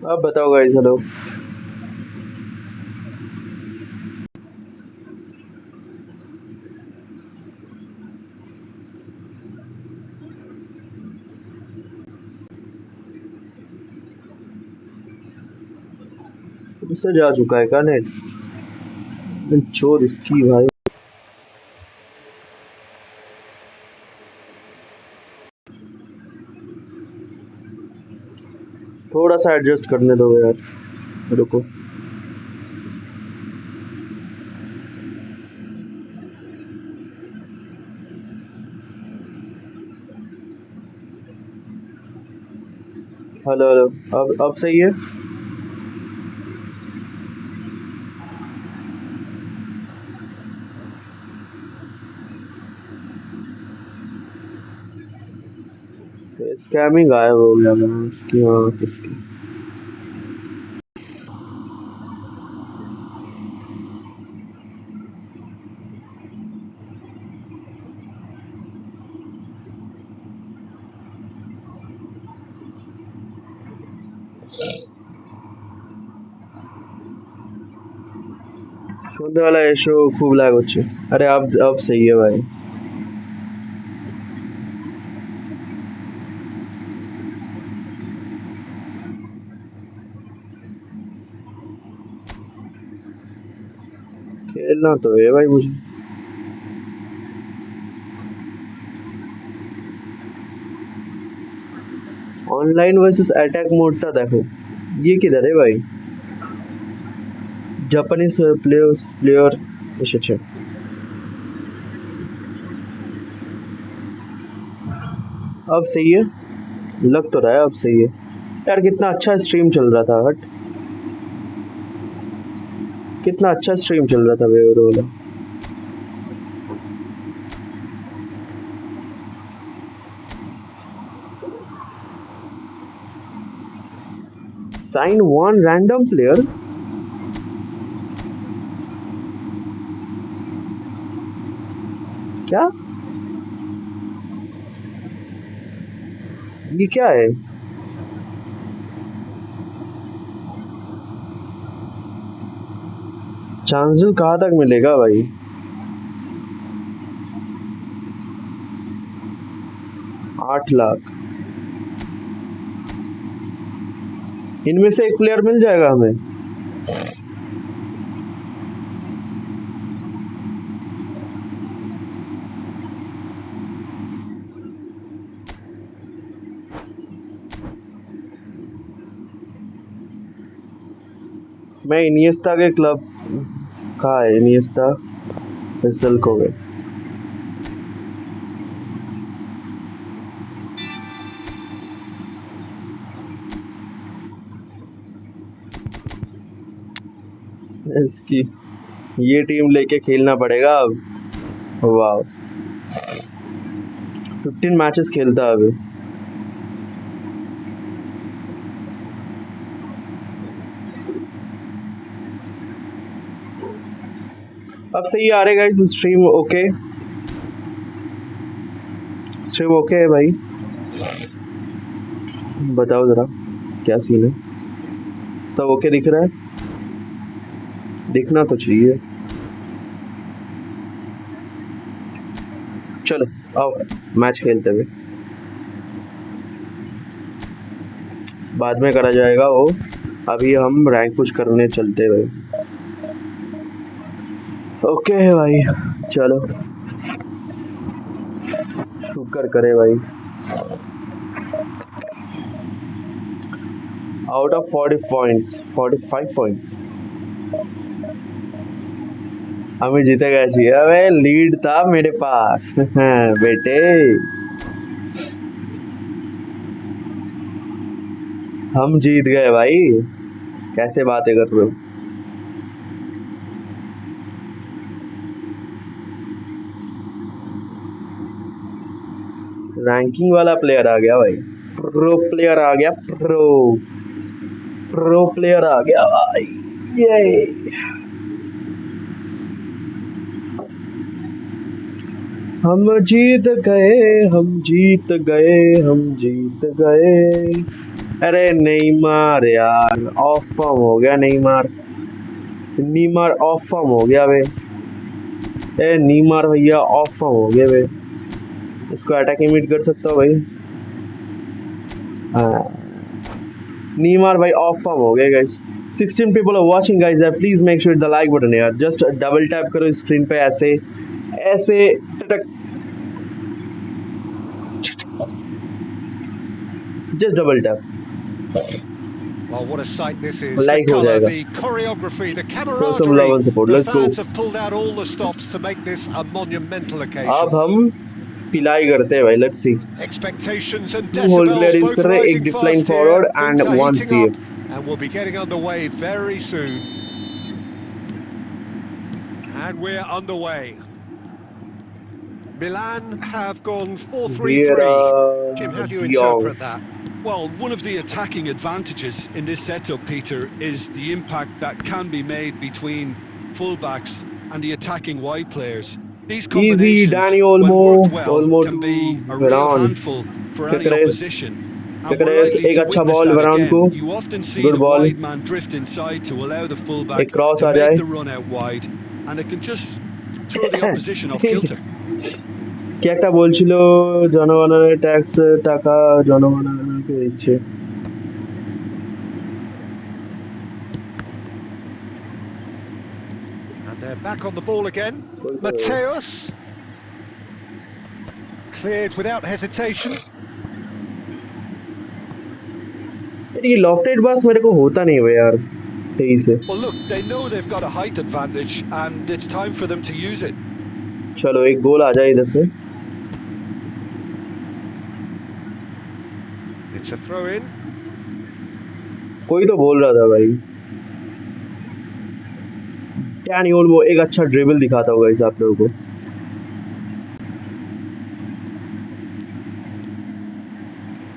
अब बताओ guys. Hello. इससे जा चुका है क्या नेट? चोर इसकी भाई। थोड़ा सा एडजस्ट करने दो यार, रुको। Hello hello. अब सही है। स्कैमिंग गायब हो गया मैं इसकी। हाँ किसकी? শুনতে वाला এসো খুব lag হচ্ছে। अरे अब सही है भाई। खेलना तो है भाई मुझे। ऑनलाइन वर्सेस अटैक मोडটা देखो। ये किधर है भाई? जापानीज प्लेयर এসেছে। अब सही है। लग तो रहा है अब सही है। यार कितना अच्छा स्ट्रीम चल रहा था। हट, कितना अच्छा स्ट्रीम चल रहा था वेवर वाला। Sine one random player. क्या? ये क्या है? चांसुल कहाँ तक मिलेगा भाई? 8 लाख। इनमें से एक प्लेयर मिल जाएगा हमें। मैं इनिएस्टा के क्लब। कहाँ है इनिएस्टा? सिल्क हो गए। इसकी ये टीम लेके खेलना पड़ेगा अब। वाह, 15 मैचेस खेलता है अभी। अब सही आ रहे guys. Stream okay, stream okay है भाई। बताओ जरा क्या सीन है? सब ओके दिख रहा है? दिखना तो चाहिए। चलो आओ मैच खेलते हुए। बाद में करा जाएगा वो। अभी हम रैंक पुश करने चलते हुए। ओके है भाई, चलो शुक्र करे भाई। आउट ऑफ 40 पॉइंट्स 45 पॉइंट्स हमें जीते गए चाहिए। अबे लीड था मेरे पास बेटे। हम जीत गए भाई। कैसे बातें कर रहे हो? रैंकिंग वाला प्लेयर आ गया भाई। प्रो प्लेयर आ गया। प्रो प्लेयर आ गया भाई। ये हम जीत गए, हम जीत गए, हम जीत गए। अरे नेमार यार ऑफ फॉर्म हो गया। नीमार ऑफ फॉर्म हो गया वे। ए नीमार भैया ऑफ फॉर्म हो गया वे। इसको अटैक इमिट कर सकता हो भाई। हाँ नीमार भाई ऑफ फॉर्म हो गया guys. 16 people are watching guys. Please make sure the like button यार। जस्ट डबल टैप करो स्क्रीन पे ऐसे ऐसे just double tap. Well, what a sight this is. Like the हो colour, जाएगा। the choreography, the Show some love and camaraderie. support. The Let's go. fans have pulled out all the stops to make this a monumental occasion. अब हम पिलाई करते हैं भाई। Let's see. Expectations and Two whole player decibels use both कर रहे हैं। एक rising dip line fast forward here. And Things are 1 heating CF। up and we'll be getting underway very soon. And we're underway. Milan have gone 4-3-3. Jim, how do you interpret that? Well, one of the attacking advantages in this setup, Peter, is the impact that can be made between fullbacks and the attacking wide players. These combinations, Dani when Olmo, worked well, Olmo can be a Varane. real handful for any opposition. And we're Pickles, likely एक to अच्छा witness ball that वरान को। again. You often see Good the ball. wide man drift inside to allow the fullback एक cross to uh make जाए। the run out wide, and it can just throw the opposition off kilter. কি একটা বলছিল জনগণের tax টাকা জনগণকে দিচ্ছে। And they're back on the ball again. Mateus cleared without hesitation. ये लॉफ्टेड पास मेरे को होता नहीं है यार सही से। Well, look, they know they've got a height advantage, and it's time for them to use it. चलो एक गोल आ जाए इधर से। It's a throw in. कोई तो बोल रहा था भाई डैनी ओल्मो एक अच्छा ड्रिबल दिखाता होगा इस आप लोगों को।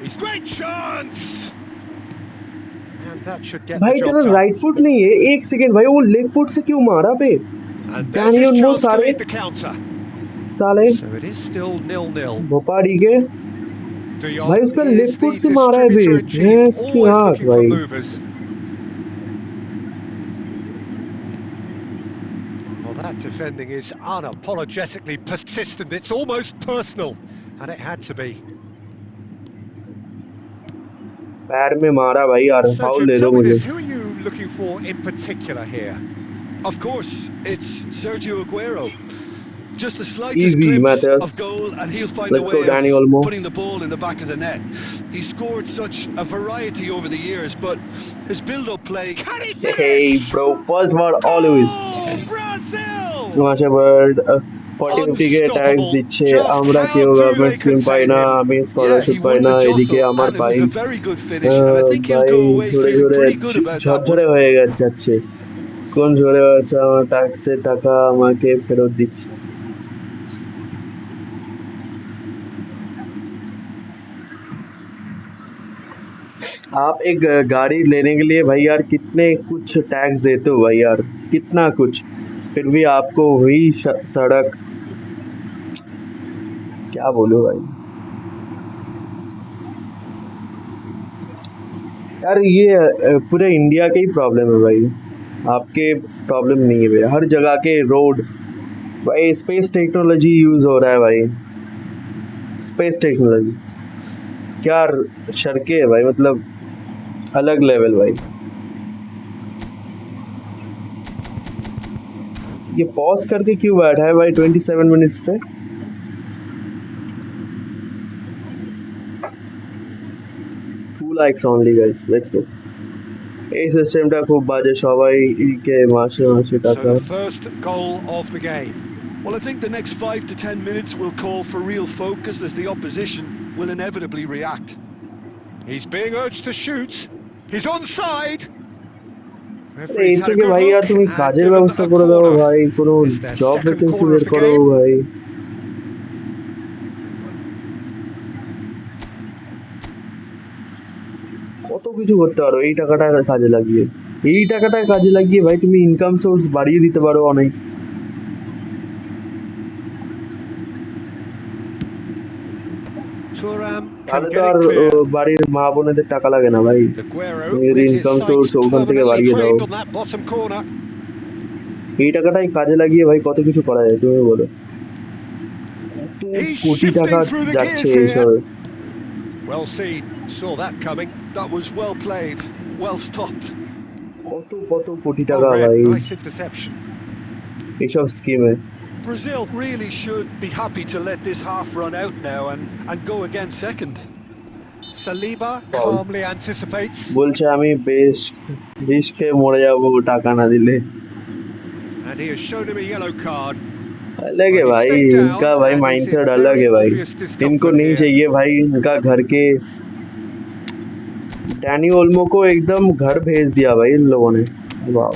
It's great chance. And that should get भाई the तेरा job done. राइट फुट नहीं है। एक सेकंड भाई वो लेग फुट से क्यों मारा बे? And there's Danny his Olmo chance to साले lead the counter. साले So it is still 0-0. भोपाड़ी के De भाई Jong उसका is लेग फुट the से मारा है बे। distributor in chief, भैंस की always आंख looking for भाई। movers. Well, that defending is unapologetically persistent. It's almost personal, and it had to be. पैर में मारा भाई यार। So, फाउल Jim, दे दो tell me मुझे। this, who are you looking for in particular here? Of course, it's Sergio Aguero. Just the slightest Easy, glimpse Matthias. of goal, and he'll find Let's a way go, Dani of Olmo. putting the ball in the back of the net. He's scored such a variety over the years, but his build-up play... Can he Hey finish? bro, first word always. Oh, Brazil! তোমাশে বার্ড 40-50 কে tax দিচ্ছে Just আমরা how কেউ do government they scheme পাই contain না him? আমি Yeah, scholarship he পাই won না the এদিকে jostle, আমার and it ভাই was a very good finish, and I think he'll ভাই go away ঝরে feeling ঝরে pretty good about that one. ঝরঝরে হয়ে যাচ্ছে। কোন ঝরে যাচ্ছে আমার ট্যাক্সের টাকা আমাকে ফেরত দিচ্ছে। आप एक गाड़ी लेने के लिए भाई यार कितने कुछ टैक्स देते हो भाई यार कितना कुछ फिर भी आपको वही सड़क क्या बोलो भाई यार ये पूरे इंडिया का ही प्रॉब्लम है भाई आपके प्रॉब्लम नहीं है भाई हर जगह के रोड भाई स्पेस टेक्नोलॉजी यूज़ हो रहा है भाई स्पेस टेक्नोलॉजी क्या सड़कें है भाई मतलब अलग लेवल भाई ये पॉज करके क्यों बैठा है भाई 27 मिनट्स पे 2 likes only guys let's go এই সিস্টেমটা খুব বাজে সবাই কে মাসে মাসে টাকা So the first goal of the game. Well, I think the next 5 to 10 minutes will call for real focus as the opposition will inevitably react. He's being urged to shoot. He's onside. এই থেকে ভাই আর তুমি কাজের ব্যবস্থা করে দাও ভাই কোনো জব ভ্যাকেন্সি বের করো ভাই কত কিছু করতে পারো এই টাকাটা কাজে লাগিয়ে ভাই তুমি ইনকাম সোর্স বাড়িয়ে দিতে পারো অনেক Thuram can তাহলে তো get আর it clear. বাড়ির মা বোনেদের টাকা লাগে না ভাই, Aguero এর with his income source sights ওখান থেকে permanently বাড়িয়ে দাও। trained on that bottom corner. এই টাকাটাই কাজে লাগিয়ে ভাই কত কিছু করা যায় তুমি বলো। He's কোটি টাকা shifting through the যাচ্ছে gears here. এইসব। Well seen, saw that coming. That was well played, well stopped. কত কত কোটি Well টাকা read, ভাই nice interception. এইসব স্কিমে। Brazil really should be happy to let this half run out now and go again second. Saliba calmly anticipates. বলছে আমি বিষ খেয়ে মরে যাবো টাকা না দিলে। And he has shown him a yellow card. अलग है भाई, इनका भाई माइंडसेट अलग है भाई। इनको नहीं चाहिए भाई इनका घर के। डैनी ओल्मो को एकदम घर भेज दिया भाई इन लोगों ने। वाह,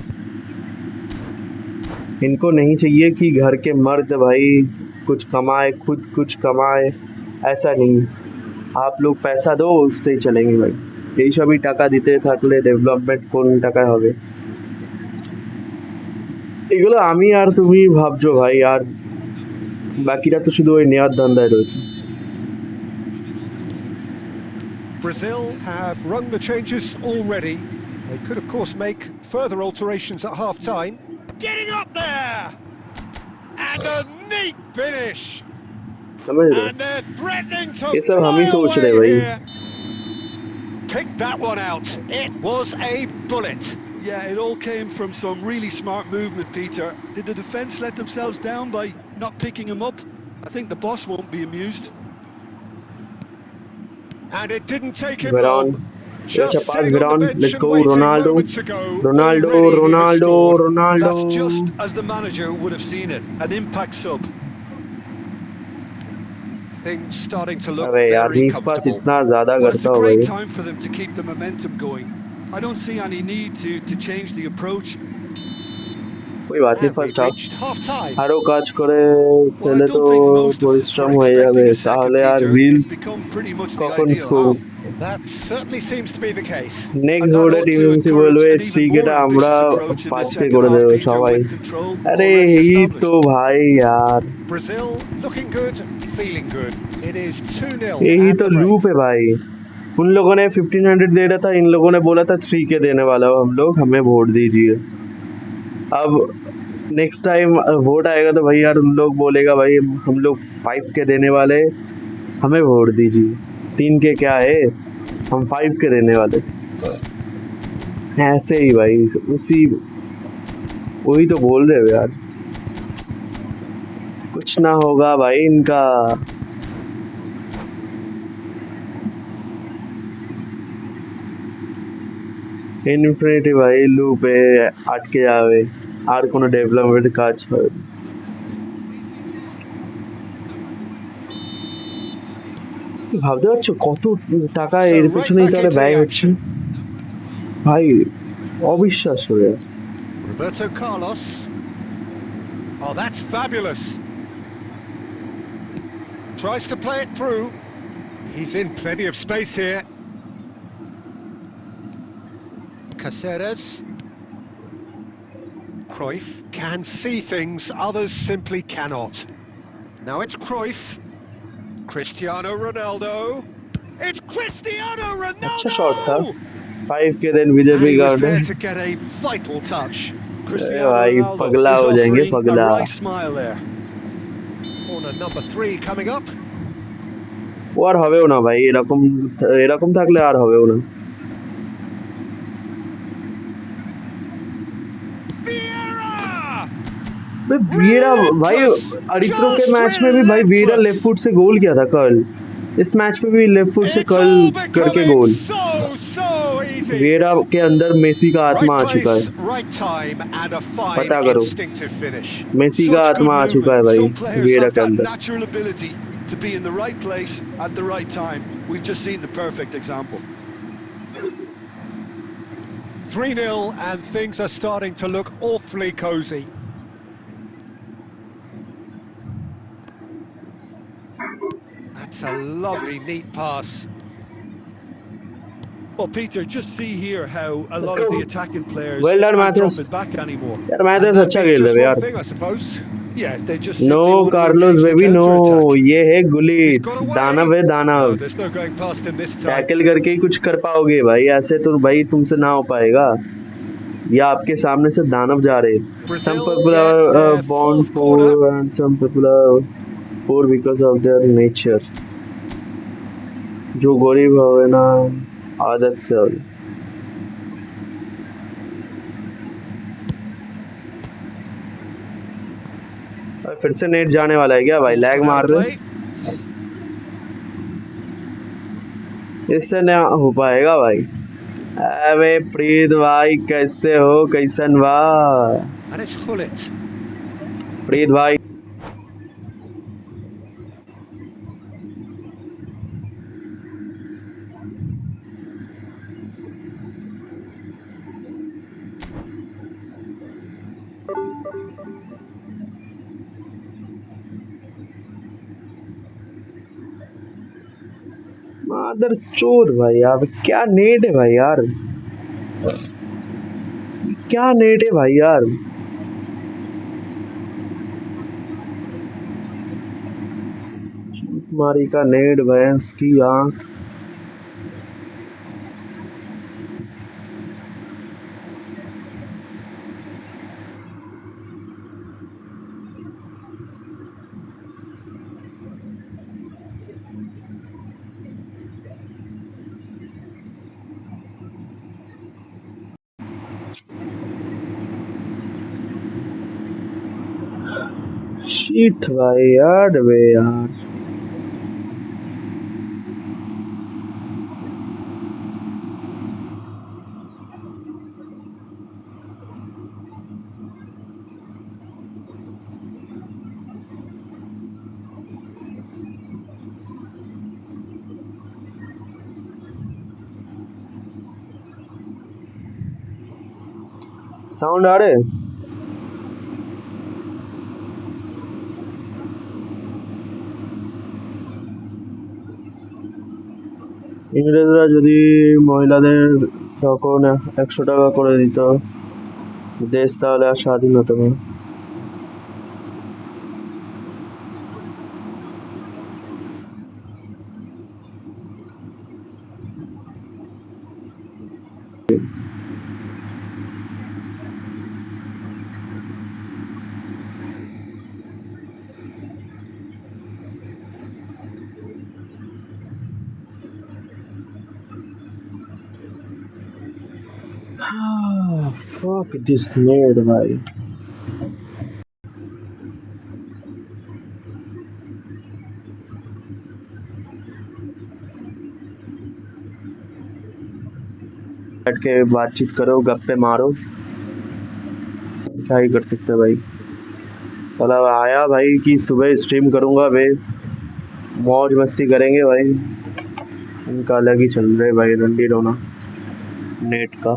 इनको नहीं चाहिए कि घर के मर्द भाई कुछ कमाए, खुद कुछ कमाए, ऐसा नहीं। आप लोग पैसा दो उससे ही चलेंगे भाई। এই সবই টাকা দিতে থাকলে ডেভেলপমেন্ট কোন টাকায় হবে? এগুলো আমি আর তুমি ভাবছো ভাই, আর বাকিরা তো শুধু ওই নেয়ার ধান্দায় রয়েছে। Brazil have rung the changes already. They could of course make further alterations at half time. Getting up there! And a neat finish! समझ रहे? And they're threatening to ये सब हम ही सोच रहे fly भाई। away here. Pick that one out. It was a bullet. Yeah, it all came from some really smart movement, Peter. Did the defence let themselves down by not picking him up? I think the boss won't be amused. And it didn't take him Veron, long. Just pass sitting on Veron, the bench let's and go, waiting Ronaldo. moments ago, Ronaldo, already he was Ronaldo, scored. Ronaldo. That's just as the manager would have seen it, an impact sub. Things starting to look अबे यार very नीस पास comfortable. इतना ज्यादा Well, it's करता a हो great भाई। time for them to keep the momentum going. I don't see any need to change the approach. कोई बात नहीं, And first we've half reached half time. আরো কাজ করে Well, I ফেলে তো don't think most of us পরিশ্রম were হয়ে যাবে, expecting a second, তাহলে আর Peter. Reels It's become pretty much the কখন ideal score? half. That certainly seems to be the case. Next And that ভোটে ought to TMC encourage বলবে an even 3Kটা more আমরা ambitious approach in this 5K second করে half, দেবো Peter, সবাই। with control আরে already এই established. তো ভাই यार, Brazil looking good, feeling good. It is 2-0 यही at तो the break. लूप है भाई। उन लोगों ने 1500 दे रहा था, इन लोगों ने बोला था 3K देने वाला हो हम लोग, हमें वोट दीजिए। अब नेक्स्ट टाइम वोट आएगा तो भाई यार उन लोग बोलेगा भाई हम लोग 5K देने वाले, हमें वोट दीजिए। 3K क्या है, हम 5K देने वाले। ऐसे ही भाई, उसी वही तो बोल रहे हो यार, कुछ ना होगा भाई इनका। ইনফিনিটি ভাই লুপে আটকে যাবে, আর কোনো ডেভেলপমেন্ট কাজ হবে না। ভাবতে পারছো কত টাকা এর পেছনেই তাহলে ব্যয় হচ্ছে ভাই, অবিশ্বাস্য। Roberto Carlos. Oh, that's fabulous. Tries to play it through. He's in plenty of space here. Caceres. Cruyff can see things others simply cannot. Now it's Cruyff. Cristiano Ronaldo. It's Cristiano Ronaldo! अच्छा shot था, 5K then BJP And he was garden. there to get a vital touch. Cristiano भाई Ronaldo पगला is हो जाएंगे, offering पगला। a right smile there. Corner number 3 coming up. ও আর হবেও না ভাই, এরকম এরকম থাকলে আর হবেও না। वीरा भाई अरित्रो के मैच में भी भाई वीरा लेफ्ट फुट से गोल किया था कल, इस मैच में भी लेफ्ट फुट से कल करके गोल। वीरा के अंदर मेसी का आत्मा आ चुका है, पता करो, मेसी का आत्मा आ चुका है भाई वीरा के अंदर। Natural ability to be in the right place at the right time. We've just seen the perfect example. 3-0 and things are starting to look awfully cosy. That's a lovely, neat pass. Well, Peter, just see here how a lot of the attacking players Well done, aren't Matheus. dropping back anymore. यार मैथेस अच्छा खेल रहा है Just one यार। thing, I suppose. Yeah, they just no simply want to Carlos engage the baby no, counter-attack. ये है गुली, He's got दानव away. है दानव। No, there's no going past him this time. Tackle करके ही कुछ कर पाओगे भाई, ऐसे तो भाई तुमसे ना हो पाएगा। या आपके सामने से दानव जा रहे। Some Brazil people get are their born fourth poor corner. and some people are poor because of their nature। जो गरीब होवे ना आदत से होवे। फिर से नेट जाने वाला है क्या भाई? Ball's लैग gone out मार of रहे, play. इससे ना हो पाएगा भाई। अबे प्रीत भाई कैसे हो, कैसन वाह And it's Hullet. प्रीत भाई। मादर चोद भाई यार, क्या नेट है भाई यार, क्या नेट है भाई यार। मारी का नेट भैंस की आंख। शीट भाई यार बे यार। साउंड आ रहे? ইংরেজরা যদি মহিলাদের তখন 100 টাকা করে দিত, দেশ তাহলে আর স্বাধীন হতো না। Fuck this nerd भाई। बैठ के बातचीत करो, गप्पे मारो, क्या ही कर सकते भाई। साला आया भाई कि सुबह स्ट्रीम करूंगा बे, मौज मस्ती करेंगे भाई। इनका अलग ही चल रहा है भाई रंडी रोना नेट का।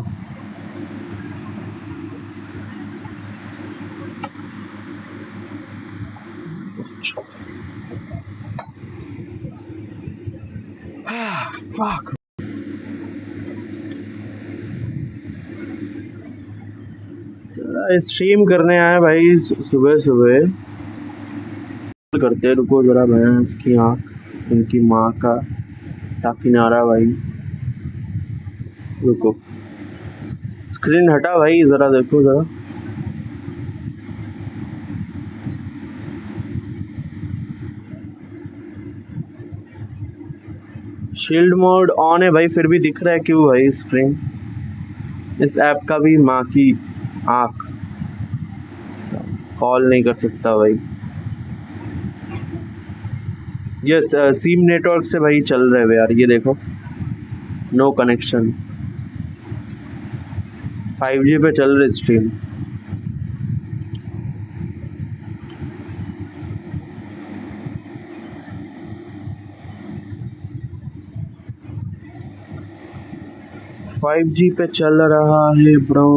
Fuck। स्ट्रीम करने आए भाई सुबह सुबह, करते रुको जरा भैंस की आँख उनकी माँ का साकी नारा भाई। रुको, स्क्रीन हटा भाई, जरा देखो जरा। शील्ड मोड ऑन है भाई, फिर भी दिख रहा है क्यों भाई स्क्रीन? इस ऐप का भी माँ की आँख, कॉल नहीं कर सकता भाई। यस, सिम नेटवर्क से भाई चल रहे हैं यार, ये देखो, नो कनेक्शन, 5G पे चल रही स्ट्रीम। फाइव जी पे चल रहा है ब्रो।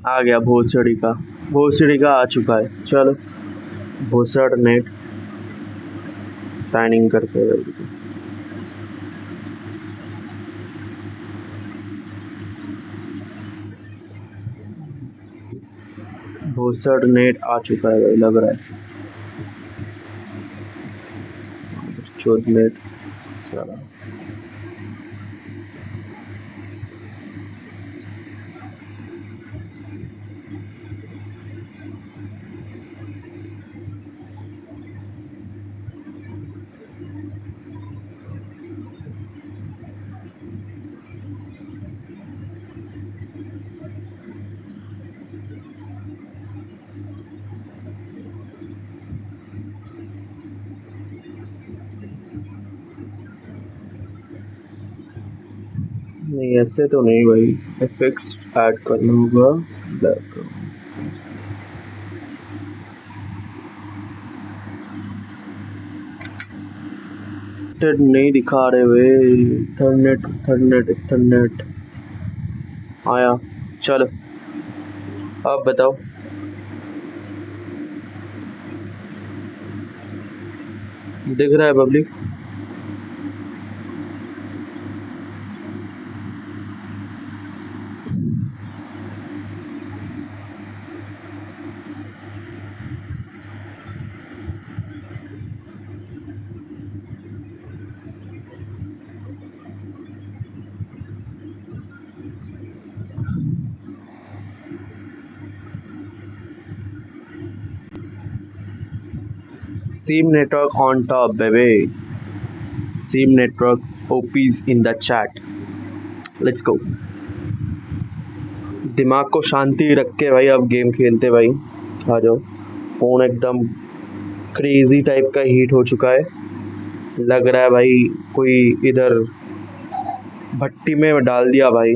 आ गया भोसड़ी का आ चुका है। चलो भोसड़ नेट साइन इन करते हैं। भोसड़ नेट आ चुका है भाई, लग रहा है। चौथ नेट सारा नहीं, ऐसे तो नहीं भाई, इफेक्ट्स ऐड करना होगा। नहीं दिखा रहे वे। थर्ड नेट आया। चलो अब बताओ। दिख रहा है public? Same network on top, baby. Same network OPs in the chat. Let's go. दिमाग को शांति रख के भाई अब गेम खेलते भाई। आ जाओ। फोन एकदम क्रेजी टाइप का हीट हो चुका है। लग रहा है भाई कोई इधर भट्टी में डाल दिया भाई।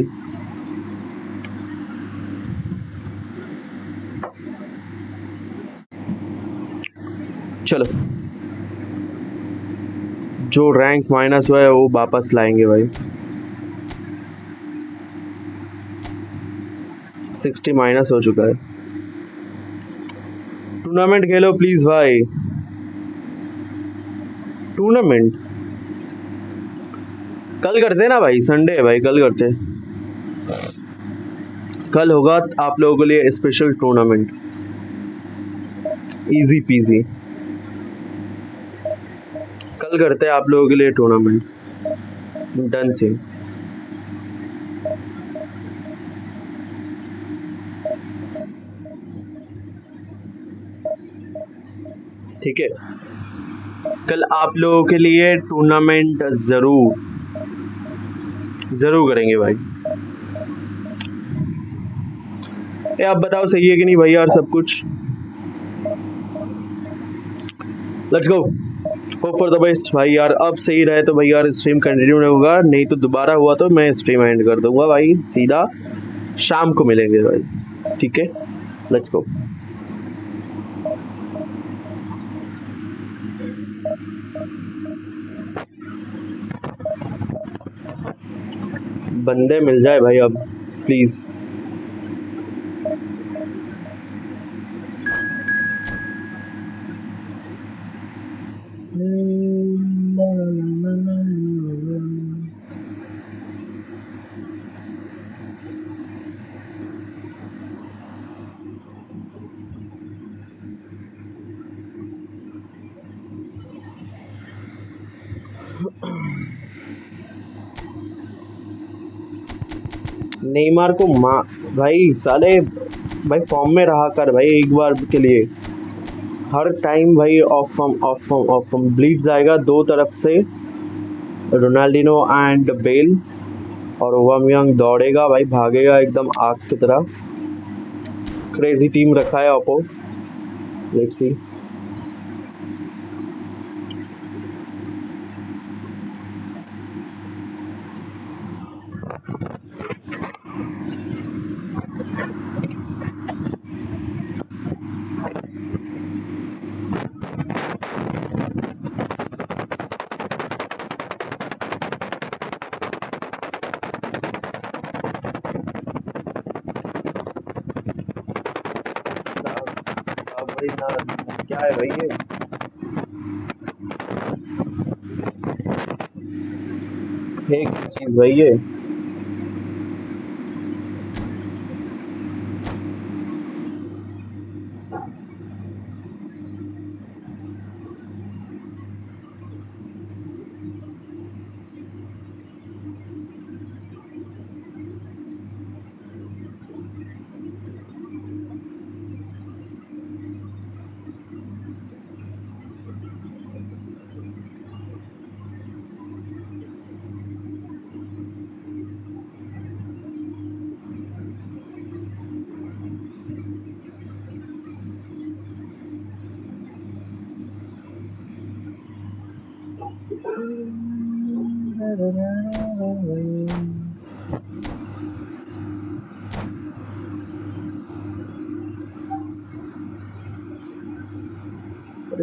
चलो जो रैंक माइनस हुआ है वो वापस लाएंगे भाई। 60 माइनस हो चुका है। टूर्नामेंट खेलो प्लीज भाई। टूर्नामेंट कल करते ना भाई, संडे है भाई, कल करते। कल होगा आप लोगों के लिए स्पेशल टूर्नामेंट, इजी पीजी। कल करते हैं आप लोगों के लिए टूर्नामेंट, डन से। ठीक है, कल आप लोगों के लिए टूर्नामेंट जरूर करेंगे भाई। आप बताओ सही है कि नहीं भाई यार सब कुछ। Let's go, hope for the best भाई यार। अब सही रहे तो भाई यार स्ट्रीम कंटिन्यू होगा, नहीं तो दोबारा हुआ तो मैं स्ट्रीम एंड कर दूंगा भाई। सीधा शाम को मिलेंगे भाई, ठीक है। Let's go. बंदे मिल जाए भाई अब प्लीज। नेमार को भाई साले भाई फॉर्म में रहा कर भाई एक बार के लिए। हर टाइम भाई ऑफ फॉर्म ब्लीड्स आएगा दो तरफ से, रोनाल्डिनो एंड बेल। और ओबामयंग दौड़ेगा भाई, भागेगा एकदम आग की तरह। क्रेजी टीम रखा है ओप्पो, लेट्स सी। क्या है भाई ये? एक चीज भाई ये।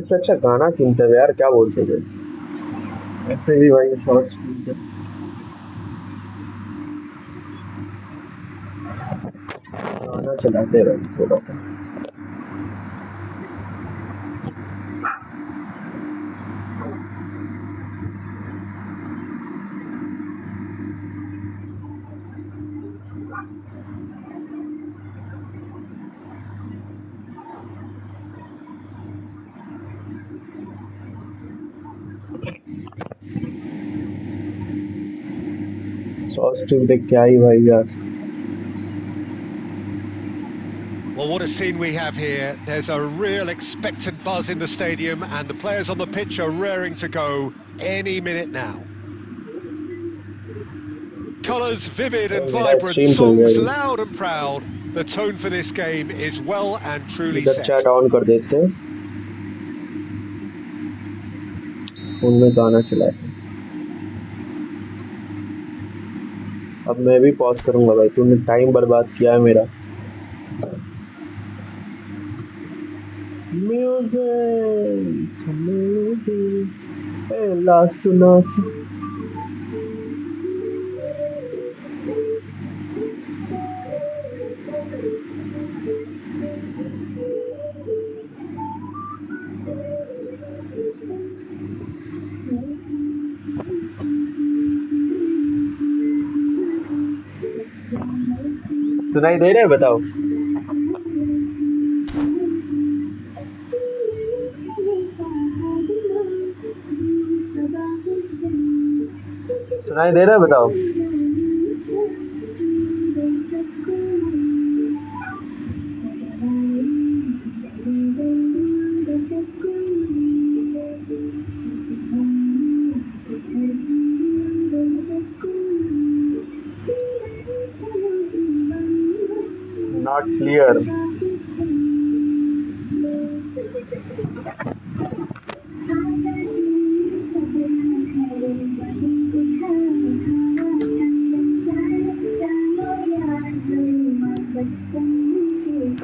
इससे अच्छा गाना सुनते हुए यार, क्या बोलते थे? ऐसे भी भाई शॉर्ट्स गाना चलाते रहे थोड़ा सा। शॉर्ट्स ट्यूब देख के आई भाई यार। Well, what a scene we have here. There's a real expectant buzz in the stadium and the players on the pitch are raring to go any minute now. Colours vivid and vibrant, songs loud and proud. The tone for this game is well and truly set. chat on कर देते हैं, उनमें गाना चलाते। अब मैं भी pause करूंगा भाई, तूने टाइम बर्बाद किया है मेरा। म्यूजिक म्यूजिक ला सुना सा। सुनाई दे रहा है? बताओ। सुनाई दे रहा है? बताओ। Not clear.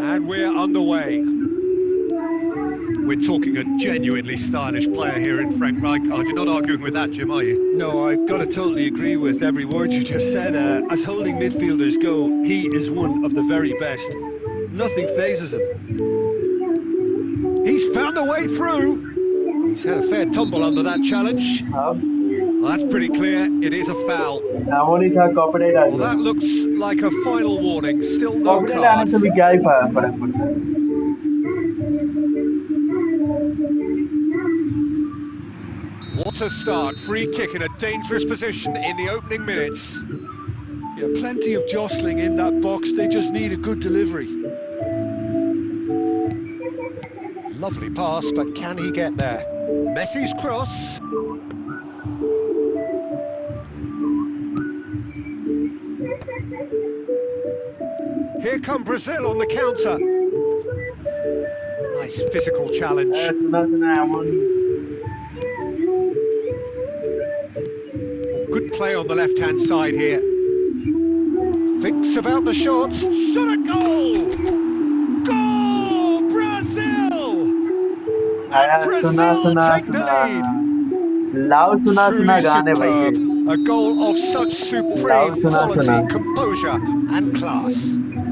And we're underway. We're talking a genuinely stylish player here in Frank Rijkaard. You're not arguing with that, Jim, are you? No, I've got to totally agree with every word you just said. As holding midfielders go, he is one of the very best. Nothing phases him. He's found a way through. He's had a fair tumble under that challenge. Well, that's pretty clear. It is a foul. Well, that looks like a final warning. Still no card. What a start. Free kick in a dangerous position in the opening minutes. Yeah, plenty of jostling in that box. They just need a good delivery. Lovely pass, but can he get there? Messi's cross. Here come Brazil on the counter. Nice physical challenge. Good play on the left-hand side here. Thinks about the shots. Shot a goal! Goal! Brazil! And Brazil take the lead. Truly superb. A goal of such supreme quality, composure and class.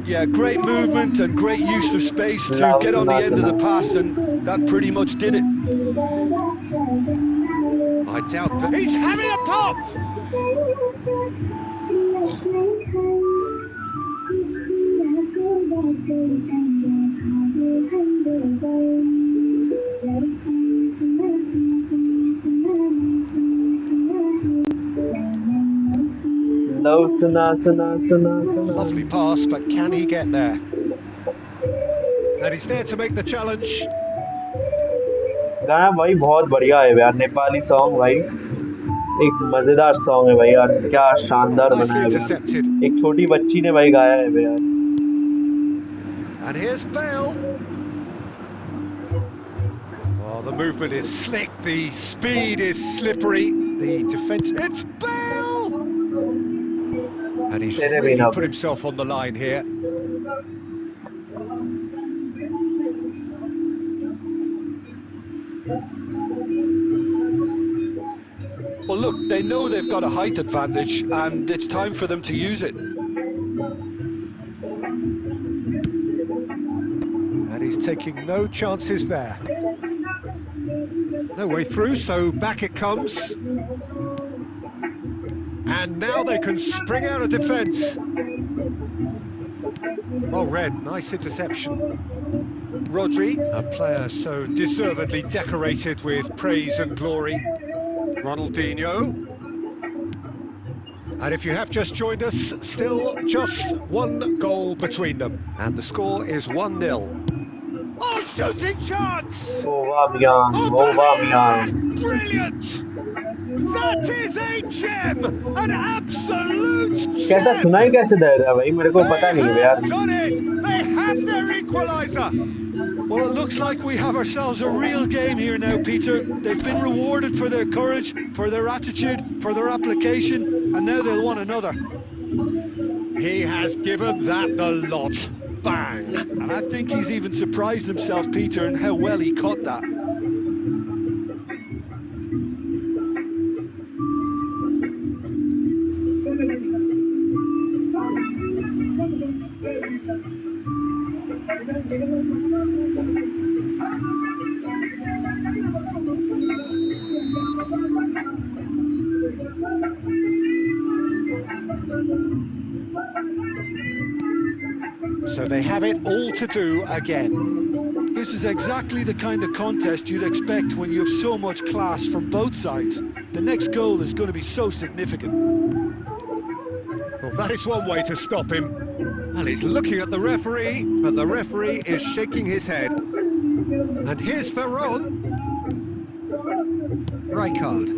Yeah, great movement and great use of space to get on the end of the pass and that pretty much did it. I doubt that. He's having a pop! Love Sana. Lovely pass, but can he get there? And he's there to make the challenge. गाना भाई बहुत बढ़िया है यार, Nepali song भाई, एक मजेदार song है भाई यार, क्या शानदार Nicely बनाया है intercepted. यार। एक छोटी बच्ची ने भाई गाया है यार। And here's Bale. Oh, the movement is slick, the speed is slippery, the defence... It's Bale! And he's really put himself on the line here. Well, look, they know they've got a height advantage, and it's time for them to use it. And he's taking no chances there. No way through, so back it comes. And now they can spring out of defence. Well read, nice interception. Rodri, a player so deservedly decorated with praise and glory. Ronaldinho. And if you have just joined us, still just one goal between them. And the score is 1-0. Oh, shooting chance! Aubameyang. Brilliant! That is a gem! An absolute gem! कैसा सुनाई कैसे दे रहा है भाई, मेरे को पता नहीं है यार। Done it! They have their equaliser! Well, it looks like we have ourselves a real game here now, Peter. They've been rewarded for their courage, for their attitude, for their application, and now they'll want another. He has given that the lot. Bang! And I think he's even surprised himself, Peter, in how well he caught that. So they have it all to do again. This is exactly the kind of contest you'd expect when you have so much class from both sides. The next goal is going to be so significant. Well, that is one way to stop him. Well, he's looking at the referee, but the referee is shaking his head. And here's Ferron. Rijkaard.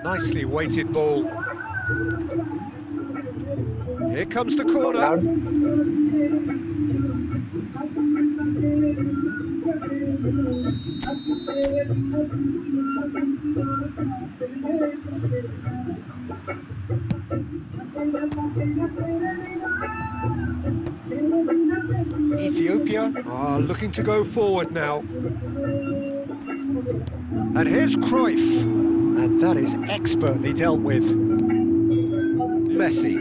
Nicely weighted ball. Here comes the corner. Ethiopia are looking to go forward now. And here's Cruyff. And that is expertly dealt with. Messi.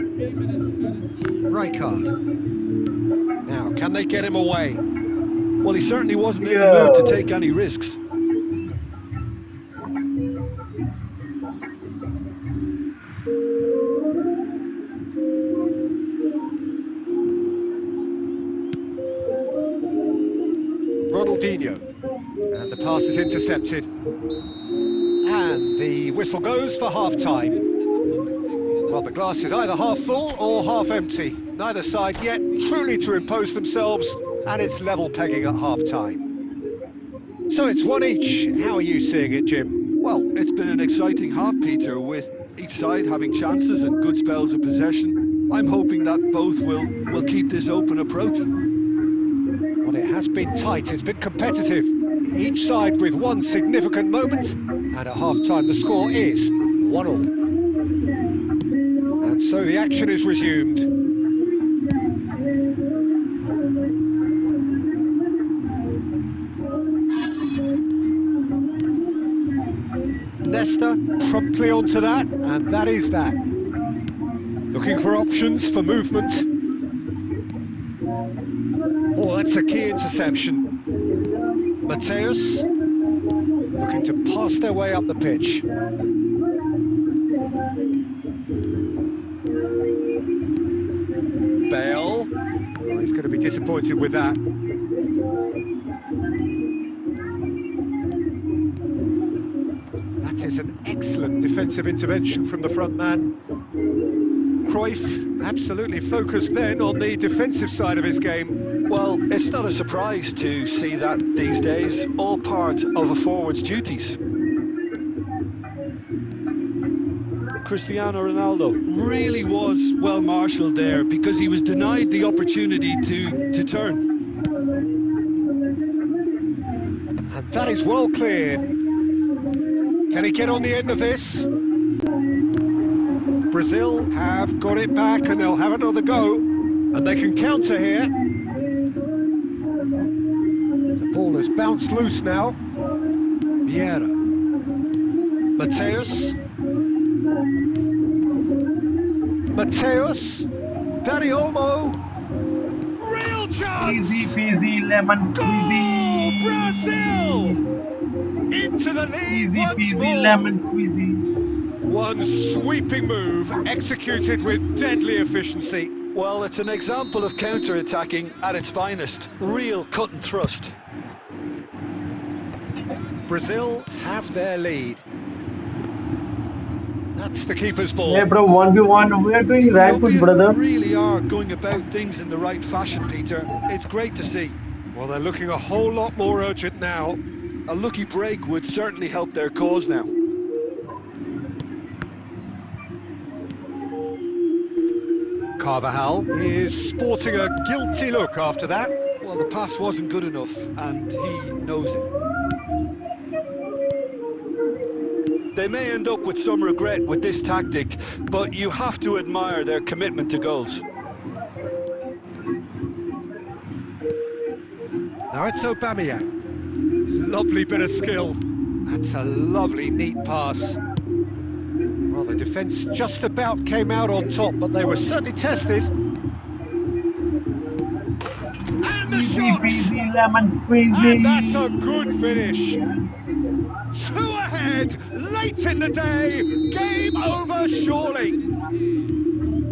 Rijkaard. Now, can they get him away? Well, he certainly wasn't in the mood to take any risks. Ronaldinho. And the pass is intercepted. And the whistle goes for half-time. Well, the glass is either half full or half empty. Neither side yet truly to impose themselves, and it's level pegging at half-time. So it's one each. How are you seeing it, Jim? Well, it's been an exciting half, Peter, with each side having chances and good spells of possession. I'm hoping that both will keep this open approach. Well, it has been tight, it's been competitive. Each side with one significant moment, and at half-time the score is 1-1. And so the action is resumed. Nesta promptly onto that, and that is that. Looking for options for movement. Oh, that's That's a key interception. Mateus looking to pass their way up the pitch. Bale. Oh, he's going to be disappointed with that. That is an excellent defensive intervention from the front man. Cruyff absolutely focused then on the defensive side of his game. Well, it's not a surprise to see that these days, all part of a forward's duties. Cristiano Ronaldo really was well marshalled there because he was denied the opportunity to turn. And that is well cleared. Can he get on the end of this? Brazil have got it back and they'll have another go. And they can counter here. The ball has bounced loose now. Vieira. Mateus. Mateus. Dani Olmo. Real chance! Easy peasy lemon squeezy. Goal, Brazil! Into the lead Easy once peasy more. lemon squeezy. One sweeping move, executed with deadly efficiency. Well, it's an example of counter-attacking at its finest. Real cut and thrust. Brazil have their lead. That's the keeper's ball. Hey bro, 1v1, we are doing rank push, Ethiopia brother. really are going about things in the right fashion, Peter. It's great to see. Well, they're looking a whole lot more urgent now. A lucky break would certainly help their cause now. Carvajal is sporting a guilty look after that. Well, the pass wasn't good enough, and he knows it. They may end up with some regret with this tactic, but you have to admire their commitment to goals. Now it's Aubameyang. Lovely bit of skill. That's a lovely, neat pass. Well, the defence just about came out on top, but they were certainly tested. And the Easy shot! peasy lemon squeezy. And that's a good finish. 2 ahead, late in the day, game over surely.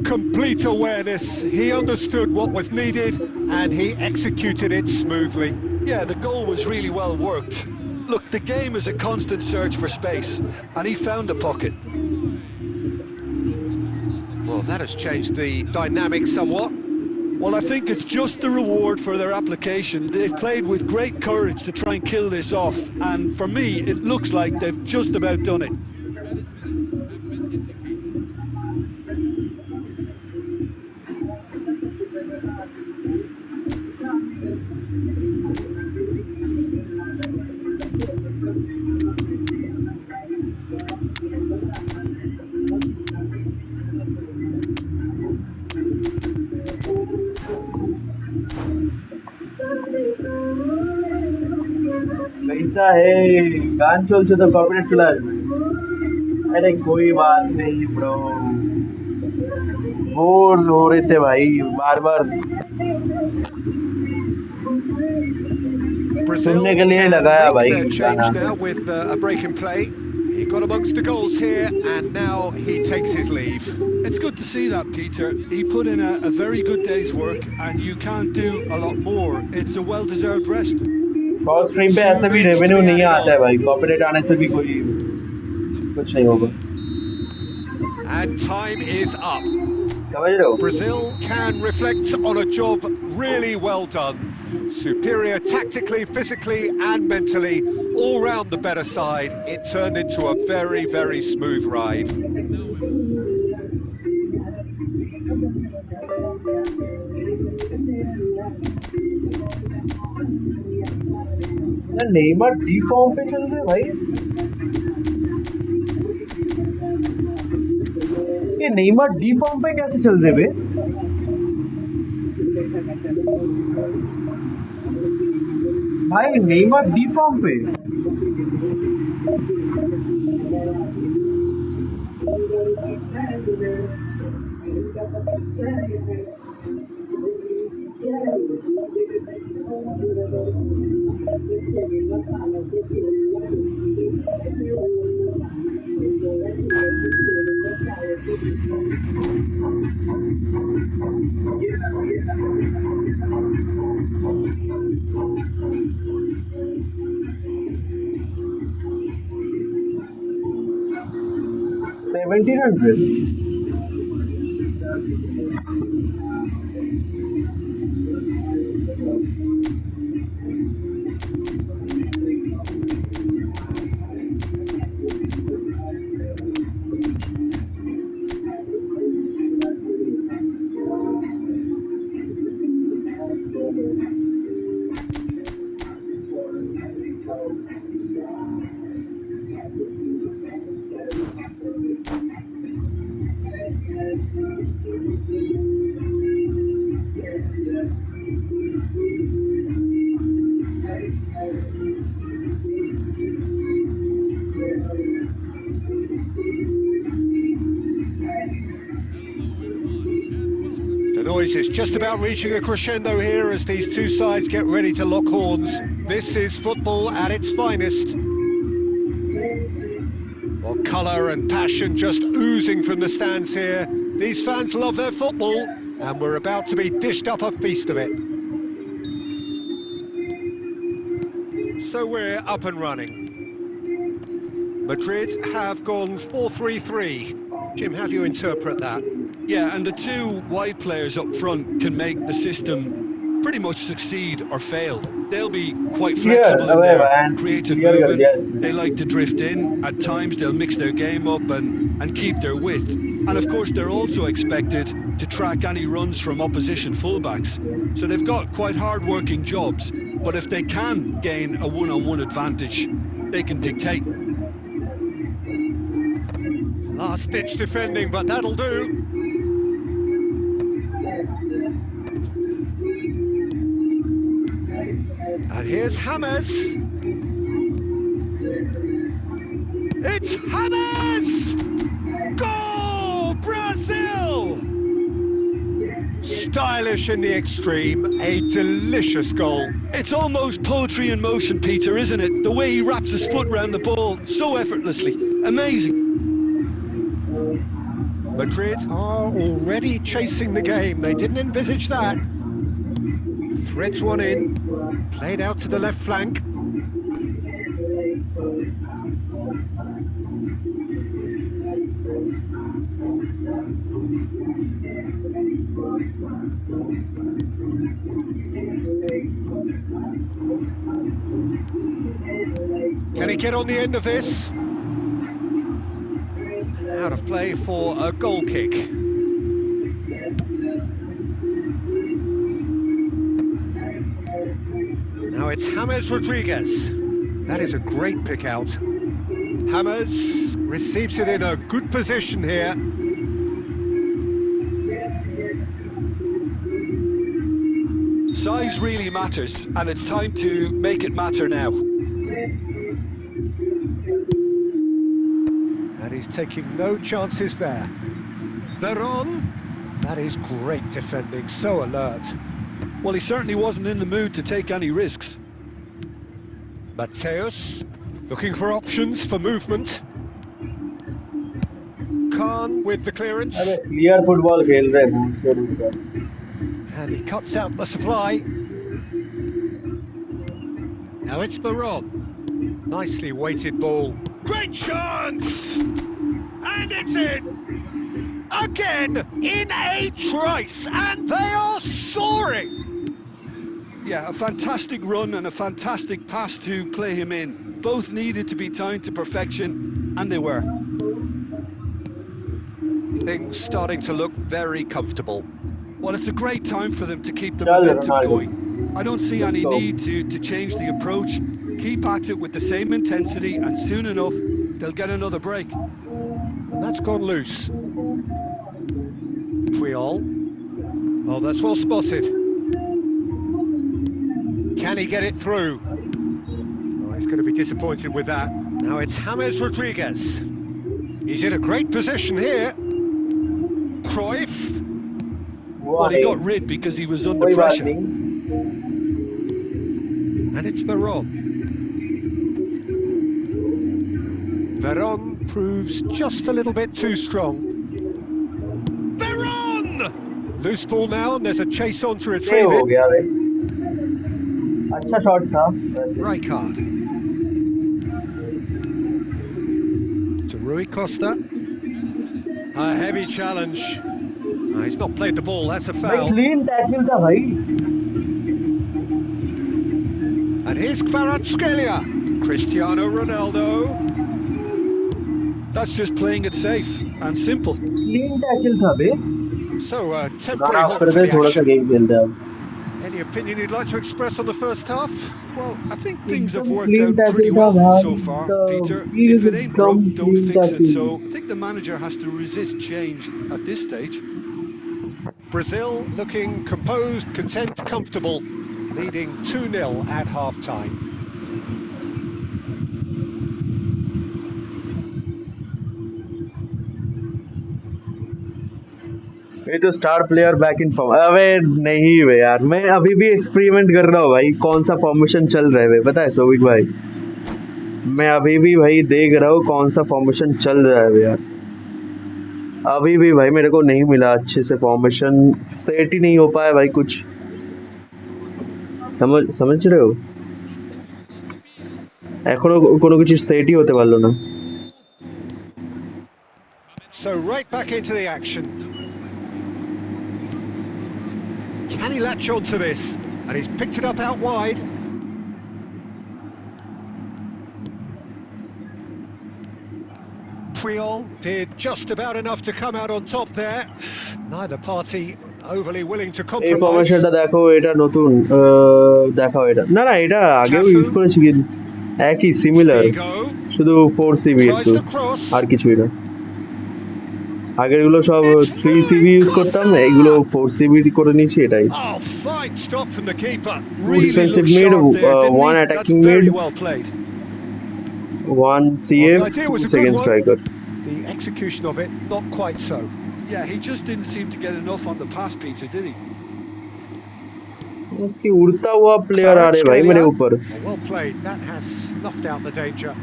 Complete awareness, he understood what was needed and he executed it smoothly. Yeah, the goal was really well worked. Look, the game is a constant search for space, and he found a pocket. Well, that has changed the dynamic somewhat. Well, I think it's just the reward for their application. They've played with great courage to try and kill this off, and for me, it looks like they've just about done it. कैसा है गान चलছে তো copyright চলে আসবে अरे कोई बात नहीं ब्रो बोर हो रहे थे भाई बार बार सुनने के लिए लगाया भाई change now with a break in play. He got amongst the goals here and now he takes his leave. It's good to see that, Peter. He put in a very good day's work, and you can't do a lot more. It's a well-deserved rest. First stream पे ऐसे भी revenue नहीं आता है भाई copyright आने से भी कोई कुछ नहीं होगा And time is up. समझ रहे हो Brazil can reflect on a job really well done. Superior tactically, physically and mentally, all round the better side. It turned into a very, very smooth ride. Neymar डी form पे चल रहे भाई ये नेइमर डी फॉर्म पे कैसे चल रहे बे भाई नेइमर डी फॉर्म पे 1700. The noise is just about reaching a crescendo here as these two sides get ready to lock horns. This is football at its finest. Well, colour and passion just oozing from the stands here. These fans love their football, and we're about to be dished up a feast of it. So we're up and running. Madrid have gone 4-3-3. Jim, how do you interpret that? Yeah, and the two wide players up front can make the system pretty much succeed or fail. They'll be quite flexible in their creative movement. They like to drift in. At times they'll mix their game up and keep their width. And of course they're also expected to track any runs from opposition fullbacks. So they've got quite hard-working jobs, but if they can gain a one-on-one advantage, they can dictate. Last-ditch defending, but that'll do. And here's James. It's James! Goal! Brazil! Stylish in the extreme, a delicious goal. It's almost poetry in motion, Peter, isn't it? The way he wraps his foot around the ball so effortlessly. Amazing. Madrid are already chasing the game. They didn't envisage that. Threads one in, played out to the left flank. Can he get on the end of this? Out of play for a goal kick. Now it's James Rodriguez. That is a great pick out. James receives it in a good position here. Size really matters, and it's time to make it matter now. And he's taking no chances there. Veron. That is great defending, so alert. Well, he certainly wasn't in the mood to take any risks. Mateus, looking for options for movement. Khan with the clearance. Clear football खेल रहे हैं. And he cuts out the supply. Now it's Veron. Nicely weighted ball. Great chance! And it's in! Again, in a trice, and they are soaring! Yeah, a fantastic run and a fantastic pass to play him in. Both needed to be timed to perfection, and they were. Things starting to look very comfortable. Well, it's a great time for them to keep the momentum going. I don't see any need to change the approach. Keep at it with the same intensity, and soon enough, they'll get another break. And that's gone loose. Puyol. Oh, that's well spotted. Can he get it through? Oh, he's going to be disappointed with that. Now it's James Rodriguez. He's in a great position here. Cruyff. Well, he got rid because he was under कोई बात pressure. नहीं. And it's Veron. Veron proves just a little bit too strong. Veron! Loose ball now, and there's a chase on to retrieve हो it. गया भाई. अच्छा shot था वैसे. Right card. To Rui Costa. A heavy challenge. He's not played the ball, that's a भाई foul. Clean tackle था भाई. And here's Kvaratskhelia. Cristiano Ronaldo. That's just playing it safe and simple. Clean tackle था बे. So, temporary गाना halt कर to they the थोड़ा सा action. Game खेलते हैं. Any opinion you'd like to express on the first half? Well, I think things have एकदम worked clean out tackle pretty था well भाई. so far, Peter. He If is it ain't एकदम broke, don't clean fix it. tackle. So I think the manager has to resist change at this stage. Brazil looking composed, content, comfortable, leading 2-0 at half-time. ये तो star player back in form. अबे नहीं बे यार, मैं अभी भी experiment कर रहा हूँ भाई कौन सा फॉर्मेशन चल रहा है बे. पता है सोविक भाई, मैं अभी भी भाई देख रहा हूँ कौन सा फॉर्मेशन चल रहा है बे यार. अभी भी भाई मेरे को नहीं मिला अच्छे से फॉर्मेशन. सेट ही नहीं हो पाया भाई कुछ. समझ रहे हो, এখনো কোনো কিছু সেটই হতে পারলো না. So right back into the action. Can he latch on to this? And he's picked it up out wide. Puyol did just about enough to come out on top there. Neither party overly willing to এই compromise. ফরমেশনটা দেখো, এটা নতুন. দেখাও এটা. না না, এটা আগেও Cafu. ইউজ করেছি, একই সিমিলার, Figo শুধু 4 সিবি tries একটু, the cross. আর কিছুই না. আগেরগুলো সব 3 সিবি ইউজ করতাম, এইগুলো 4 সিবি করে নিয়েছি. এটাই Oh, fine stop from the keeper. Really defensive looked mid, sharp there, didn't one he? attacking That's very mid. well played. 1 Well, CF, the idea was a second good one. striker. The execution of it, not quite so. Yeah, he just didn't seem to get enough on the pass, Peter, did he? इसकी उड़ता हुआ player आ रहे भाई मेरे ऊपर. Well played, that has snuffed out the danger.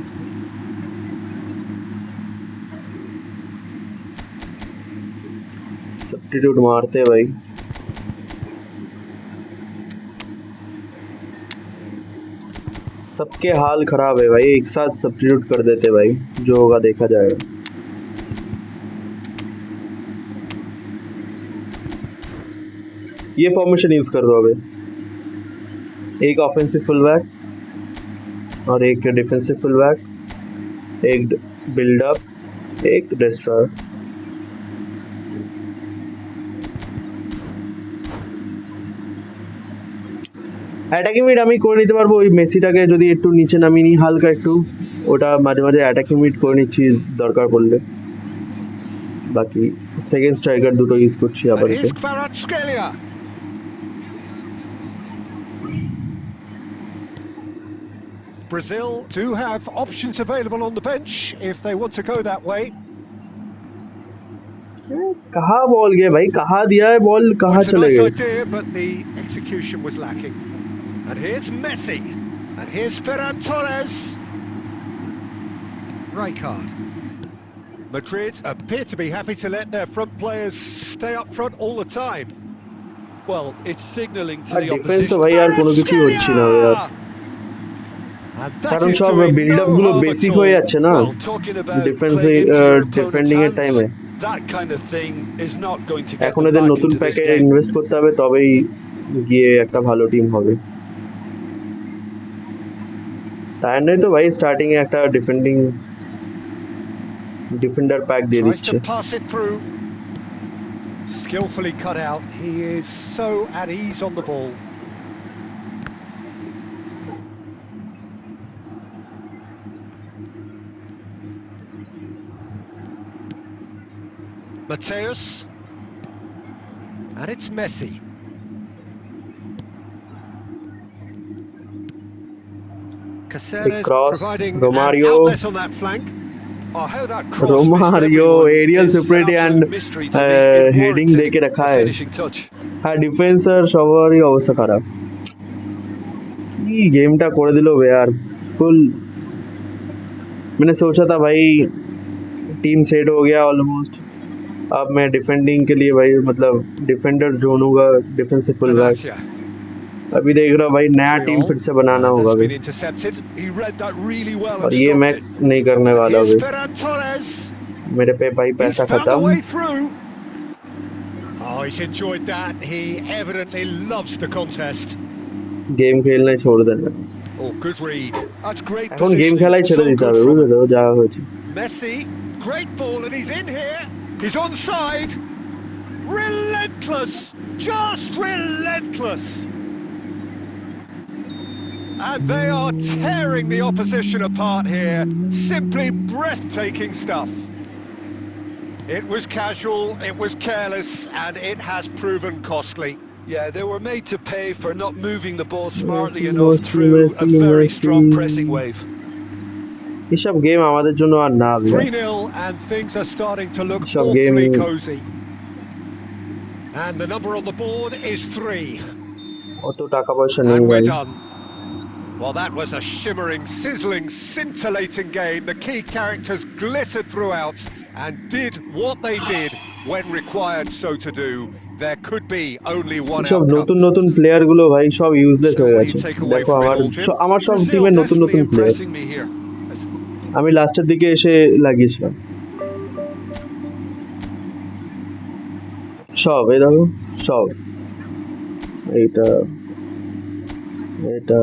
Substitute मारते भाई. सबके हाल खराब है भाई, एक साथ सब्स्टिट्यूट कर देते भाई, जो होगा देखा जाएगा. ये फॉर्मेशन यूज कर रहा हूँ अभी. एक ऑफेंसिव फुल बैक और एक डिफेंसिव फुल बैक, एक बिल्डअप, एक डिस्ट्रॉयर. অ্যাটাকিং মিড আমি করে নিতে পারবো. ওই মেসিটাকে যদি একটু নিচে নামিয়ে নিই হালকা একটু, ওটা মাঝে মাঝে অ্যাটাকিং মিড করে নিচ্ছি দরকার পড়লে. বাকি সেকেন্ড স্ট্রাইকার দুটো ইউজ করছি And আপাতত. here's Kvaratskhelia. Brazil do have options available on the bench if they want to go that way. कहाँ बॉल गया भाई, कहाँ दिया है बॉल, कहाँ It's a चले nice गए. idea, but the execution was lacking. And here's Messi. And here's Ferran Torres. Right card. Madrid appear to be happy to let their front players stay up front all the time. Well, it's signalling to the defence তো opposition. ভাই আর কোনো কিছুই হচ্ছে না यार, And that কারণ is সব doing build up no গুলো harm at বেসিক all. হয়ে যাচ্ছে না Well, talking about defence playing into your opponent's defending এর hands, টাইমে. that kind of thing is not going to get এখন them এদের back নতুন into this প্যাকেজে game. ইনভেস্ট করতে হবে, তবেই গিয়ে একটা ভালো টিম হবে. তাই নয় তো ভাই স্টার্টিং এ একটা ডিফেন্ডার প্যাক দিয়ে Tries দিচ্ছে. to pass it through. Skillfully cut out. He is so at ease on the ball. Mateus. And it's Messi. Caceres cross, providing Romario. an outlet on that flank. Oh, how that cross missed Romario everyone aerial is an सुप्रिटी absolute and mystery to me. It heading warranted देके रखा a है finishing touch. হ্যাঁ ডিফেন্সার সবারই অবস্থা খারাপ কি गेमটা করে দিল বে यार फुल मैंने सोचा था भाई टीम सेट हो गया ऑलमोस्ट अब मैं डिफेंडिंग के लिए भाई मतलब डिफेंडर ढूंढूंगा डिफेंसिव फुल बैक Benatia. अभी देख रहा हूँ भाई नया टीम फिर से बनाना And होगा that's अभी been intercepted. He read that really well और and ये मैं stopped it. नहीं करने वाला Here's अभी Ferran Torres. मेरे पे भाई He's पैसा found a way खत्म through. Oh, he's enjoyed that. He evidently loves the contest. Game खेलना ही छोड़ देना Oh, good read. That's great এখন গেম positioning. খেলাই ছেড়ে So দিতে good হবে from বুঝলে him. তো যা হয়েছে Messi, great ball, and he's in here. He's onside. Relentless, just relentless. And they are tearing the opposition apart here. Simply breathtaking stuff. It was casual, it was careless, and it has proven costly. Yeah, they were made to pay for not moving the ball smartly Messi, enough Messi, through Messi, a very Messi. strong pressing wave. এসব game আমাদের জন্য আর না ভাই 3-0, and things are starting to look Shot awfully game. cosy. And the number on the board is 3. অত টাকা পয়সা নেই And ভাই we're done. Well, that was a shimmering, sizzling, scintillating game. The key characters glittered throughout and did what they did when required so to do. There could be only one সব outcome. নতুন নতুন player গুলো ভাই সব useless So হয়ে what do গেছে you take away দেখো from it আমার all, Jim? আমার সব Brazil টিমে নতুন definitely নতুন প্লেয়ার impressing me here. আমি লাস্টের দিকে এসে লাগিয়েছিলাম সব এই দেখো সব এইটা এটা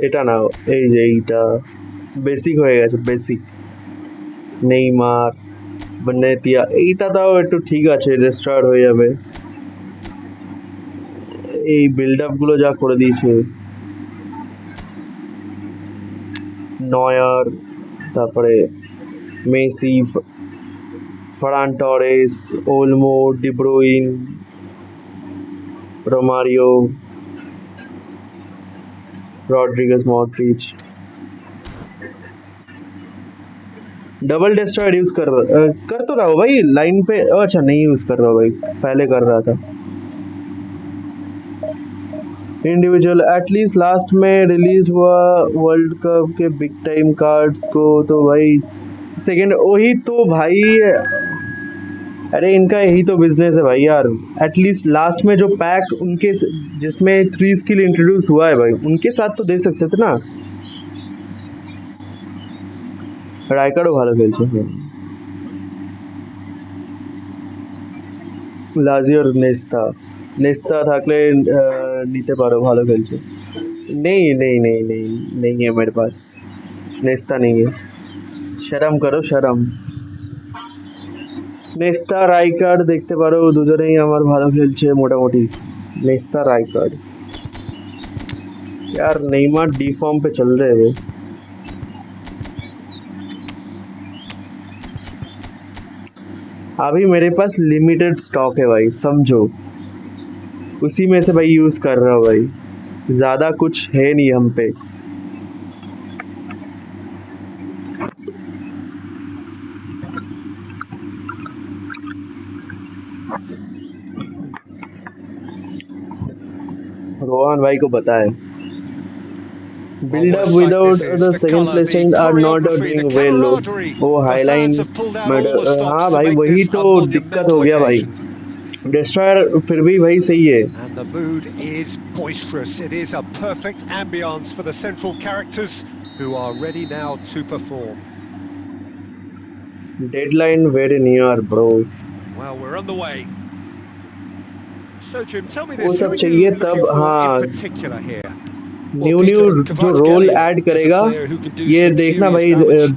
এটা না এই যে এইটা বেসিক হয়ে গেছে বেসিক নেইমার বনেতিয়া এইটা তাও একটু ঠিক আছে রেস্টার্ট হয়ে যাবে এই বিল্ড আপ গুলো যা করে দিয়েছে নয়ার তারপরে Messi Ferran Torres Olmo De Bruyne Romario Rodriguez Modric double destroyed use कर तो रहा हो भाई लाइन पे अच्छा नहीं यूज कर रहा भाई पहले कर रहा था इंडिविजुअल एटलीस्ट लास्ट में रिलीज हुआ वर्ल्ड कप के बिग टाइम कार्ड्स को तो भाई सेकंड वही तो भाई अरे इनका यही तो बिजनेस है भाई यार एटलीस्ट लास्ट में जो पैक उनके जिसमें 3 स्किल इंट्रोड्यूस हुआ है भाई उनके साथ तो दे सकते थे ना রাইকার্ডও ভালো খেলছে লাজিওর নেস্তা নেস্তা থাকলে নিতে পারো ভালো খেলছে नहीं नहीं नहीं नहीं नहीं है मेरे पास नेस्ता नहीं है शर्म करो शर्म নেস্তা রাইকার্ড দেখতে পারো দুজনেই আমার ভালো খেলছে মোটামুটি নেস্তা রাইকার্ড यार नेइमार डी फॉर्म पे चल रहे हैं अभी मेरे पास लिमिटेड स्टॉक है भाई समझो उसी में से भाई यूज कर रहा हूँ भाई ज्यादा कुछ है नहीं हम पे रोहन भाई को पता है build up without the second place teams are not doing well वो हाईलाइन हाँ भाई वही तो दिक्कत हो गया भाई डिस्ट्रॉयर फिर भी भाई सही है And the mood is boisterous. It is a perfect ambience for the central characters who are ready now to perform. deadline very near bro Well, we're on the way. So Jim, tell me वो this, सब who are you चाहिए looking तब for हाँ in particular here? New new जो role add करेगा ये देखना भाई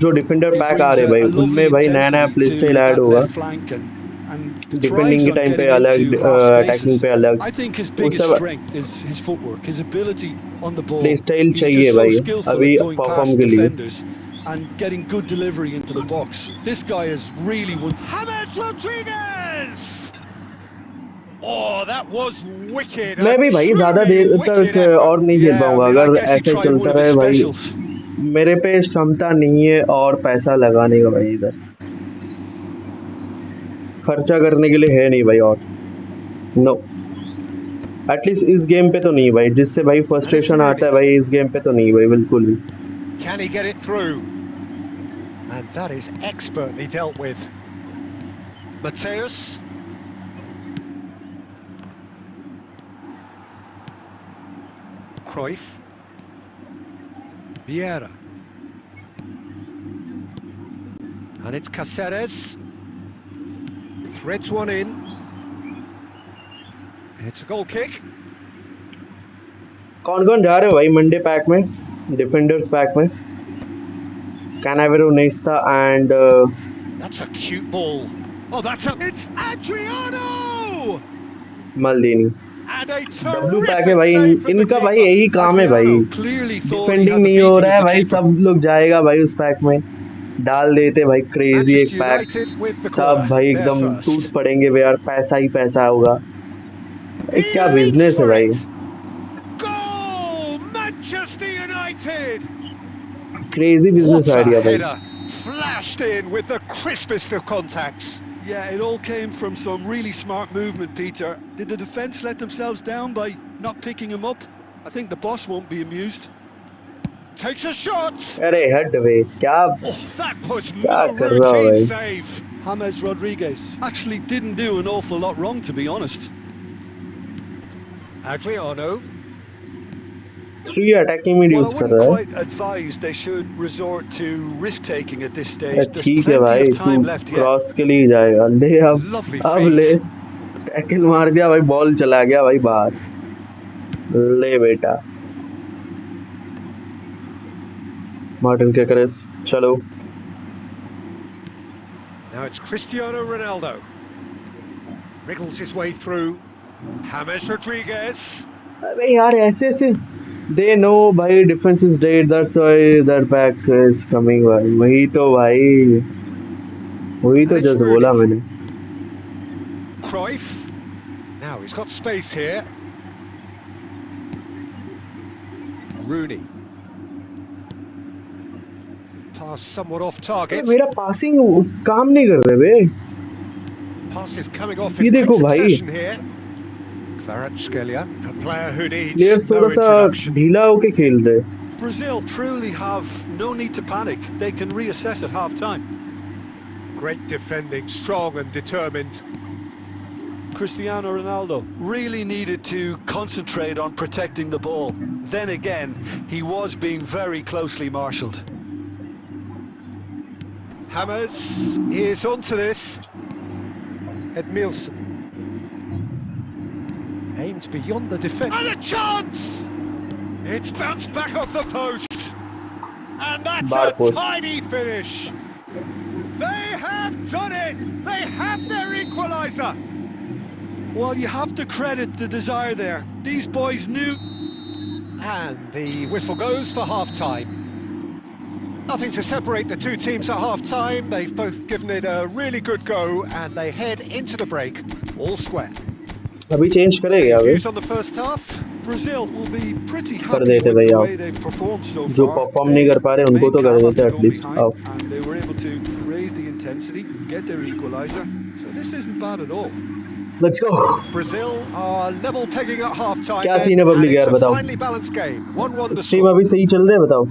जो डिफेंडर पैक आ रहे भाई उनमें भाई नया नया प्ले स्टाइल ऐड होगा डिफेंडिंग के टाइम पे अलग अटैकिंग पे अलग वो सब प्ले स्टाइल चाहिए भाई अभी परफॉर्म के लिए and getting good delivery into the box. This guy is really one. James Rodriguez! Oh, that was wicked. मैं भी भाई ज्यादा देर तक और नहीं खेल पाऊंगा अगर ऐसे चलता रहे भाई मेरे पे क्षमता नहीं है और पैसा लगाने का भाई, इधर खर्चा करने के लिए है नहीं भाई। और नो, एटलीस्ट इस गेम पे तो नहीं भाई, जिससे भाई फ्रस्ट्रेशन आता है भाई, इस गेम पे तो नहीं भाई बिल्कुल भी। Can he get it through? And that is expertly dealt with. Mateus. Cruyff. Vieira. And it's Cáceres. Threads one in. It's a goal kick. कौन कौन जा रहे हो भाई मंडे पैक में, डिफेंडर्स पैक में? Canavero, Nesta and That's a cute ball. Oh, it's Adriano! Maldini. And a W pack है terrific भाई, save from the इनका भाई keeper. यही काम है भाई। Clearly thought he defending had the नहीं हो beating रहा है of the भाई, keeper. सब लोग जाएगा भाई उस पैक में, डाल देते भाई क्रेजी एक Manchester pack, United with the सब corner. भाई They're एकदम first. टूट पड़ेंगे भाई यार, पैसा ही पैसा होगा। He क्या aims बिजनेस है for भाई, it. Goal! Manchester United! Crazy business What a idea भाई। header! Flashed in with the crispest of contacts. Yeah, it all came from some really smart movement, Peter. Did the defence let themselves down by not picking him up? I think the boss won't be amused. Takes a shot. अरे हट भाई, क्या Oh, that was क्या no कर रहा हो routine भाई? save. James Rodriguez actually didn't do an awful lot wrong, to be honest. Adriano. 3 attacking mid Well, I use कर wouldn't रहा है। quite advise they should resort to risk-taking at this stage. There's ठीक है plenty भाई, of तू time left yet. Cross के लिए जाएगा, ले Lovely अब ले, feet. टैकल मार दिया भाई, बॉल चला गया भाई बाहर, ले बेटा मार्टिन केकरेस। चलो Now it's Cristiano Ronaldo. Wriggles his way through. James Rodriguez. अबे यार ऐसे ऐसे, दे नो भाई defence is dead, that's why that back is coming भाई। वही तो भाई, वही तो जस्ट बोला मैंने। Cruyff. Now he's got space here. Rooney. Pass somewhat off target. मेरा पासिंग काम नहीं कर रहे बे। Pass is coming off ये in quick देखो भाई, succession here. Kvaratskhelia, a player who needs players no थोड़ा सा introduction. ढीला होके खेल रहे। Brazil truly have no need to panic. They can reassess at half-time. Great defending, strong and determined. Cristiano Ronaldo really needed to concentrate on protecting the ball. Then again, he was being very closely marshalled. Hammers is onto this. Edmilson. Aimed beyond the defence. And a chance! It's bounced back off the post. And that's Bar a post. tidy finish. They have done it! They have their equaliser! Well, you have to credit the desire there. These boys knew. And the whistle goes for half-time. Nothing to separate the two teams at half-time. They've both given it a really good go, and they head into the break, all square. अभी change करेगा अभी, Views on the first half. Brazil will be pretty कर happy देते with भाई the आप, way they've performed so जो far. Perform नहीं कर पा रहे उनको तो कर देते They एटलीस्ट। behind, आओ and they were able to raise the intensity, get their equaliser. So this isn't bad at all. Let's go. Brazil are level pegging at half-time. क्या सीन है पब्लिक and यार it's a बताओ, finely balanced game. 1-1 the stream score. अभी सही चल रहे हैं बताओ?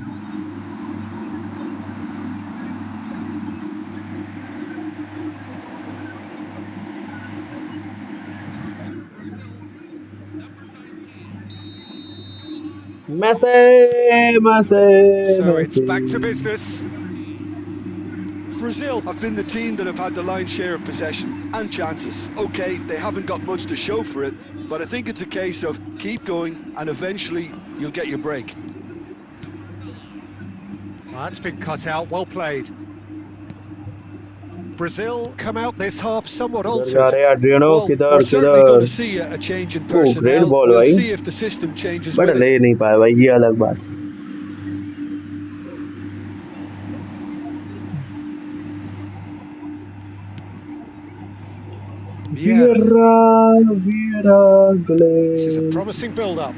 So it's back to business. Brazil have been the team that have had the lion's share of possession and chances. Okay, they haven't got much to show for it, but I think it's a case of keep going and eventually you'll get your break. That's been cut out, well played. Brazil come out this half somewhat जा altered. रहे हैं Adriano, Well, किधर we're certainly going to किधर, see a change in great personnel. ball, We'll भाई। see if the system changes but with it. ले नहीं पाया भाई, ये अलग बात। Vieira. Vieira This is a Gale, promising build-up.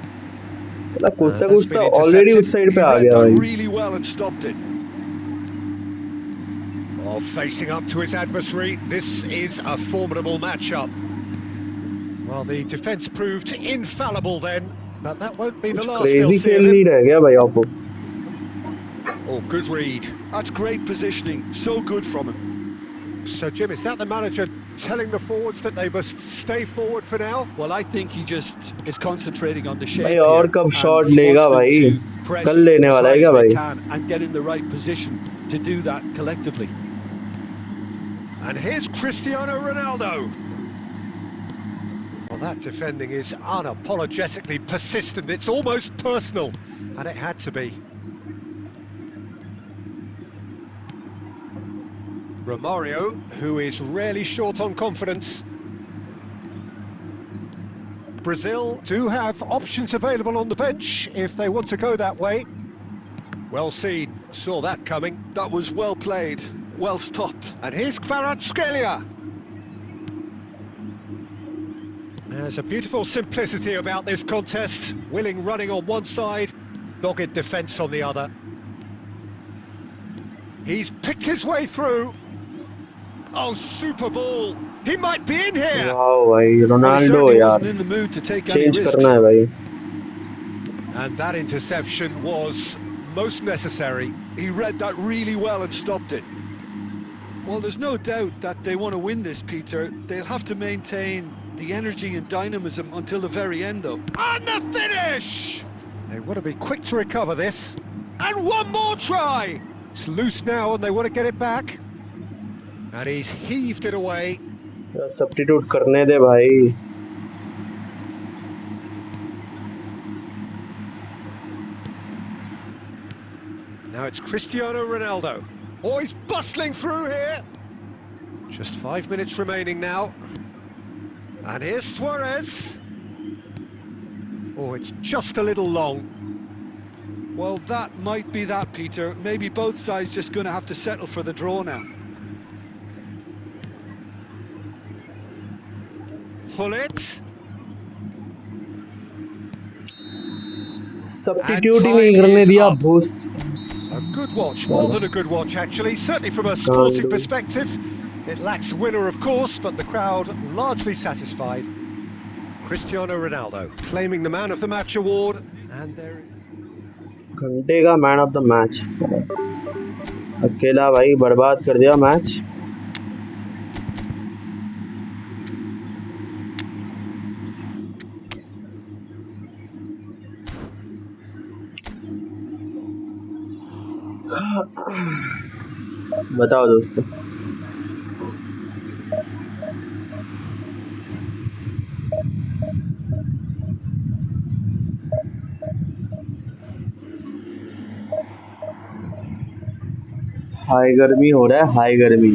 मतलब कूदता That's कूदता been ऑलरेडी intercepted. उस साइड He पे आ read गया that भाई. really well and stopped it. Oh, facing up to his adversary, this is a formidable matchup. Well, the defence proved infallible then, but that won't be the कुछ last they'll crazy see of खेल नहीं him. रह गया भाई आपको. Oh, good read. That's great positioning. So good from him. So, Jim, is that the manager telling the forwards that they must stay forward for now? Well, I think he just is concentrating on the भाई shape और here, कब and shot he लेगा wants them भाई. to press कल लेने as वाला high है as क्या they भाई. can and get in the right position to do that collectively. And here's Cristiano Ronaldo. Well, that defending is unapologetically persistent. It's almost personal, and it had to be. Romario, who is rarely short on confidence. Brazil do have options available on the bench if they want to go that way. Well seen, saw that coming. That was well played, well stopped. And here's Kvaratskhelia. There's a beautiful simplicity about this contest. Willing running on one side, dogged defence on the other. He's picked his way through. Oh, super ball. He might be in here. Wow भाई Well, he Ronaldo certainly यार. wasn't in the mood to take any change करना risks. है भाई. And that interception was most necessary. He read that really well and stopped it. Well, there's no doubt that they want to win this, Peter. They'll have to maintain the energy and dynamism until the very end, though. And the finish! They want to be quick to recover this. And one more try! It's loose now and they want to get it back. And he's heaved it away. Substitute करने दे भाई. Now it's Cristiano Ronaldo. Oh, he's bustling through here. Just 5 minutes remaining now. And here's Suarez. Oh, it's just a little long. Well, that might be that, Peter. Maybe both sides just going to have to settle for the draw now. Hullet. Substitute ही नहीं करने दिया भूस. A good watch, more than a good watch actually, certainly from a sporting perspective. It lacks a winner of course, but the crowd largely satisfied. Cristiano Ronaldo claiming the man of the match award, and there घंटे का man of the match. अकेला भाई बर्बाद कर दिया match. बताओ दोस्तों. High गर्मी हो रहा है, हाई गर्मी.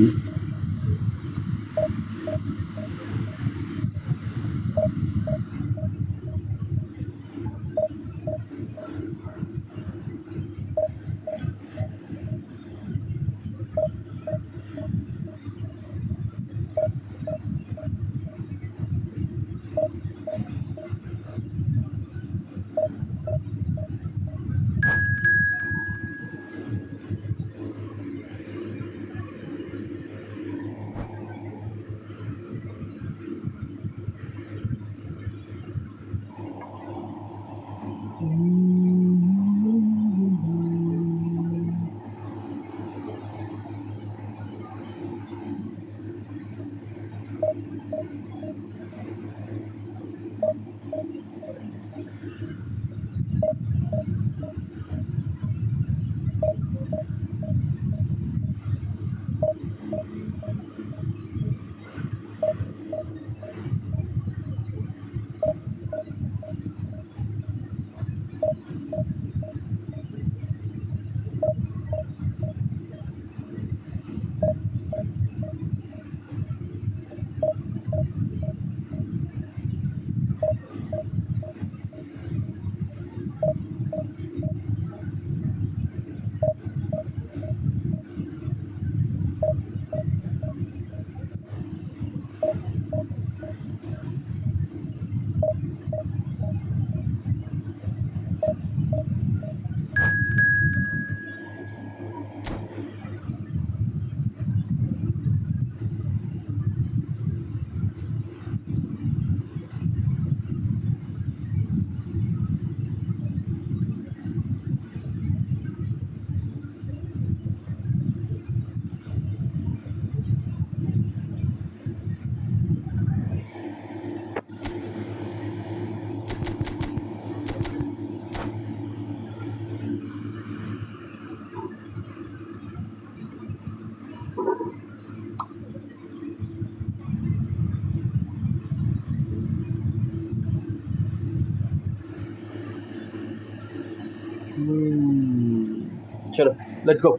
चलो लेट्स गो,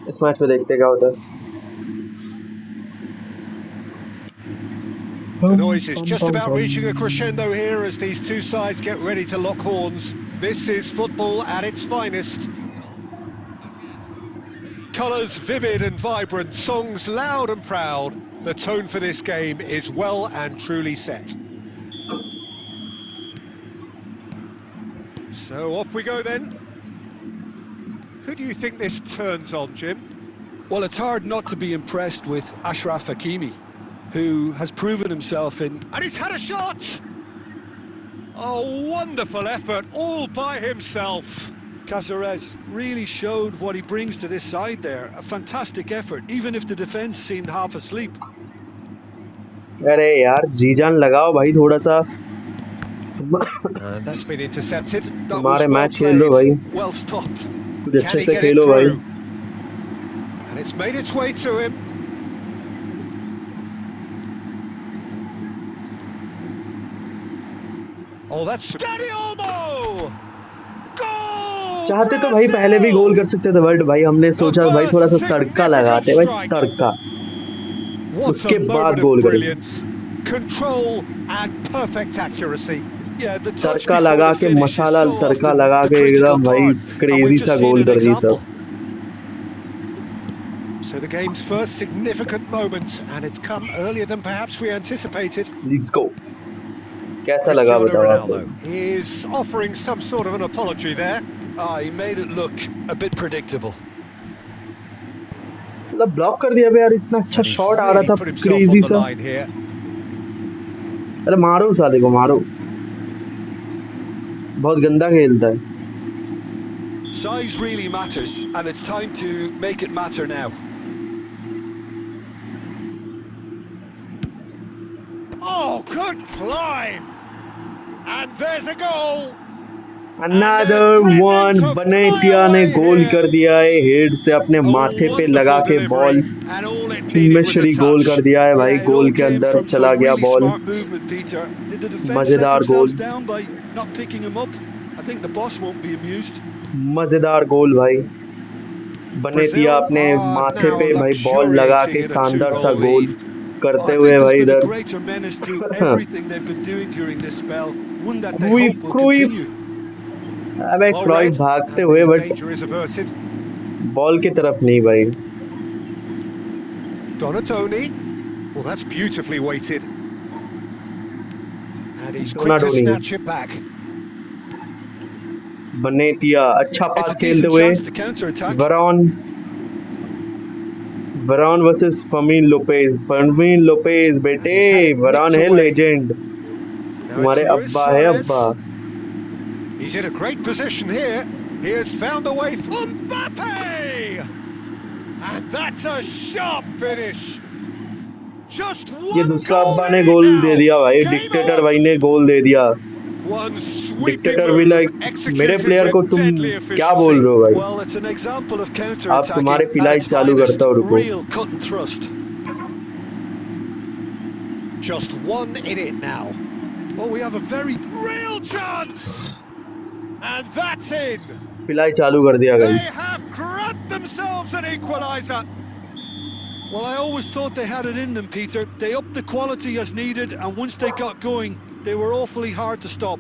इस मैच में देखते क्या होता है। The noise is just about reaching a crescendo here as these two sides get ready to lock horns. This is football at its finest. Colours vivid and vibrant, songs loud and proud. The tone for this game is well and truly set. So off we go then. Who do you think this turns on, Jim? Well, it's hard not to be impressed with Ashraf Hakimi, who has proven himself in... And he's had a shot! A wonderful effort, all by himself. Caceres really showed what he brings to this side there. A fantastic effort, even if the defence seemed half asleep. अरे यार जी जान लगाओ भाई थोड़ा सा। That's been intercepted. तुम्हारे match खेल लो भाई, Well stopped. कुछ अच्छे से खेलो भाई। And it's made its way to him. Oh, that's Steady Olmo! Goal! चाहते तो भाई पहले भी गोल कर सकते थे, बट भाई हमने सोचा भाई थोड़ा सा तड़का लगाते भाई, तड़का, उसके बाद गोल करेंगे। Control and perfect accuracy. तड़का लगा के, मसाला तड़का लगा के एकदम भाई क्रेजी सा गोल कर दी सब। So the game's first significant moment, and it's come earlier than perhaps we anticipated. Let's go. कैसा लगा बताओ आपको? He's offering some sort of an apology there. He made it look a bit predictable. साला block कर दिया बे यार, इतना अच्छा शॉट आ रहा था क्रेजी सा। अरे मारो साले को मारो, बहुत गंदा खेलता है। Size really matters, and it's time to make it matter now. Oh, good climb! And there's a goal! Another one, बनेटिया ने गोल कर दिया है, हेड से अपने माथे पे लगा के बॉल मिश्री गोल कर दिया है भाई, गोल के अंदर चला गया बॉल, मजेदार गोल, मजेदार गोल भाई। बनेटिया अपने माथे पे भाई बॉल लगा के शानदार सा गोल करते हुए भाई इधर अबे क्राइफ भागते हुए, बट बॉल की तरफ नहीं भाई। Donatoni, well that's beautifully weighted, and he's quick to snatch it back. बनेटिया अच्छा पास खेलते हुए, वरान वर्सेस फर्मीन लोपेज बेटे, वरान है लेजेंड, तुम्हारे अब्बा है अब्बा। He's in a great position here. He has found the way. Mbappe! And that's a sharp finish. Just one. ये दूसरा अब्बा ने गोल दे दिया भाई, डिक्टेटर भाई ने गोल दे दिया। डिक्टेटर भी लाइक मेरे प्लेयर को तुम क्या बोल रहे हो भाई? आप तुम्हारे पिलाई चालू करता हो, रुको। Just one in it now. Oh, we have a very real chance. And that's in. पिलाई चालू कर दिया guys. They have grabbed themselves an equalizer. Well, I always thought they had it in them, Peter. They upped the quality as needed, and once they got going, they were awfully hard to stop.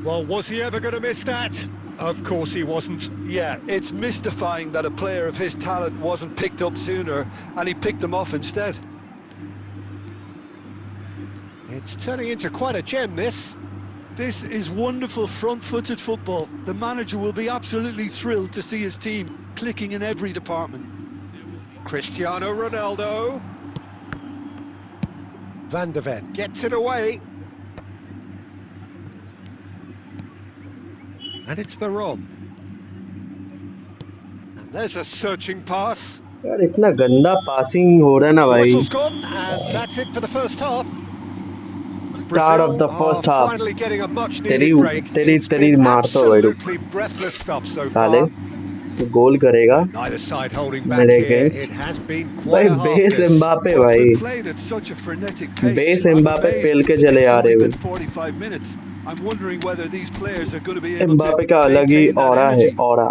Well, was he ever going to miss that? Of course he wasn't. Yeah, it's mystifying that a player of his talent wasn't picked up sooner, and he picked them off instead. It's turning into quite a gem, this. This is wonderful front-footed football. The manager will be absolutely thrilled to see his team clicking in every department. Cristiano Ronaldo. Van de Ven gets it away. And it's Veron. And there's a searching pass. यार इतना गंदा passing हो रहा है ना भाई। Whistle's gone, and that's it for the first half. Start of the first half. तेरी मारता भाई, साले तो गोल करेगा मेरे अगेंस्ट भाई। बेस एम्बापे भाई, बेस एम्बापे पेल के चले आ रहे हैं। एम्बापे का अलग ही ऑरा है, aura.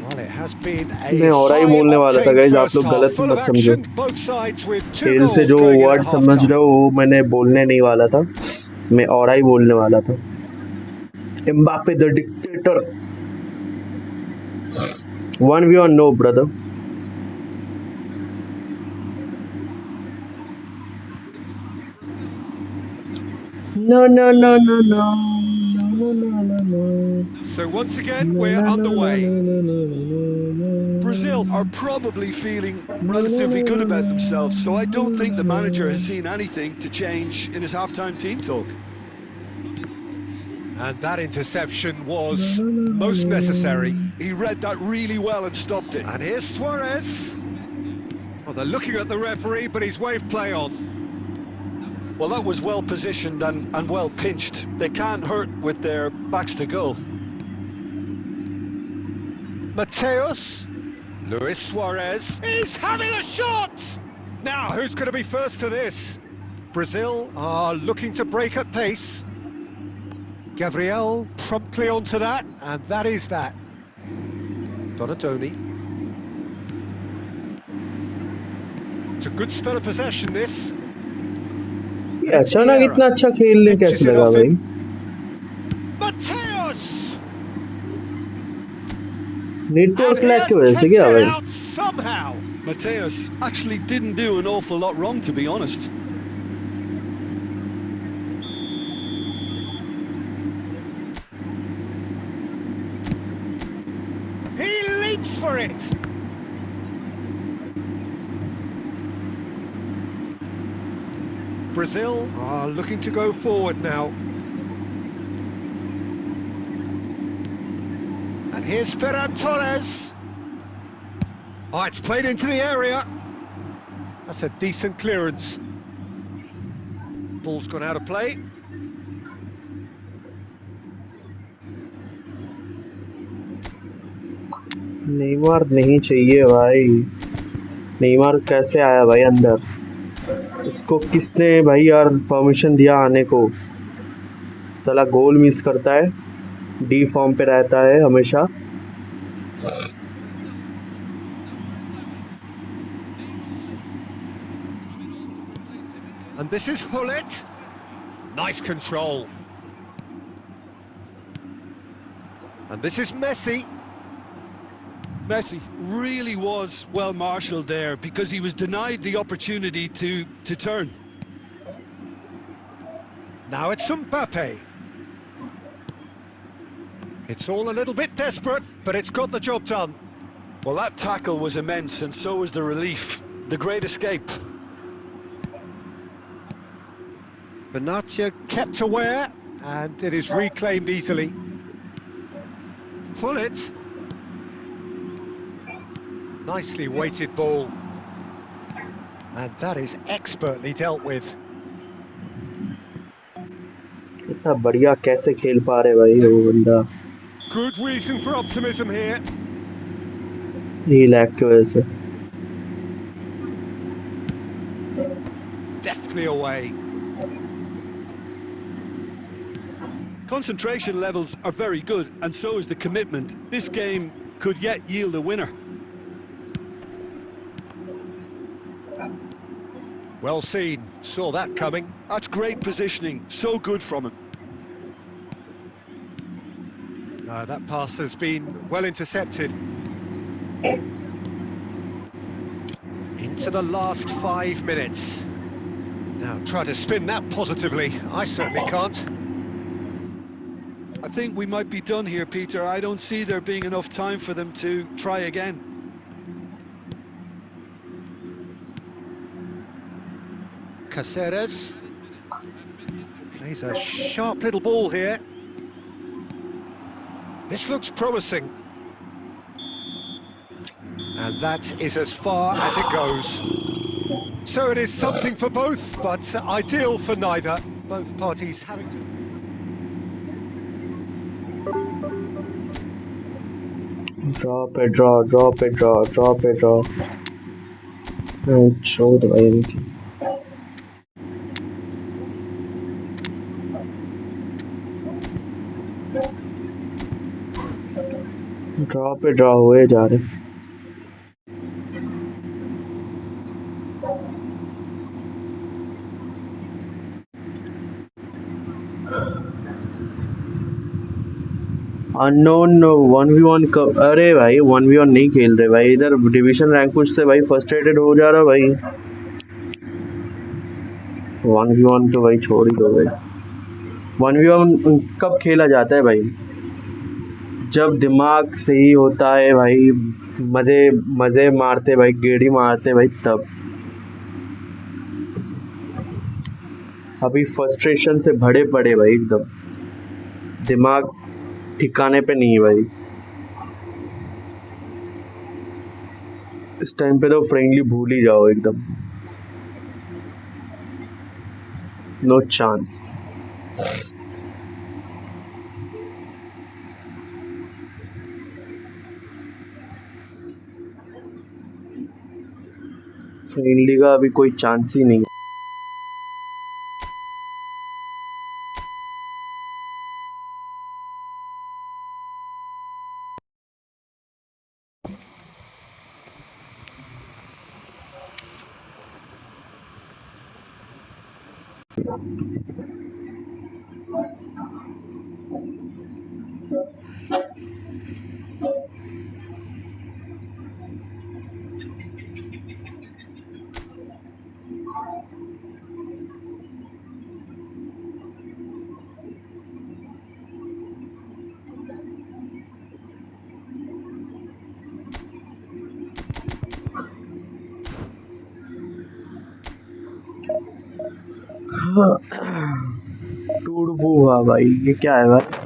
Well, it has been मैं a और ही बोलने वाला था high-octane गाइस, आप first लोग half, गलत full of मत समझो। action, both sides with 2 खेल से goals जो going in वर्ड at समझ रहे half-time. हो वो मैंने बोलने नहीं वाला था, मैं और ही बोलने वाला था। Mbappe the dictator, 1v1 no brother. No no no no no no no no no. So once again, we're underway. Brazil are probably feeling relatively good about themselves, so I don't think the manager has seen anything to change in his half-time team talk. And that interception was most necessary. He read that really well and stopped it. And here's Suarez. Well, they're looking at the referee, but he's waved play on. Well, that was well positioned and well pinched. They can't hurt with their backs to goal. Mateus. Luis Suarez. He's having a shot! Now, who's going to be first to this? Brazil are looking to break at pace. Gabriel promptly onto that, and that is that. Donatoni. It's a good spell of possession, this. ये अचानक इतना अच्छा खेलने कैसे लगा भाई? Mateus! Network lag की वजह से क्या भाई? Somehow. Mateus actually didn't do an awful lot wrong, to be honest. He leaps for it. Brazil are looking to go forward now. And here's Ferran Torres. Oh, it's played into the area. That's a decent clearance. Ball's gone out of play. Neymar नहीं चाहिए भाई। Neymar कैसे आया भाई अंदर? इसको किसने भाई यार परमिशन दिया आने को? साला गोल मिस करता है, डी फॉर्म पे रहता है हमेशा। And this is Hullet. Nice control. And this is Messi. Messi really was well marshalled there because he was denied the opportunity to turn. Now it's Mbappe. It's all a little bit desperate, but it's got the job done. Well, that tackle was immense, and so was the relief. The great escape. Benatia kept aware, and it is reclaimed easily. Hullet. Nicely weighted ball. And that is expertly dealt with. इतना बढ़िया कैसे खेल पा रहे भाई वो बंदा? Good reason for optimism here. ये लैग की वजह से। Deftly away. Concentration levels are very good, and so is the commitment. This game could yet yield a winner. Well seen, saw that coming. That's great positioning, so good from him. That pass has been well intercepted. Into the last 5 minutes. Now try to spin that positively. I certainly can't. I think we might be done here, Peter. I don't see there being enough time for them to try again. Caceres plays a sharp little ball here. This looks promising. And that is as far as it goes. So it is something for both, but ideal for neither. Both parties having to... Drop it, drop it, drop it. Show the way. Draw पे draw हुए जा रहे। Unknown 1v1 कब? अरे भाई 1v1 नहीं खेल रहे भाई, इधर डिवीजन रैंक पुश से भाई फर्स्ट्रेटेड हो जा रहा भाई। 1v1 तो भाई छोड़ ही दो भाई। 1v1 कब खेला जाता है भाई? जब दिमाग सही होता है भाई, मजे मजे मारते भाई, गेड़ी मारते भाई, तब। अभी फ्रस्ट्रेशन से भरे पड़े भाई, एकदम दिमाग ठिकाने पे नहीं है भाई। इस टाइम पे तो फ्रेंडली भूल ही जाओ एकदम, नो चांस। फ्रेंडली का अभी कोई चांस ही नहीं। टूडबू हुआ भाई, ये क्या है भाई?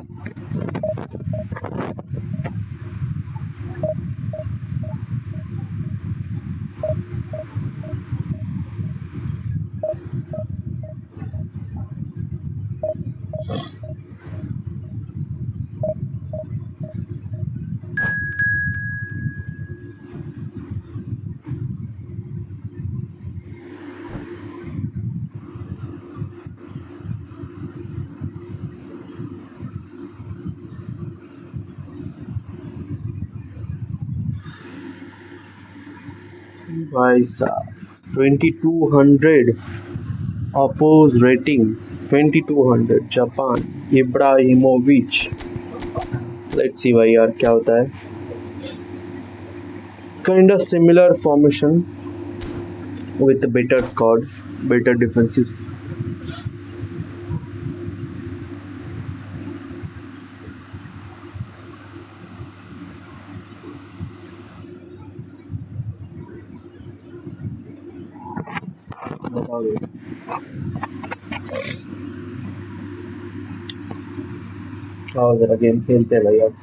भाई साहब 2200 oppose rating, 2200 Japan, Ibrahimovic. Let's see भाई यार क्या होता है। Kind of similar formation with better squad, better defensive. आओ जरा गेम खेलते हैं भाई अब।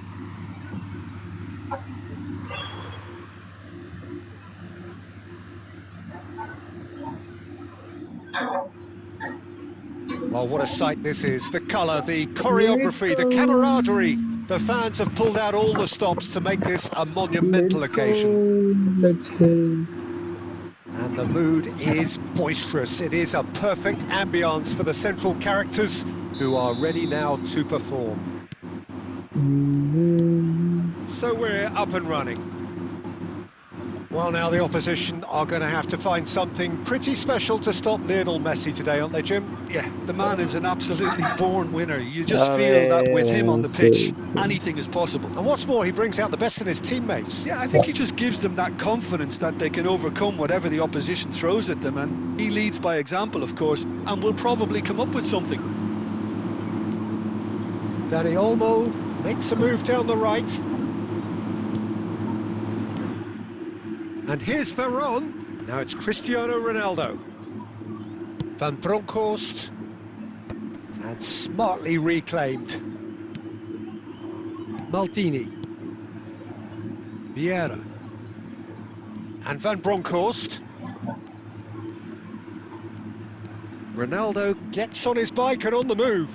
Oh, what a sight this is. The colour, the choreography, the camaraderie. The fans have pulled out all the stops to make this a monumental occasion. Let's go. And the mood is boisterous. It is a perfect ambience for the central characters who are ready now to perform. So we're up and running. Well, now the opposition are going to have to find something pretty special to stop Lionel Messi today, aren't they, Jim? Yeah, the man is an absolutely born winner. You just feel that with him on the pitch, anything is possible. And what's more, he brings out the best in his teammates. Yeah, I think he just gives them that confidence that they can overcome whatever the opposition throws at them, and he leads by example, of course, and will probably come up with something. Dani Olmo makes a move down the right. And here's Veron. Now it's Cristiano Ronaldo. Van Bronckhorst. And smartly reclaimed. Maldini. Vieira. And Van Bronckhorst. Ronaldo gets on his bike and on the move.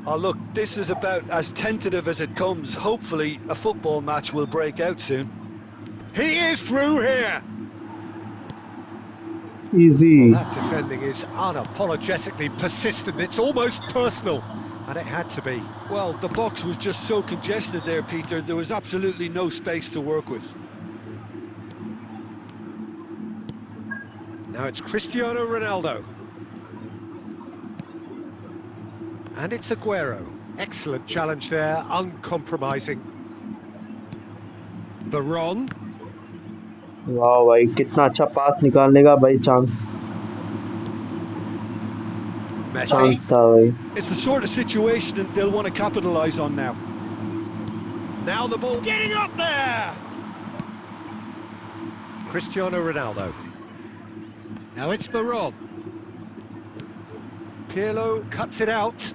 Oh, look, this is about as tentative as it comes. Hopefully, a football match will break out soon. He is through here! Easy. Well, that defending is unapologetically persistent. It's almost personal. And it had to be. Well, the box was just so congested there, Peter. There was absolutely no space to work with. Now it's Cristiano Ronaldo. And it's Aguero. Excellent challenge there, uncompromising. Baron. वाह भाई कितना अच्छा पास निकालने का भाई chance था भाई. It's the sort of situation that they'll want to capitalise on now. Now the ball getting up there. Cristiano Ronaldo. Now it's Baron. Pirlo cuts it out.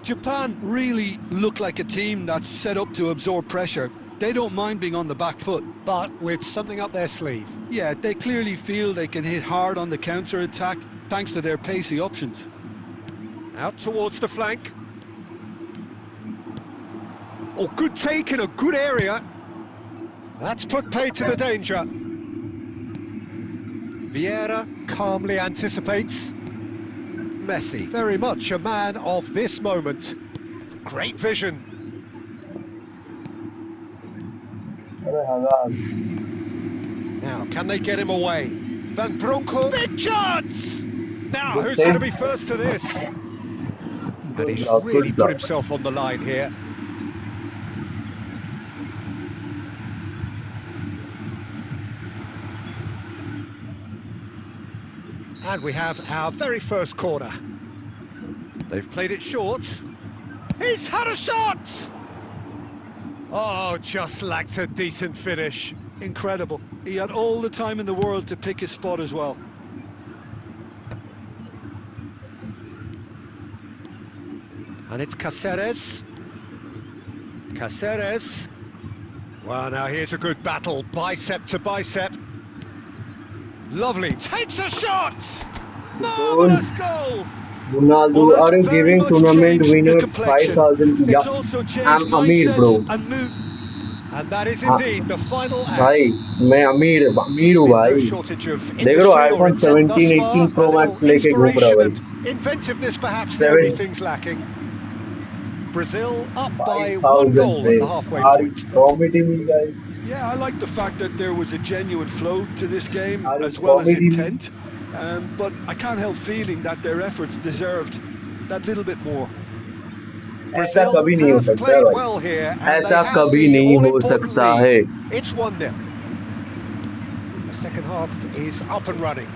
Japan really look like a team that's set up to absorb pressure. They don't mind being on the back foot. But with something up their sleeve. Yeah, they clearly feel they can hit hard on the counter-attack thanks to their pacey options. Out towards the flank. Oh, good take in a good area. That's put pay to the danger. Vieira calmly anticipates. Messi, very much a man of this moment. Great vision. Now, can they get him away? Van Bronco, big chance! Now, who's going to be first to this? And he's really put himself on the line here. And we have our very first corner. They've played it short. He's had a shot! Oh, just lacked a decent finish. Incredible. He had all the time in the world to pick his spot as well. And it's Cáceres. Cáceres. Well, now here's a good battle, bicep to bicep. Lovely, takes a shot! Marvellous goal! Ronaldo, are you giving tournament winners 5,000? Yeah, I'm Amir, bro. And that is indeed the final act. भाई मैं अमीर हूँ भाई. देख रहे हो iPhone 17, 18 Pro Max लेके घूम रहा भाई. Inventiveness perhaps the only things lacking. Brazil up by 1 goal at the halfway point. Comedy me, guys. Yeah, I like the fact that there was a genuine flow to this game as well as intent. But I can't help feeling that their efforts deserved that little bit more. ऐसा कभी नहीं हो सकता है भाई. ऐसा कभी नहीं हो सकता है. It's 1-0. The second half is up and running.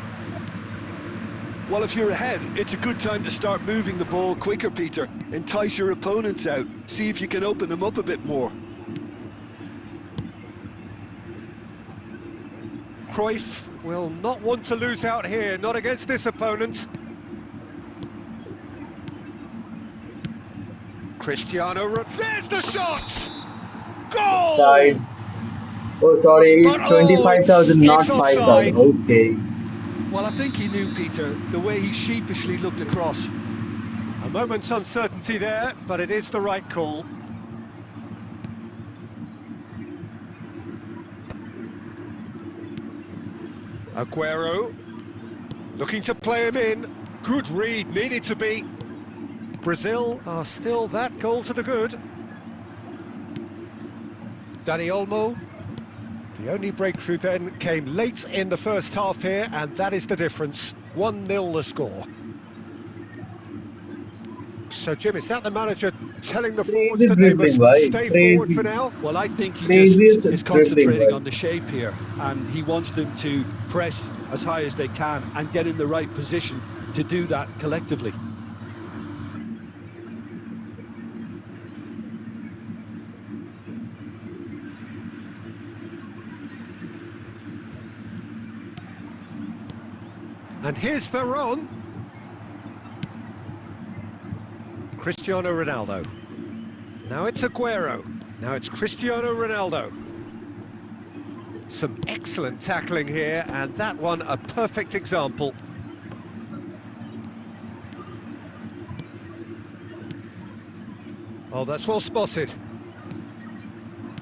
Well, if you're ahead, it's a good time to start moving the ball quicker, Peter. Entice your opponents out. See if you can open them up a bit more. Cruyff will not want to lose out here, not against this opponent. Cristiano, there's the shot! Goal! Side. Oh, sorry, it's 25,000, not 5,000. Okay. Well, I think he knew, Peter, the way he sheepishly looked across. A moment's uncertainty there, but it is the right call. Aguero, looking to play him in. Good read, needed to be. Brazil are still that goal to the good. Dani Olmo. The only breakthrough then came late in the first half here, and that is the difference. 1-0 the score. So, Jim, is that the manager telling the forwards that they must stay forward for now? Well, I think he just is concentrating on the shape here, and he wants them to press as high as they can and get in the right position to do that collectively. And here's Veron. Cristiano Ronaldo. Now it's Aguero. Now it's Cristiano Ronaldo. Some excellent tackling here, and that one a perfect example. Oh, that's well spotted.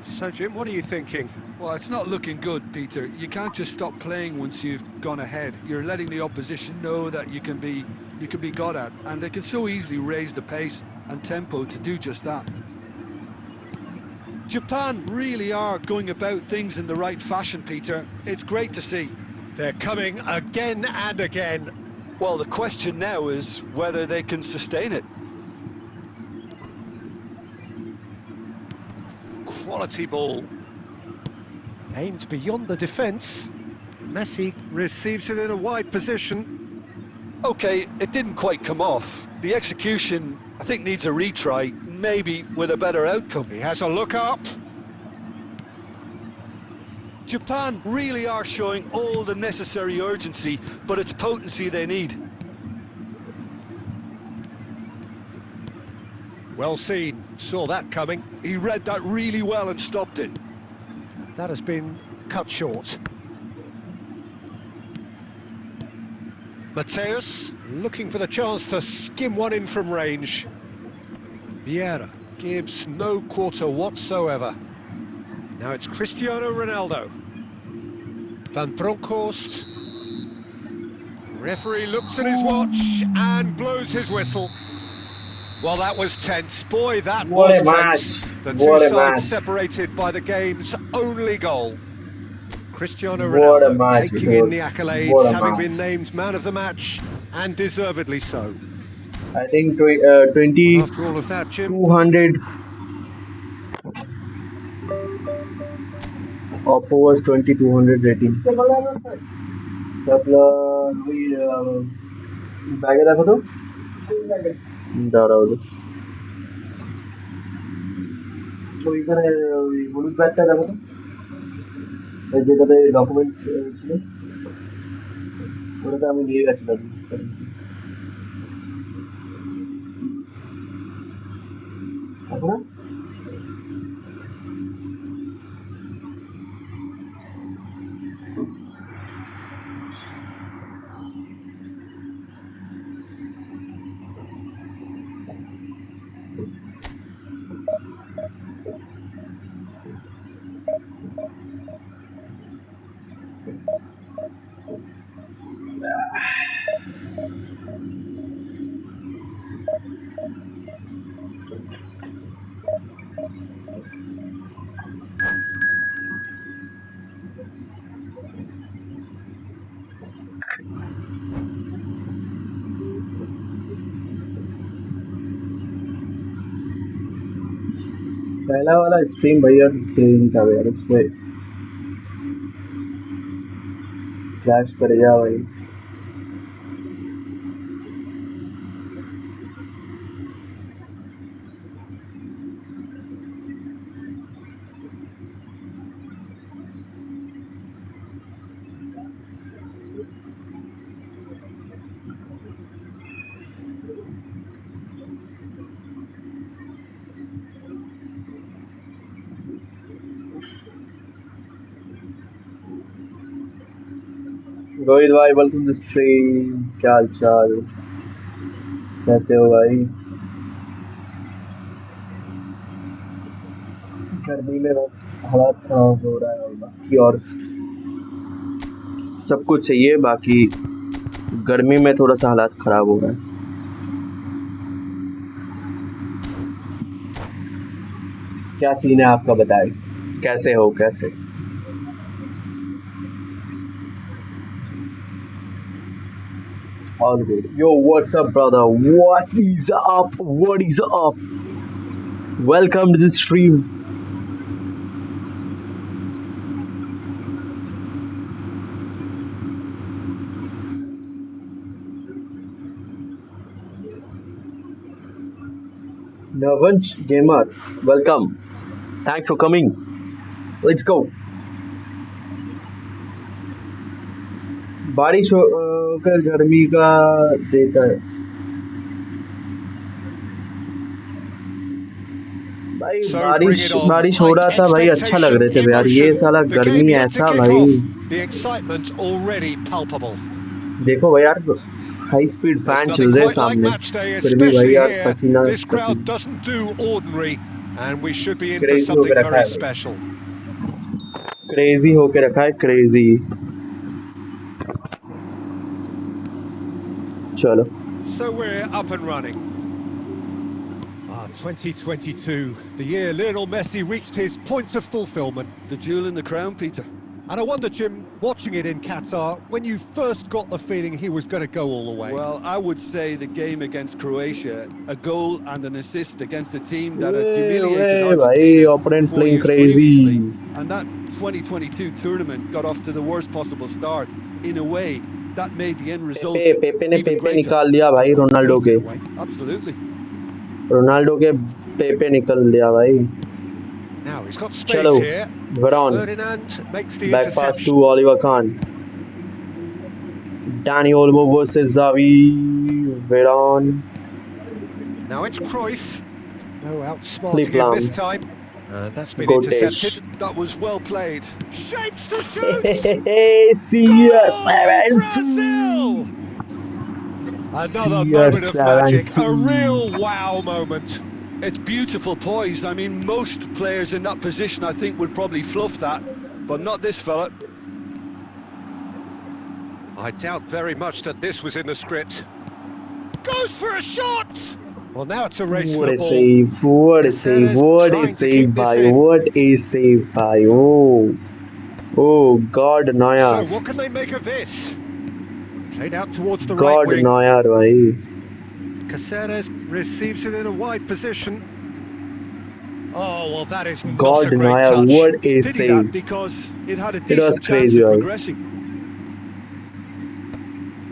So, Jim, what are you thinking? Well, it's not looking good, Peter. You can't just stop playing once you've gone ahead. You're letting the opposition know that you can be got at, and they can so easily raise the pace and tempo to do just that. Japan really are going about things in the right fashion, Peter. It's great to see. They're coming again and again. Well, the question now is whether they can sustain it. Quality ball. Aimed beyond the defence. Messi receives it in a wide position. Okay, it didn't quite come off. The execution, I think, needs a retry, maybe with a better outcome. He has a look up. Japan really are showing all the necessary urgency, but it's potency they need. Well seen, saw that coming. He read that really well and stopped it. That has been cut short. Mateus looking for the chance to skim one in from range. Vieira gives no quarter whatsoever. Now it's Cristiano Ronaldo. Van Bronckhorst. Referee looks at his watch and blows his whistle. Well, that was tense. Boy, that was tense. The two sides separated by the game's only goal. Cristiano Ronaldo taking in the accolades, having been named man of the match, and deservedly so. I think 20 after all of that, Jim, 200 Oppo was 2200 rating. Bag देखो तो दाराओ तो इधर हलुद बैगটা দেখো তো যেটাতে documents ছিল ওটাতে আমি নিয়ে গেছিলাম এখন पहला वाला स्ट्रीम भैया क्रेजी था यार उसमें फ्लैश कर जा भाई रोहित भाई वेलकम टू स्ट्रीम क्या हाल चाल कैसे हो भाई गर्मी में हालात खराब हो रहा है और बाकी और सब कुछ चाहिए बाकी गर्मी में थोड़ा सा हालात खराब हो रहा है क्या सीन है आपका बताएं कैसे हो कैसे all good. Yo, what's up, brother? What is up? What is up? Welcome to the stream. Navansh Gamer, welcome. Thanks for coming. Let's go. बारिश होकर गर्मी का देता है भाई बारिश हो रहा था भाई अच्छा लग रहे थे यार ये साला गर्मी ऐसा भाई देखो भाई यार हाई स्पीड फैन चल रहे हैं सामने फिर भी भाई यार पसीना क्रेजी होके रखा है crazy So we're up and running. 2022, the year Lionel Messi reached his point of fulfilment. The jewel in the crown, Peter. And I wonder, Jim, watching it in Qatar, when you first got the feeling he was going to go all the way? Well, I would say the game against Croatia, a goal and an assist against a team that had humiliated Argentina opponent 4 playing years crazy. previously. And that 2022 tournament got off to the worst possible start. In a way, that made the end result पेपे ने even पेपे greater. निकाल लिया भाई Ronaldo के Absolutely. Ronaldo के पेपे निकल लिया भाई Now he's got space चलो here. Veron Ferdinand makes the back pass interception. to Oliver Kahn Dani Olmo versus Xavi Veron Now it's Cruyff. No outsmarting Flip him lam. this time. That's been Gotish. intercepted. That was well played. Shapes to shoot! CR7 Another moment of magic, a real wow moment. It's beautiful poise. I mean, most players in that position, I think, would probably fluff that, but not this fella. I doubt very much that this was in the script. Goes for a shot! Well, now it's a race What for a the ball. save, what a save, what a save, bhai, what a save, bhai, oh, God, So Neuer, what can they make of this? Played out towards the God, right wing. Neuer, bhai. Caceres receives it in a wide position. Oh, well, that is not God, a great Neuer, touch. what a Pity that, save. because it had a was decent chance crazy, of right? progressing.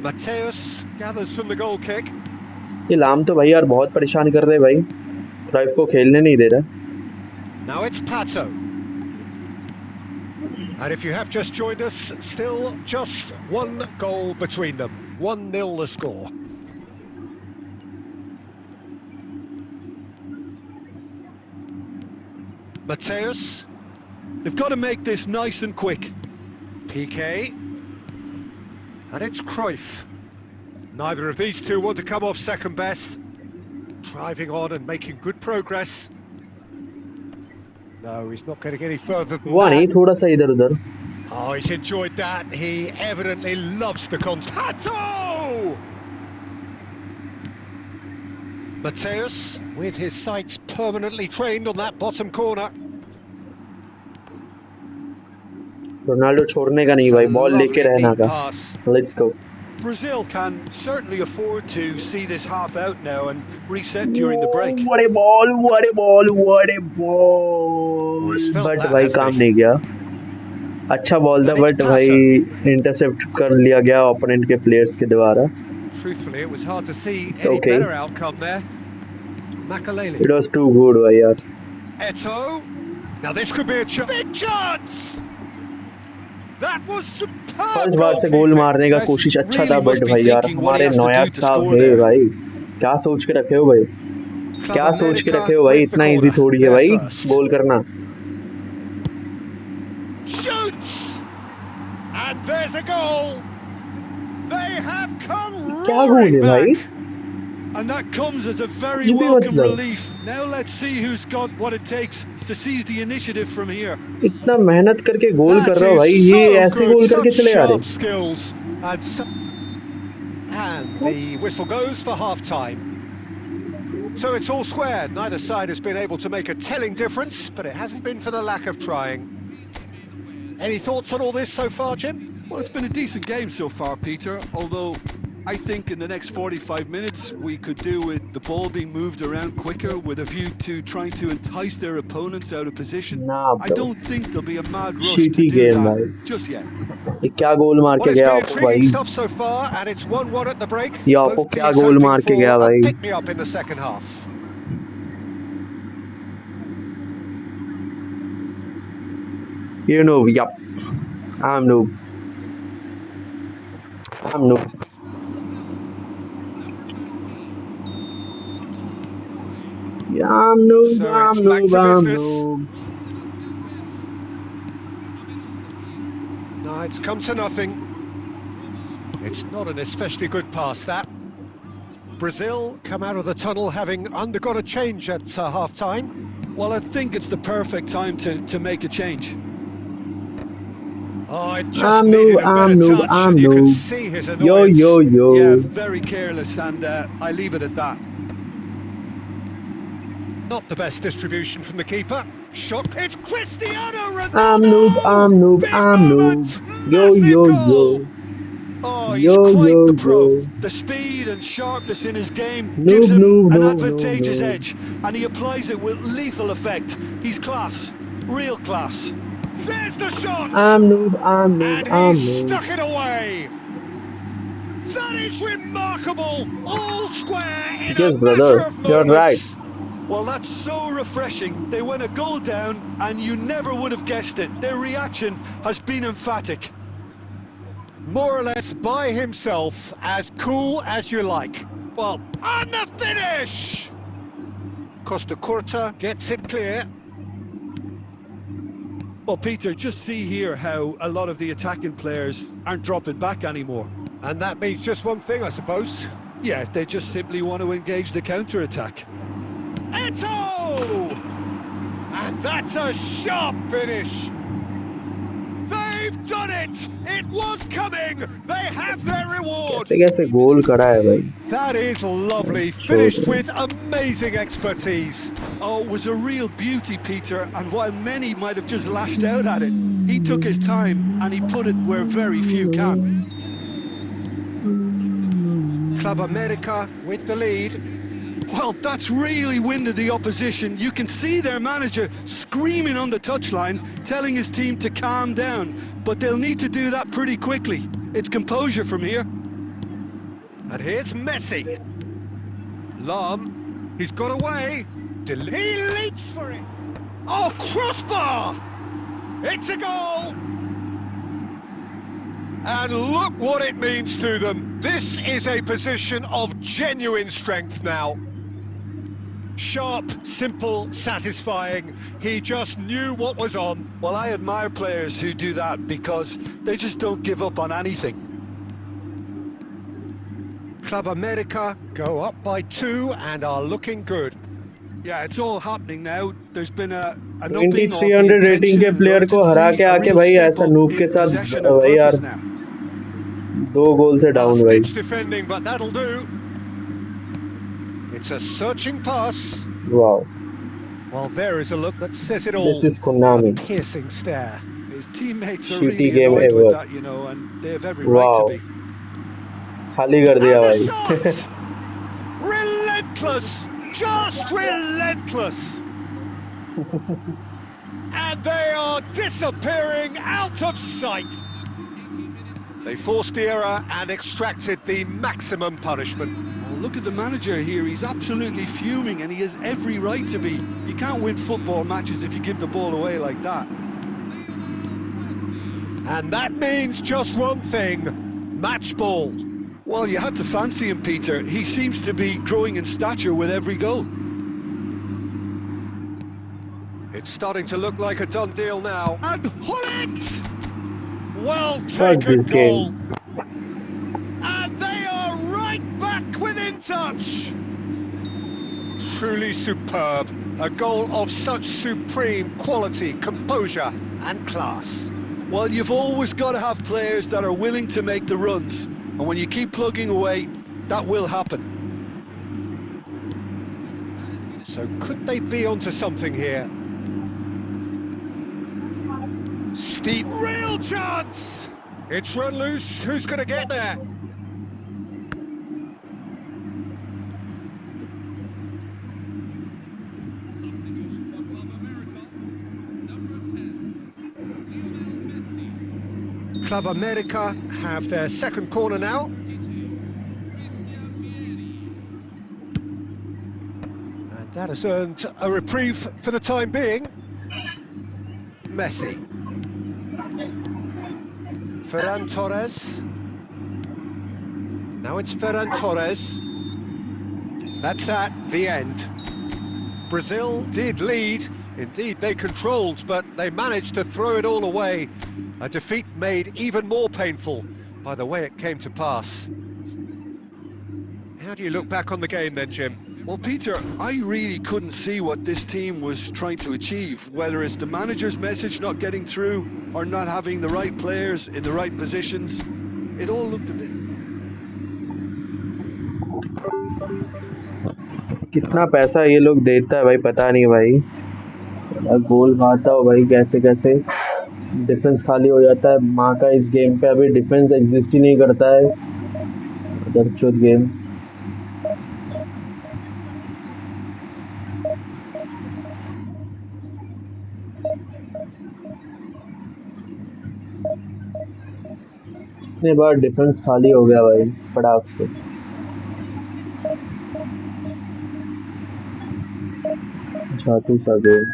Mateus gathers from the goal kick. ये लाम तो भाई यार बहुत परेशान कर रहे भाई क्राइफ को खेलने नहीं दे रहा Now it's Pato. And if you have just joined us, still just one goal between them. 1-0 the score. Mateus. They've got to make this nice and quick. PK. And it's Cruyff. Neither of these two want to come off second best. Driving on and making good progress. No, he's not getting any further than हुआ नहीं that. थोड़ा सा इधर उधर Oh, he's enjoyed that. He evidently loves the contact. Pato! Mateus, with his sights permanently trained on that bottom corner. Ronaldo छोड़ने का नहीं भाई बॉल लेके रहना का Pass. Let's go Brazil can certainly afford to see this half out now and reset during the break. what a ball what a ball what a ball He's felt but that, भाई hasn't काम he? नहीं किया अच्छा ball था And it's but भाई intercept कर लिया गया ओपोनेंट के प्लेयर्स के द्वारा Truthfully, it was hard to see It's any okay. better outcome there. Makalele. It was too good भाई यार Eto. Now this could be a big chance. That was superb. First बार से goal मारने का Messi कोशिश अच्छा really था must but be भाई यार thinking what he हमारे has to do नौयार to साहब score है there. भाई क्या सोच के रखे हो भाई क्या सोच के रखे हो भाई इतना इजी थोड़ी है भाई गोल करना Shoots! And there's a goal. They have come क्या गोल roaring है भाई back. And that comes as a very कुछ भी welcome मतलब relief. Now let's see who's got what it takes to seize the initiative from here. इतना मेहनत करके गोल That कर रहा हो is भाई so ये ऐसे good, गोल करके such चले आ sharp रहे skills. And the whistle goes for half-time. So it's all square. Neither side has been able to make a telling difference, but it hasn't been for the lack of trying. Any thoughts on all this so far, Jim? Well, it's been a decent game so far, Peter, although I think in the next 45 minutes we could do with the ball being moved around quicker with a view to trying to entice their opponents out of position. Nah, I bro. don't think there'll be a mad rush Shitty to do game, that bhai. just yet. ये क्या गोल मार Well, के it's गया been आपको intriguing भाई stuff so far, and it's 1-1 at the break. ये आपको Both क्या teams गोल hoping मार के for गया a भाई pick-me-up in the second half. You know, yup. I'm noob. I'm noob. Yeah, I'm noob. So I'm it's back noob. to I'm business. noob. No, it's come to nothing. It's not an especially good pass, that. Brazil come out of the tunnel having undergone a change at half-time. Well, I think it's the perfect time to make a change. Oh, it just I'm needed noob, a I'm better noob, touch, I'm and you can noob. see his Yo, annoyance. yo, yo. Yeah, very careless, and I leave it at that. Not the best distribution from the keeper. Shot. It's Cristiano Ronaldo! I'm noob, Big I'm moment! noob. Yo, Massive yo, goal! yo. Oh, he's Yo, quite the yo, pro. yo. The speed and sharpness in his game gives Noob, him noob, an noob, noob, advantageous noob. edge, and he applies it with lethal effect. He's class, real class. There's the shot! I'm noob, I'm noob, And I'm he's noob. stuck it away! That is remarkable! All square in Yes, a matter brother, of you're right. moments! Well, that's so refreshing. They went a goal down, and you never would have guessed it. Their reaction has been emphatic. More or less by himself, as cool as you like. Well, on the finish! Costa Curta gets it clear. Well, Peter, just see here how a lot of the attacking players aren't dropping back anymore. And that means just one thing, I suppose. Yeah, they just simply want to engage the counter-attack. Eto! And that's a sharp finish. They've done it! It was coming! They have their reward! कैसे कैसे गोल करा है भाई. That is lovely, finished with amazing expertise. Oh, it was a real beauty, Peter, and while many might have just lashed out at it, he took his time and he put it where very few can. Club America with the lead. Well, that's really winded the opposition. You can see their manager screaming on the touchline, telling his team to calm down, but they'll need to do that pretty quickly. It's composure from here. And here's Messi. Lam, he's got away. He leaps for it. Oh, crossbar! It's a goal! And look what it means to them. This is a position of genuine strength now. Sharp, simple, satisfying. He just knew what was on. Well, I admire players who do that because they just don't give up on anything. Club America go up by 2 and are looking good. Yeah, it's all happening now. There's been an 2300 rating के player को हरा के आके भाई ऐसा noob के साथ भाई यार 2 गोल से डाउन भाई. Last-ditch defending, but that'll do. It's a searching pass. Wow. Well, there is a look that says it all. This is Konami. A piercing stare. His teammates are Shitty really game annoyed ever. with that, you know, and they have every right to be. खाली कर दिया And भाई. the shot! Relentless! Just relentless! And they are disappearing out of sight. They forced the error and extracted the maximum punishment. Well, look at the manager here. He's absolutely fuming, and he has every right to be. You can't win football matches if you give the ball away like that. And that means just one thing: match ball. Well, you had to fancy him, Peter. He seems to be growing in stature with every goal. It's starting to look like a done deal now. And Hullet! Well Fuck taken this goal. game. And they are right back within touch. Truly superb. A goal of such supreme quality, composure and class. Well, you've always got to have players that are willing to make the runs. And when you keep plugging away, that will happen. So could they be onto something here? Steep, real chance! It's run loose, who's going to get there? Club America have their second corner now. And that has earned a reprieve for the time being. Messi. Ferran Torres. Now it's Ferran Torres. That's that, the end. Brazil did lead. Indeed, they controlled, but they managed to throw it all away. A defeat made even more painful by the way it came to pass. How do you look back on the game then, Jim? Well, Peter, I really couldn't see what this team was trying to achieve, whether it's the manager's message not getting through or not having the right players in the right positions. It all looked a bit... कितना पैसा ये लोग देता है भाई पता नहीं भाई। गोल खाता हो भाई कैसे कैसे, डिफेंस खाली हो जाता है। माँ का इस गेम पे अभी डिफेंस एग्जिस्ट ही नहीं करता है, दरचोद गेम। इतने बार डिफेंस खाली हो गया भाई फटाक से। झातू सा गेम।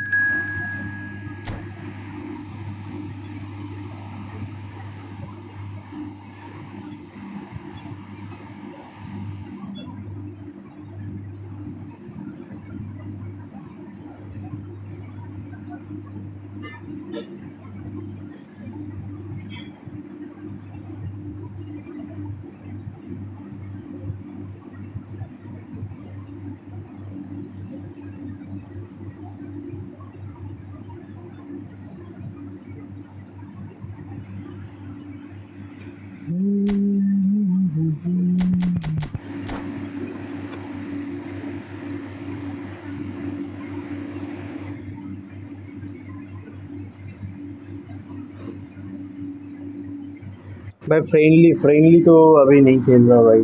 भाई फ्रेंडली तो अभी नहीं खेल रहा भाई।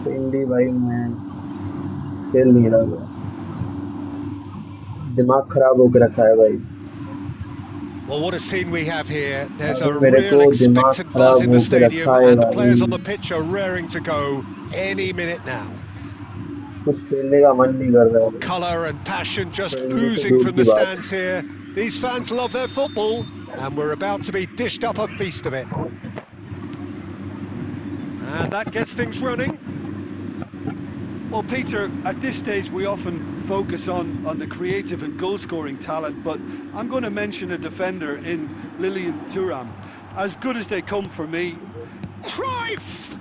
फ्रेंडली भाई मैं खेल नहीं रहा भाई, दिमाग खराब होकर रखा है भाई। Well, what a scene we have here. There's a अभी मेरे real को दिमाग expectant buzz खराब in the होकर stadium, रखा है and the भाई। players on the pitch are raring to go any minute now. कुछ खेलने का मन नहीं कर रहा Well, है। colour and passion just friendly तो oozing दूर from की the बात stands here. These fans love their football, and we're about to be dished up a feast of it. And that gets things running. Well, Peter, at this stage we often focus on the creative and goal-scoring talent, but I'm going to mention a defender in Lilian Thuram. As good as they come for me. Cruyff!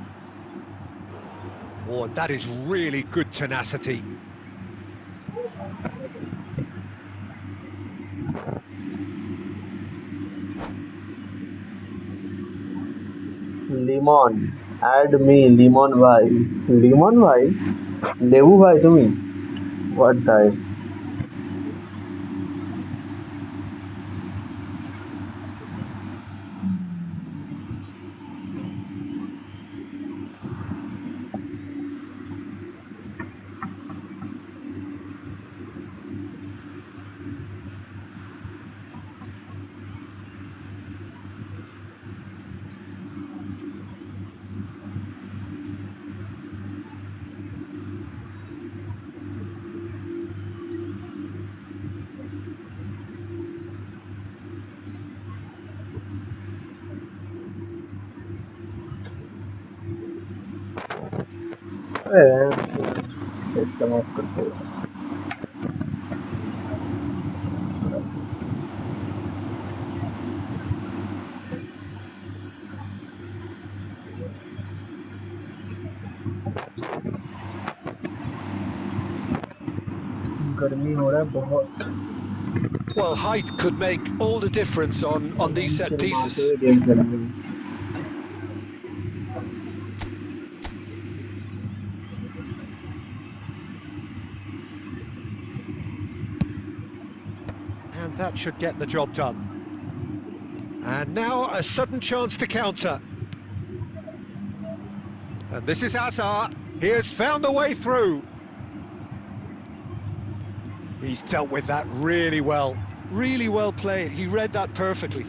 Oh, that is really good tenacity. Limon add me Limon भाई। लिमॉन भाई लेबू भाई तुम्ही what time. System of करते हैं। गर्मी हो रहा है बहुत। Well, height could make all the difference on these set pieces. Game खेलेंगे। And that should get the job done. And now a sudden chance to counter. And this is Azar. He has found a way through. He's dealt with that really well. Really well played. He read that perfectly.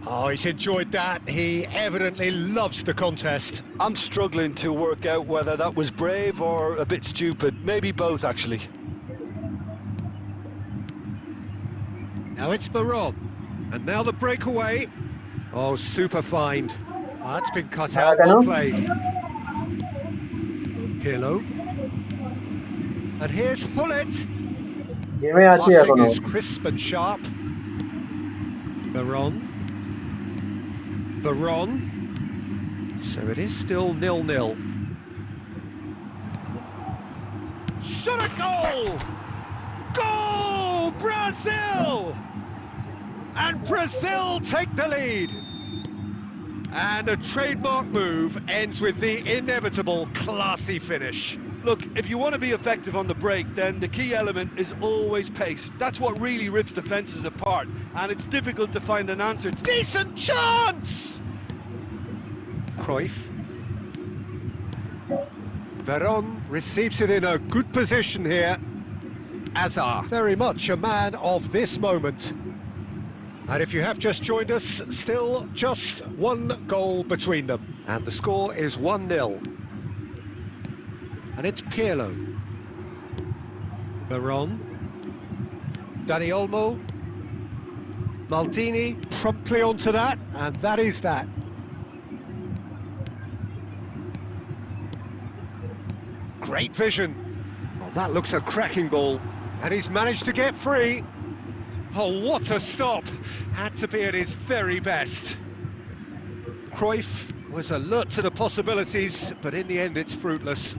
Oh, he's enjoyed that. He evidently loves the contest. I'm struggling to work out whether that was brave or a bit stupid. Maybe both, actually. Now it's Baron. And now the breakaway. Oh, super find. Oh, that's been cut out. Well played. Pirlo. And here's Hullet. Passing is crisp and sharp. Baron. So it is still 0-0. Shot a goal! Goal! Brazil! And Brazil take the lead. And a trademark move ends with the inevitable classy finish. Look, if you want to be effective on the break, then the key element is always pace. That's what really rips defences apart, and it's difficult to find an answer. Decent chance! Cruyff. Veron receives it in a good position here. Hazard, very much a man of this moment. And if you have just joined us, still just one goal between them. And the score is 1-0. And it's Pirlo. Veron. Dani Olmo. Maldini promptly onto that, and that is that. Great vision. Oh, that looks a cracking ball. And he's managed to get free. Oh, what a stop. Had to be at his very best. Cruyff was alert to the possibilities, but in the end it's fruitless.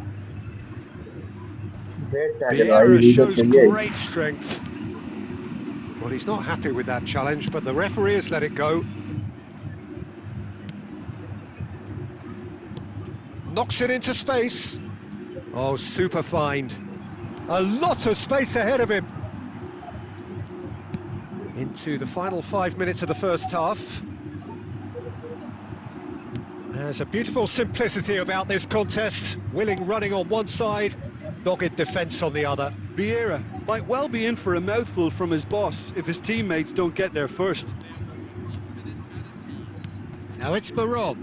Vieira shows great strength. Well, he's not happy with that challenge, but the referee has let it go. Knocks it into space. Oh, super find. A lot of space ahead of him. Into the final 5 minutes of the first half. There's a beautiful simplicity about this contest. Willing running on one side, dogged defence on the other. Vieira might well be in for a mouthful from his boss if his teammates don't get there first. Now it's Veron.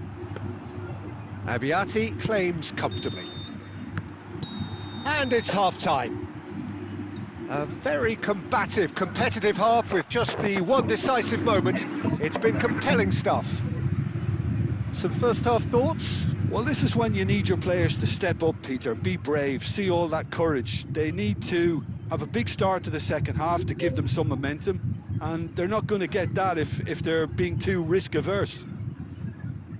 Abbiati claims comfortably. And it's half-time. A very combative, competitive half with just the one decisive moment. It's been compelling stuff. Some first-half thoughts? Well, this is when you need your players to step up, Peter. Be brave, see all that courage. They need to have a big start to the second half to give them some momentum, and they're not going to get that if they're being too risk-averse.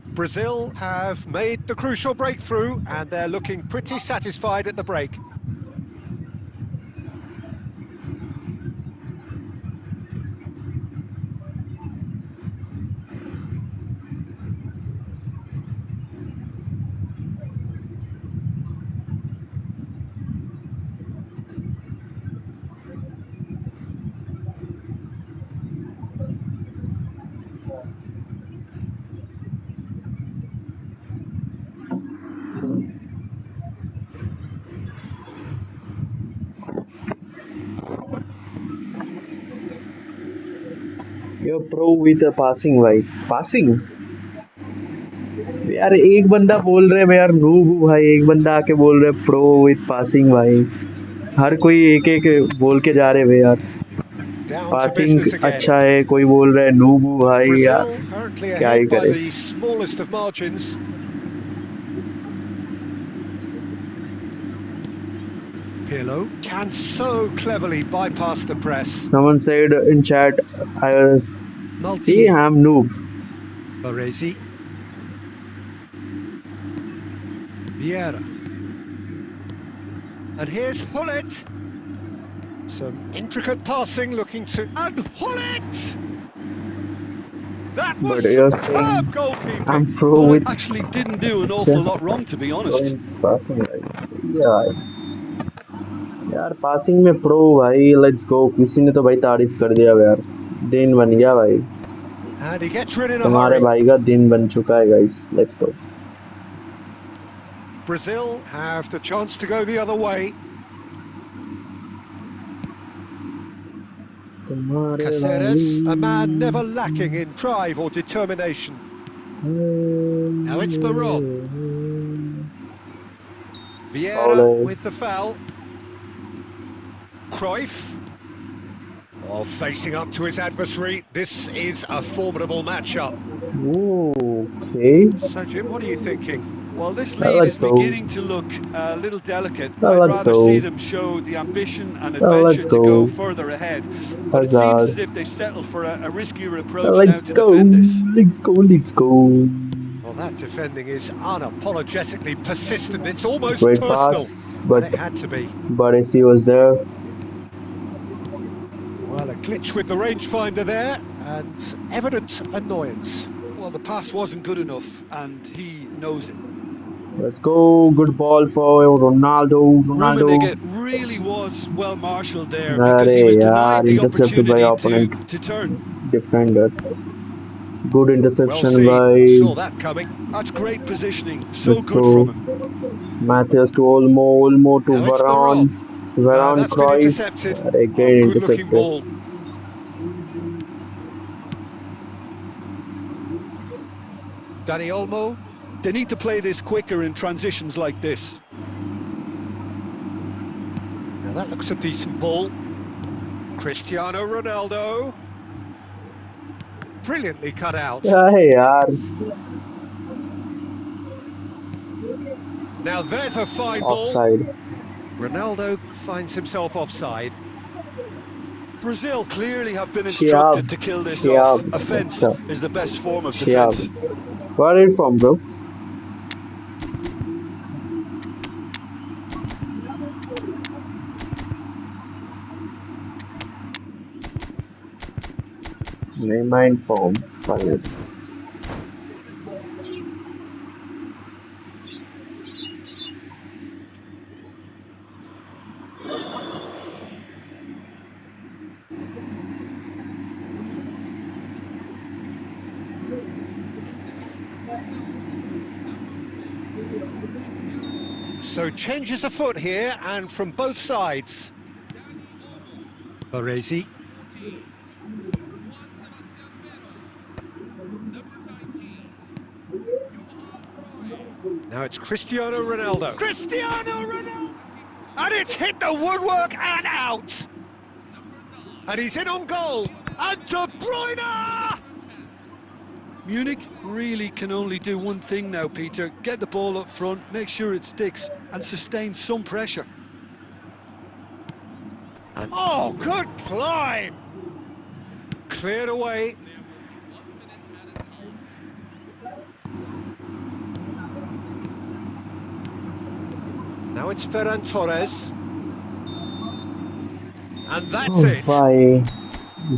Brazil have made the crucial breakthrough, and they're looking pretty satisfied at the break. You're pro with a passing भाई passing यार एक बंदा बोल रहे मैं यार noob हूँ भाई एक बंदा आके बोल रहे प्रो विथ पासिंग भाई हर कोई एक एक बोल के जा रहे वे यार पासिंग अच्छा है कोई बोल रहा है नूब हूँ भाई यार क्या ही करे Pirlo can so cleverly bypass the press. Someone said in chat, see, I'm noob. Baresi. Vieira. And here's Hullet. Some intricate passing looking to... And Hullet! That was superb goalkeeping. I'm pro with... actually didn't do an awful lot wrong, to be honest. यार passing में pro भाई let's go किसी ने तो भाई तारीफ कर दिया यार दिन बन गया भाई तुम्हारे भाई का दिन बन चुका है guys let's go Brazil have the chance to go the other way. Caceres, a man never lacking in drive or determination. Now it's Veron. Vieira with the foul. Cruyff. Oh, facing up to his adversary. This is a formidable matchup. Okay. So, Jim, what are you thinking? Well, this lead is beginning to look a little delicate. I'd rather see them show the ambition and adventure to go further ahead. But it seems as if they settle for a riskier approach now to defend this. Let's go. Well, that defending is unapologetically persistent. It's almost great personal. Pass, but it had to be. Baresi was there. Well, a glitch with the rangefinder there, and evident annoyance. Well, the pass wasn't good enough, and he knows it. Let's go. Good ball for Ronaldo. Rummenigge, Ronaldo. it really was well marshalled there because अरे he was यार, denied the intercepted by opportunity opponent to turn. defender. Good Well interception seen. by. Saw that coming. That's great positioning, so Let's good from go. him. Matthias to Olmo. Olmo to Now it's Varane. Varane. Varane That's been Cruyff. intercepted. Oh, Again good-looking intercepted. ball. Dani Olmo. They need to play this quicker in transitions like this. Now that looks a decent ball. Cristiano Ronaldo. Brilliantly cut out. अरे यार, Now there's a fine ball. offside. Ronaldo finds himself offside. Brazil clearly have been Shiab. instructed to kill this off. Shiab. Offence अच्छा. is the best form of Shiab. defence. Where are you from, bro? Name and form. Fine. So changes afoot here, and from both sides. Baresi. Now it's Cristiano Ronaldo. Cristiano Ronaldo! And it's hit the woodwork and out! And he's in on goal. And De Bruyne! Munich really can only do one thing now, Peter. Get the ball up front, make sure it sticks, and sustain some pressure. And oh, good climb! Cleared away. Now it's Ferran Torres. And that's it. Bye.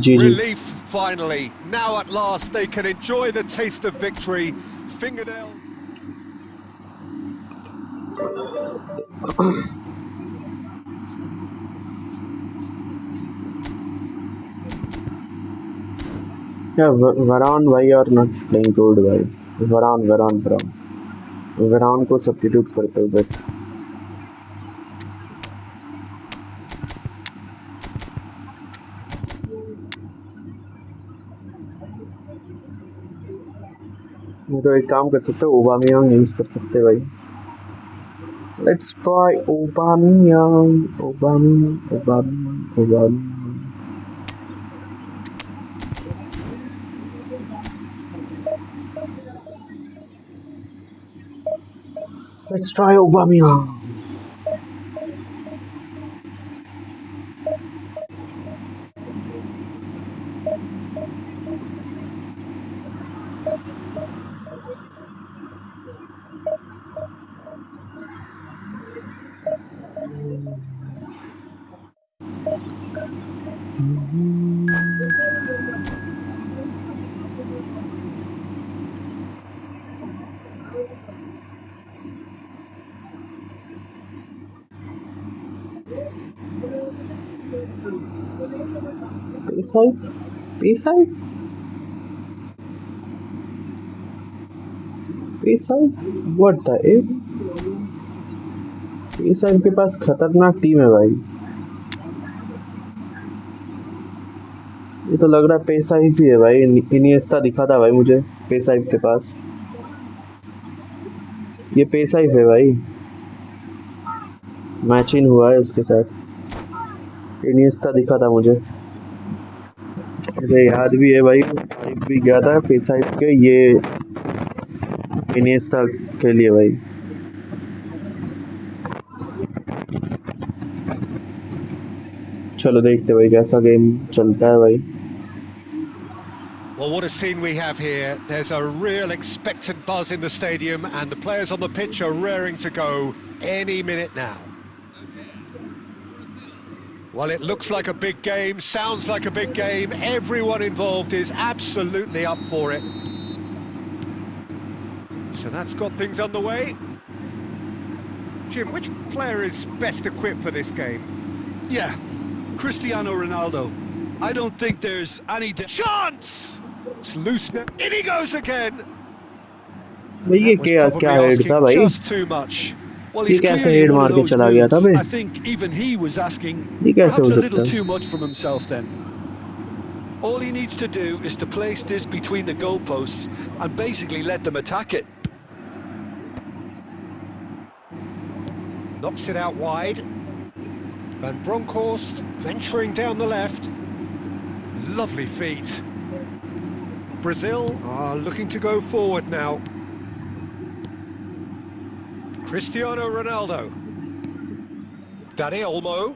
GG. Relief, finally. Now at last they can enjoy the taste of victory. Fingernail. Yeah, Varane, why you are not playing good, why? Varane. Varane को substitute करते हो बस. तो एक काम कर सकते हो, ओबामियांग यूज कर सकते हैं भाई. Let's try Aubameyang. Let's try Aubameyang. Payside? What the heck? Payside के पास खतरनाक टीम है भाई. ये तो लग रहा है पेसाइफ ही है भाई. इनिएस्टा दिखा था भाई मुझे पेसाइफ के पास. ये पेसाइफ है भाई. मैचिंग हुआ है इसके साथ. इनिएस्टा दिखा था मुझे. मुझे याद भी है भाई. लाइव भी गया था पेसाइफ के. ये इनिएस्टा के लिए भाई. चलो देखते भाई कैसा गेम चलता है भाई. Well, what a scene we have here. There's a real expectant buzz in the stadium, and the players on the pitch are raring to go any minute now. Well, it looks like a big game, sounds like a big game. Everyone involved is absolutely up for it. So that's got things underway. Jim, which player is best equipped for this game? Yeah, Cristiano Ronaldo. I don't think there's any... Chance! It's loose now. In he goes again! भाई ये That was क्या probably head था asking भाई? just too much. Well, ये he's कैसे clearly head one of मार के those चला गया था moves. Bay? I think even he was asking ये कैसे perhaps हो a सकता little है? too much from himself then. All he needs to do is to place this between the goalposts and basically let them attack it. Knocks it out wide. Van Bronckhorst venturing down the left. Lovely feet. Brazil are looking to go forward now. Cristiano Ronaldo. Dani Olmo.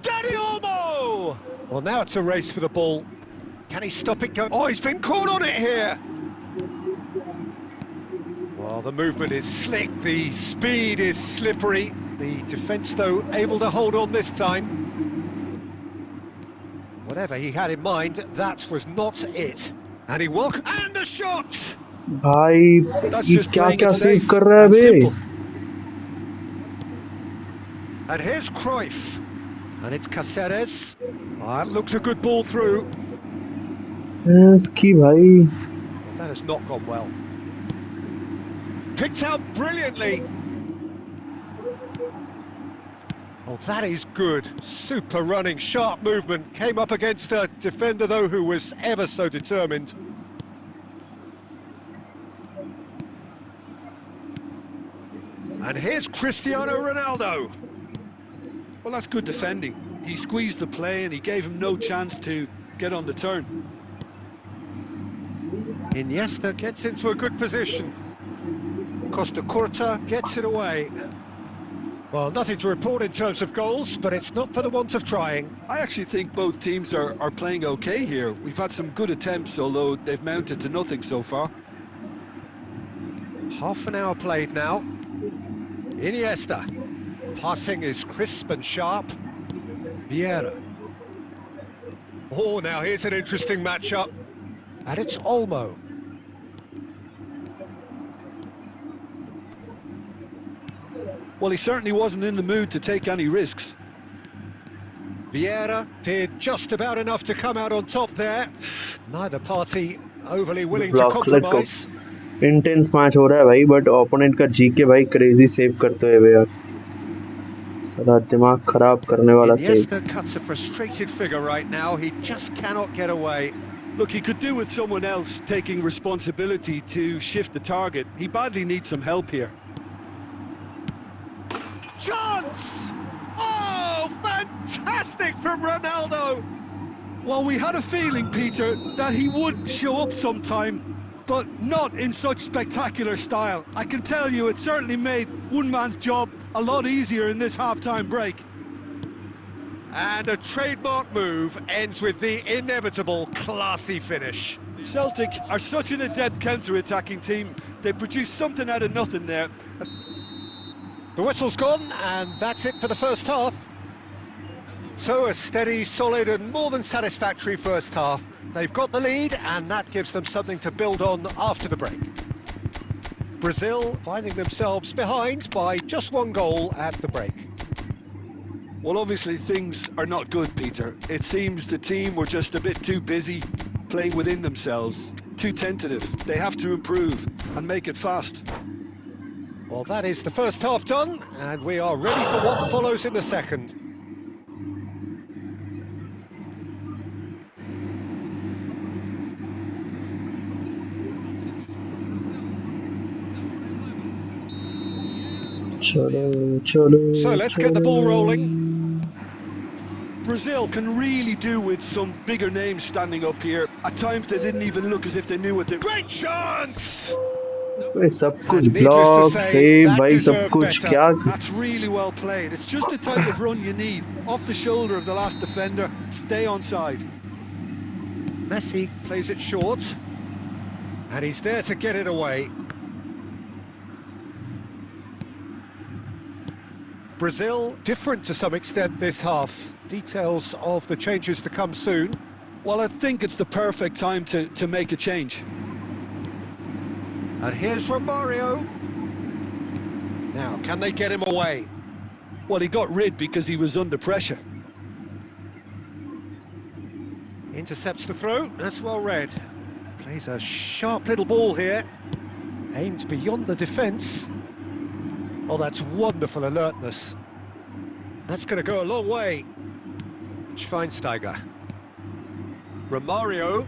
Dani Olmo! Well, now it's a race for the ball. Can he stop it going? Oh, he's been caught on it here! Well, the movement is slick, the speed is slippery. The defence, though, able to hold on this time. Whatever he had in mind, that was not it. And he welcomed... And the shot! भाई That's ये just क्या playing क्या it save safe कर रहा है and bay? simple. And here's Cruyff. And it's Caceres. Ah, it looks a good ball through. इसकी भाई Well, that has not gone well. Picked out brilliantly. Oh, that is good. Super running, sharp movement. Came up against a defender, though, who was ever so determined. And here's Cristiano Ronaldo. Well, that's good defending. He squeezed the play and he gave him no chance to get on the turn. Iniesta gets into a good position. Costa Curta gets it away. Well, nothing to report in terms of goals, but it's not for the want of trying. I actually think both teams are playing okay here. We've had some good attempts, although they've mounted to nothing so far. Half an hour played now. Iniesta. Passing is crisp and sharp. Vieira. Oh, now here's an interesting matchup. And it's Olmo. Well, he certainly wasn't in the mood to take any risks. Vieira did just about enough to come out on top there. Neither party overly willing to Block, let's go. compromise. Intense match हो रहा है भाई, but opponent का GK भाई crazy save करते हुए भैया, सारा दिमाग खराब करने वाला save. Iniesta cuts a frustrated figure right now. He just cannot get away. Look, he could do with someone else taking responsibility to shift the target. He badly needs some help here. Chance! Oh, fantastic from Ronaldo! Well, we had a feeling, Peter, that he would show up sometime, but not in such spectacular style. I can tell you it certainly made one man's job a lot easier in this half-time break. And a trademark move ends with the inevitable classy finish. Celtic are such an adept counter-attacking team. They produced something out of nothing there. The whistle's gone, and that's it for the first half. So a steady, solid and more than satisfactory first half. They've got the lead, and that gives them something to build on after the break. Brazil finding themselves behind by just one goal at the break. Well, obviously things are not good, Peter. It seems the team were just a bit too busy playing within themselves, too tentative. They have to improve and make it fast. Well, that is the first half done, and we are ready for what follows in the second. So let's get the ball rolling. Brazil can really do with some bigger names standing up here. At times they didn't even look as if they knew what they... Great chance! भाई सब कुछ block save भाई सब कुछ क्या. That's really well played. It's just the type of run you need. Off the shoulder of the last defender, stay onside. Messi plays it short, and he's there to get it away. Brazil different to some extent this half. Details of the changes to come soon. Well, I think it's the perfect time to make a change. And here's Romario. Now, can they get him away? Well, he got rid because he was under pressure. Intercepts the throw, that's well read. Plays a sharp little ball here. Aimed beyond the defence. Oh, that's wonderful alertness. That's going to go a long way. Schweinsteiger. Romario.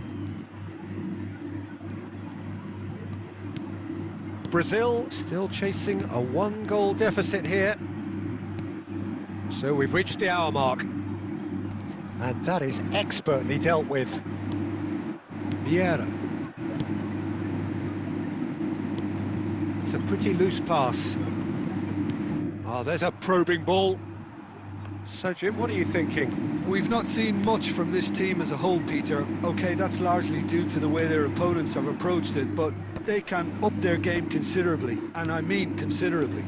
Brazil still chasing a 1-goal deficit here. So we've reached the hour mark. And that is expertly dealt with. Vieira. It's a pretty loose pass. Oh, there's a probing ball. So, Jim, what are you thinking? We've not seen much from this team as a whole, Peter. OK, that's largely due to the way their opponents have approached it, but they can up their game considerably, and I mean considerably.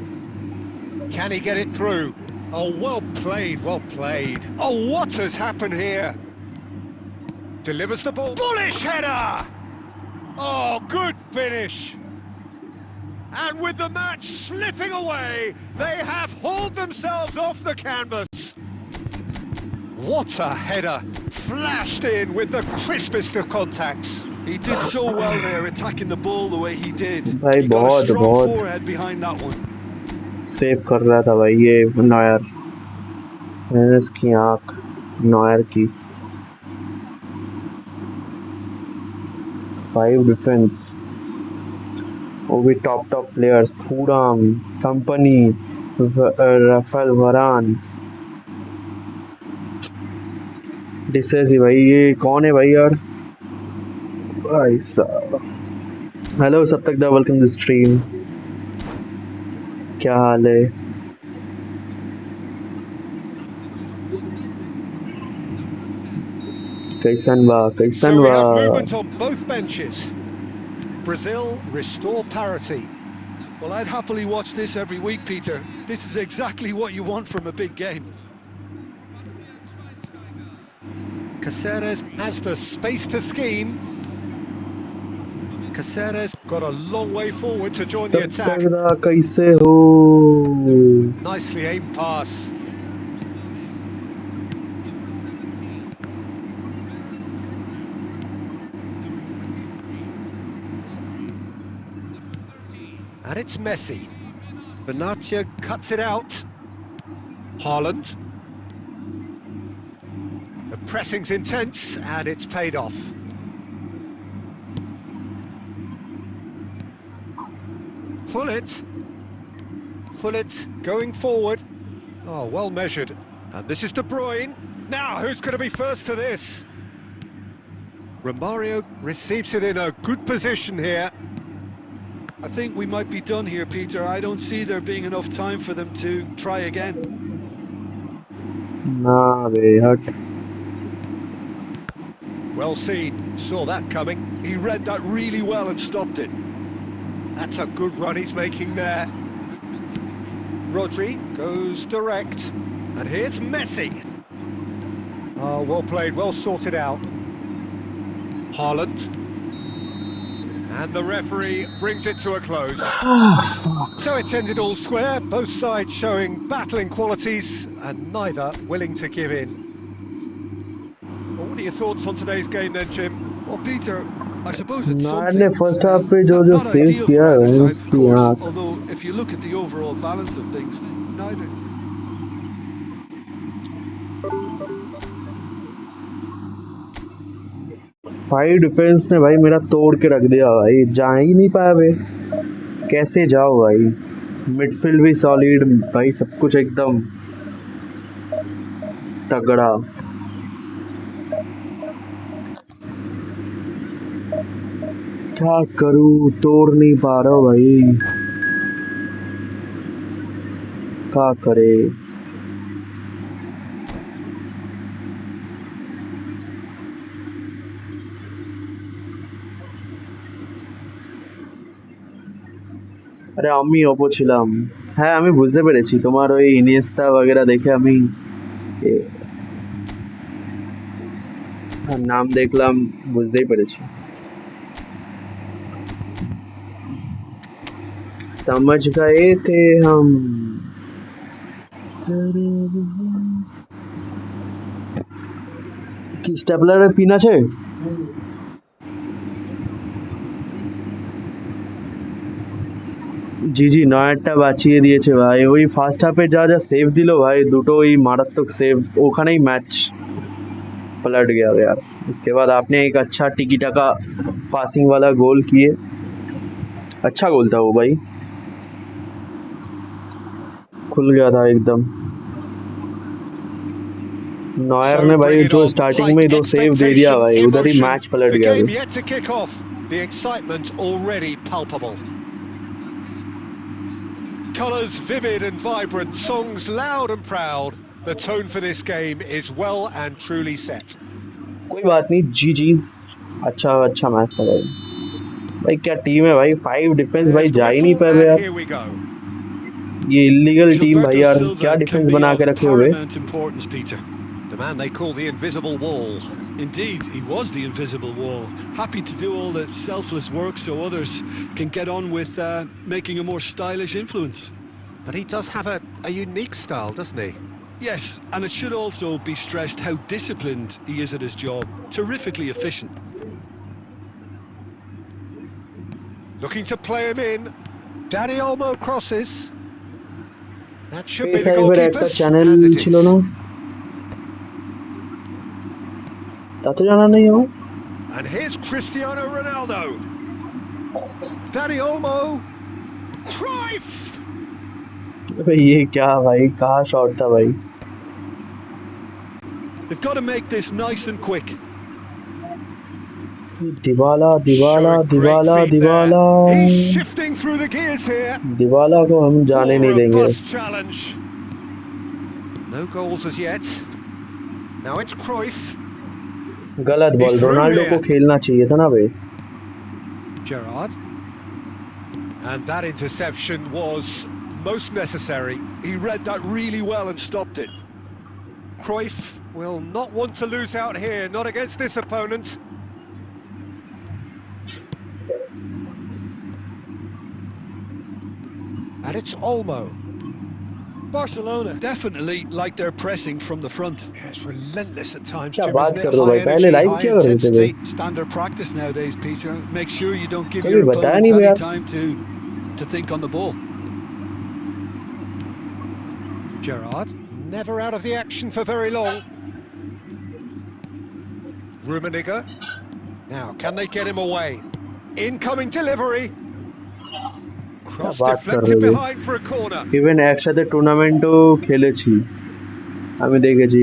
Can he get it through? Oh, well played, well played. Oh, what has happened here? Delivers the ball. Bullish header! Oh, good finish. And with the match slipping away, they have hauled themselves off the canvas. What a header! Flashed in with the crispest of contacts. He did so well there, attacking the ball the way he did. भाई He got a बहुत strong बहुत forehead behind that one. Save कर रहा था भाई ये noir, इसकी आँख नॉयर की। 5 डिफेंस, वो भी टॉप प्लेयर्स, थूराम, कंपनी, राफेल वरान, डिसेसी। भाई ये कौन है भाई यार? भाई साहब, हेलो सब तक दा, वेलकम टू स्ट्रीम। क्या हाल है? कैसन बा? So we have movement on both benches. Brazil restore parity. Well, I'd happily watch this every week, Peter. This is exactly what you want from a big game. Caceres has the space to scheme. Caceres got a long way forward to join the attack. कैसे हो? Nicely aimed pass. And it's Messi. Benatia cuts it out. Haaland. The pressing's intense and it's paid off. Gullit going forward. Oh, well measured. And this is De Bruyne. Now, who's going to be first to this? Romario receives it in a good position here. I think we might be done here, Peter. I don't see there being enough time for them to try again. Nah, be hurt. Well seen. Saw that coming. He read that really well and stopped it. That's a good run he's making there. Rodri goes direct. And here's Messi. Oh, well played, well sorted out. Haaland. And the referee brings it to a close. So it's ended all square, both sides showing battling qualities and neither willing to give in. Well, what are your thoughts on today's game then, Jim? Well, Peter, I suppose it's Nair something. ने first half पे जो Not save ideal किया for है either side, of उसकी course, आँख। although if you look at the overall balance of things, neither. Five defence ने भाई मेरा तोड़ के रख दिया भाई, जा ही नहीं पाया वे। कैसे जाओ भाई? मिडफील्ड भी सॉलिड भाई, सब कुछ एकदम तगड़ा। क्या करूं, तोड़ नहीं पा रहा हूं भाई, क्या करे? আরে আমি অপো ছিলাম। হ্যাঁ আমি বুঝতে পেরেছি তোমার ওই ইনিয়েস্তা वगैरह দেখে আমি নাম দেখলাম, বুঝতেই পেরেছি। समझ गए थे हम। কি স্টেপলারের পিন আছে? জি জি নয়ারটা বাঁচিয়ে দিয়েছে ভাই। ওই ফার্স্ট হাফে যা যা সেভ দিল भाई, দুটো ওই मारात्मक सेव, ওখানেই मैच पलट गया यार। उसके बाद आपने एक अच्छा टिकी टाका पासिंग वाला गोल किए, अच्छा गोल था वो भाई, खुल गया था एकदम। नॉयर ने भाई जो स्टार्टिंग में 2 सेव दे दिया भाई, उधर ही मैच पलट गया भाई। The excitement already palpable. Colours vivid and vibrant, songs loud and proud. The tone for this game is well and truly set. कोई बात नहीं, जीजी's, अच्छा मैच था भाई। भाई क्या टीम है भाई, 5 डिफेंस भाई जा ही नहीं पा रहे यार। ये इलीगल टीम भाई यार, क्या डिफेंस बना के रखे हुए। The man they call the invisible wall. Indeed, he was the invisible wall. Happy to do all the selfless work so others can get on with making a more stylish influence. But he does have a unique style, doesn't he? Yes, and it should also be stressed how disciplined he is at his job. Terrifically efficient. Looking to play him in. Danny Olmo crosses. That should be the goalkeeper's channel ছিল না, তা তো জানা নেই আমার। And here's Cristiano Ronaldo. Danny Olmo. Cruyff. भाई ये क्या भाई, कहाँ शॉट था भाई। They've got to make this nice and quick. दिवाला He's shifting through the gears here. दिवाला को हम जाने नहीं देंगे। Challenge. No goals as yet. Now it's Cruyff. गलत बॉल, रोनाल्डो को खेलना चाहिए था ना भाई। Gerrard. And that interception was most necessary. He read that really well and stopped it. Cruyff will not want to lose out here, not against this opponent. And it's Olmo. Barcelona definitely like their pressing from the front. Yeah, it's relentless at times. क्या बात कर रहे हो भाई, पहले live क्या कर रहे थे भाई? Standard practice nowadays, Peter. Make sure you don't give कभी your बताया opponents नहीं any यार। time to think on the ball. Gerrard, never out of the action for very long. Rummenigge. Now, can they get him away? Incoming delivery. Cross deflected behind for a corner. Even একসাথে টুর্নামেন্টও খেলেছি আমি, দেখেছি।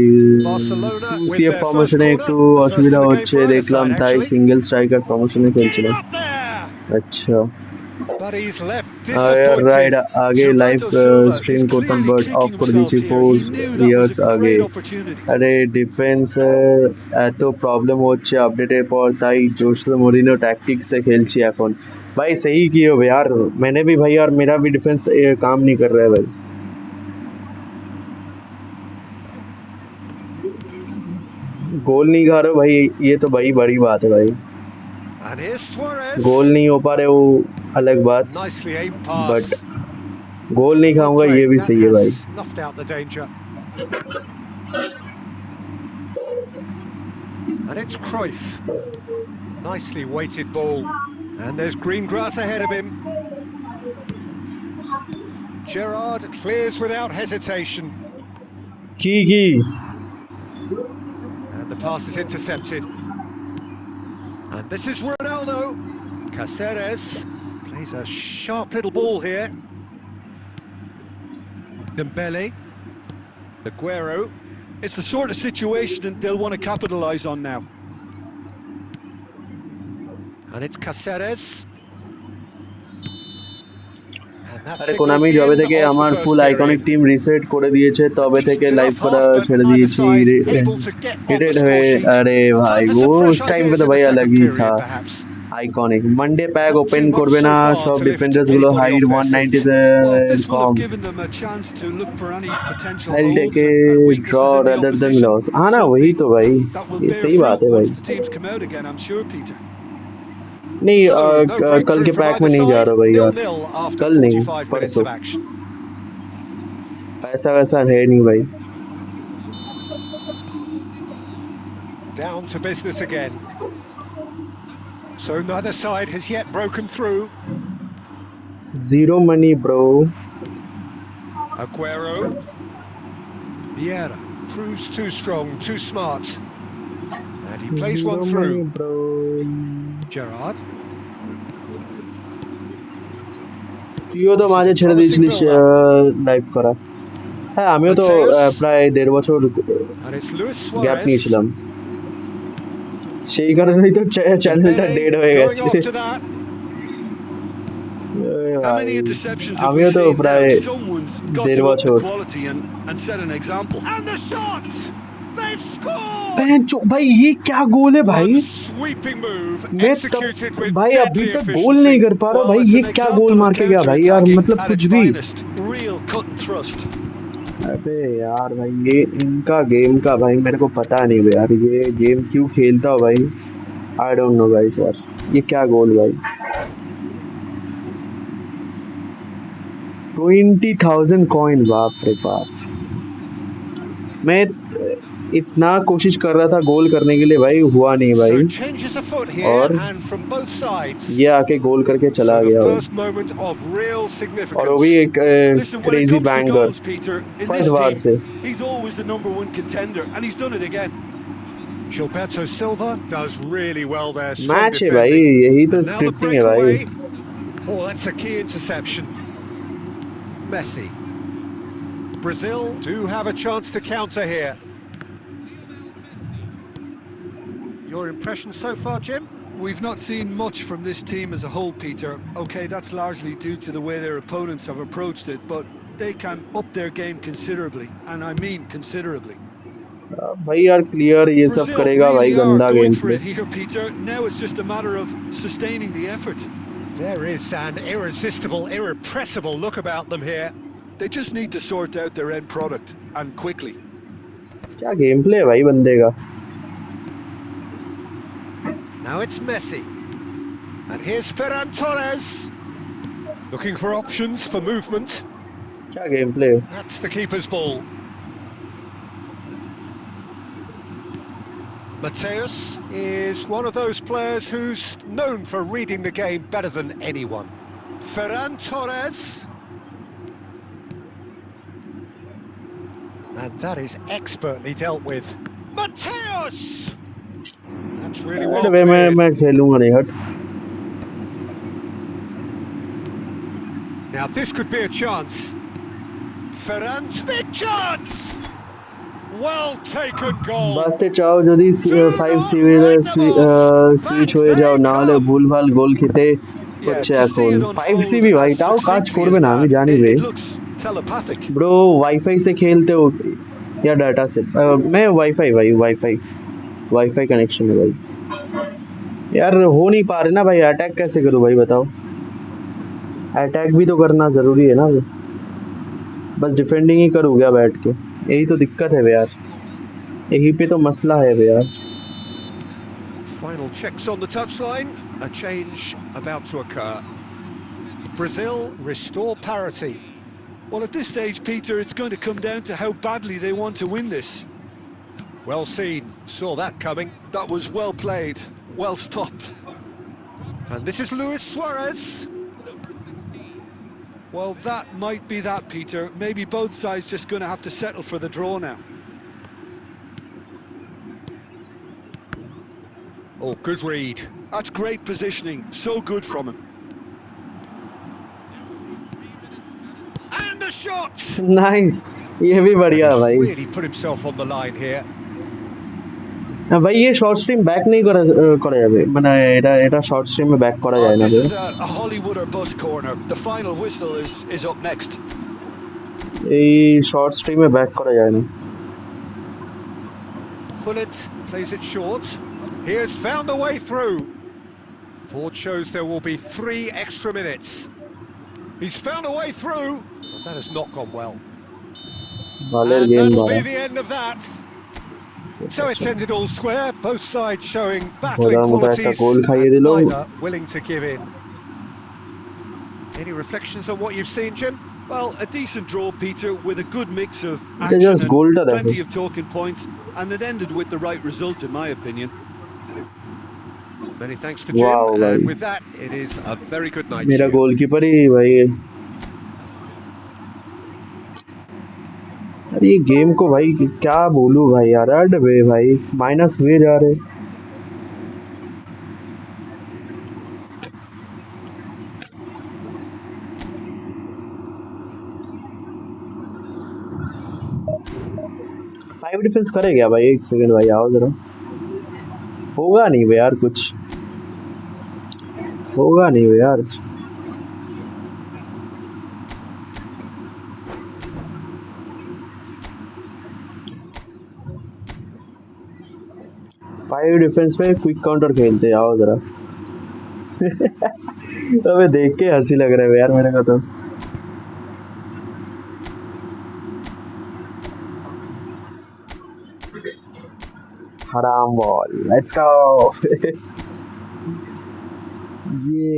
CF ফরমেশনে একটু অসুবিধা হচ্ছে দেখলাম, তাই single striker ফরমেশনে খেলছিলাম। আচ্ছা রাইট, আগে লাইভ স্ট্রিম করতাম বাট অফ করে দিয়েছি 4 ইয়ার্স আগে। আরে ডিফেন্সে এত प्रॉब्लम হচ্ছে আপডেটের পর, তাই जोसे मोरिनो टैक्टिक्स से खेलছি এখন। भाई सही किए हो यार, मैंने भी भाई यार, मेरा भी डिफेंस काम नहीं कर रहा है भाई। गोल नहीं खा रहे हो भाई, ये तो भाई बड़ी बात है भाई। गोल नहीं हो पा रहे वो अलग बात, बट गोल नहीं खाऊंगा ये भी सही है भाई। And it's Cruyff. Nicely weighted ball. And there's green grass ahead of him. Gerrard clears without hesitation. Kiki. And the pass is intercepted. And this is Ronaldo. Caceres plays a sharp little ball here. Dembele. Aguero. It's the sort of situation that they'll want to capitalise on now. And it's Caceres. আরে Konami যবে থেকে আমার ফুল iconic team reset করে দিয়েছে তবে থেকে live করা ছেড়ে দিয়েছি, হিটেড হয়ে। আরে ভাই वो उस टाइम पे तो भाई अलग ही था आइकॉनिक। मंडे पैक ओपन করবে না, সব ডিফেন্ডার্স গুলো হাইড 197 कम। I'll take a draw rather than loss। हाँ ना वही तो भाई, ये सही बात है भाई। नहीं So, no कल breakthrough के from पैक में either नहीं जा side. रहा भाई यार, 0-0 after कल नहीं 45 minutes परसों, of action. ऐसा वैसा है नहीं भाई। Down to business again. So neither side has yet broken through. Zero money bro. Aguero. Vieira proves too strong, too smart. And he plays one zero through. Money bro. Gerrard. তুইও তো This is মাঝে a ছেড়ে promising দিয়েছিলিস build-up. Live করা। হ্যাঁ আমিও তো Mateus. প্রায় 1.5 বছর And it's Luis gap Suarez. নিয়েছিলাম, সেই কারণেই তো চ্যানেলটা Dembele ডেড হয়ে going গেছে। off to that. How many interceptions have we আমিও তো seen now? প্রায় Someone's got 1.5 to up the বছর। quality and set an example. And the shots! They've scored! भाई ये क्या गोल है भाई, One sweeping move मैं executed तब with भाई अभी deadly तक गोल नहीं efficiency. कर पा रहा Well, भाई, it's ये an क्या गोल example मार of के गया भाई यार, counter-attacking मतलब at कुछ its भी। finest. Real cut and thrust. अबे यार भाई ये इनका गेम का भाई मेरे को पता नहीं भाई यार, ये गेम क्यों खेलता हो भाई, आई डोंट नो भाई सर, ये क्या गोल भाई। 20,000 कॉइन, बाप रे बाप। मैं इतना कोशिश कर रहा था गोल करने के लिए भाई, हुआ नहीं भाई, So changes afoot here और and from both sides. ये आके गोल करके चला So the गया भाई, first moment of real और वो significance. भी एक Listen, when it crazy comes to banger goals, Peter, in first this बार से। team, he's always the #1 contender, and he's done it again. Gilberto Silva does really well there. Strong match है भाई, defending. यही तो And now the scripting है भाई। breakaway. Oh, that's a key interception. Messi. Brazil do have a chance to counter here. Your impression so far, Jim? We've not seen much from this team as a whole, Peter. Okay, that's largely due to the way their opponents have approached it, but they can up their game considerably, and I mean considerably. भाई यार clear ये सब Brazil करेगा भाई, really are गंदा game going for play. it here, Peter. Now it's just a matter of sustaining the effort. There is an irresistible, irrepressible look about them here. They just need to sort out their end product, and quickly. क्या game play है भाई बंदे का। Now it's Messi. And here's Ferran Torres. Looking for options for movement. क्या game play है। That's the keeper's ball. Mateus is one of those players who's known for reading the game better than anyone. Ferran Torres. And that is expertly dealt with. Mateus! That's really well अरे cleared. मैं खेलूंगा नहीं, हट। Now this could be a chance. Ferran's big chance! Well taken goal. বাঁচতে চাও যদি 5 সিভিলে switch হয়ে যাও, না হলে ভুলভাল গোল খেতে হচ্ছে to see এখন। it 5 unfold সিভি ভাই as তাও কাজ succinctly করবে as না, আমি that, জানি বে। it looks telepathic. Bro wifi से खेलते हो या डाटा से? मैं वाईफाई भाई, वाईफाई कनेक्शन है भाई। यार हो नहीं पा रहे ना भाई, अटैक कैसे करूँ भाई बताओ, अटैक भी तो करना ज़रूरी है ना, बस डिफेंडिंग ही करूँ क्या बैठ के, यही तो दिक्कत है यार, यही पे तो मसला है यार। Final checks on the touchline. A change about to occur. Brazil restore parity. Well, at this stage, Peter, it's going to come down to how badly they want to win this. Well seen. Saw that coming. That was well played, well stopped. And this is Luis Suarez. Well, that might be that, Peter. Maybe both sides just going to have to settle for the draw now. Oh, good read. That's great positioning. So good from him. And a shot! Nice, ये भी बढ़िया है भाई। Really put himself on the line here. ভাই ये short stream back नहीं করা যাবে, মানে এটা শর্ট স্ট্রিমে ব্যাক করা যায় না। This is a Hollywood or bust corner. The final whistle is up next. এই শর্ট স্ট্রিমে ব্যাক করা যায় না। Pullet plays it short. He has found a way through. Board shows there will be 3 extra minutes. He's found a way through, but that has not gone well. वालेर And game that'll मारा। be the end of that. So it's ended all square, both sides showing थोड़ा battling मोटा একটা qualities गोल खाइए and दिलो neither willing to give in. Any reflections on what you've seen, Jim? Well, a decent draw, Peter, with a good mix of এটা action just and গোলটা দেখো plenty of talking points, and it ended with the right result, in my opinion. Many thanks to Jim, wow भाई and with that, it is a very good night to मेरा you. Goalkeeper ही भाई अरे ये game को भाई क्या बोलूं भाई यार अड वे भाई माइनस हुए जा रहे 5 डिफेंस करे क्या भाई 1 सेकंड भाई आओ जरा होगा नहीं बे यार कुछ होगा नहीं बे यार 5 डिफेंस पे क्विक काउंटर खेलते आओ जरा अबे देख के हंसी लग रहा है यार मेरे को तो हराम बॉल लेट्स गो ये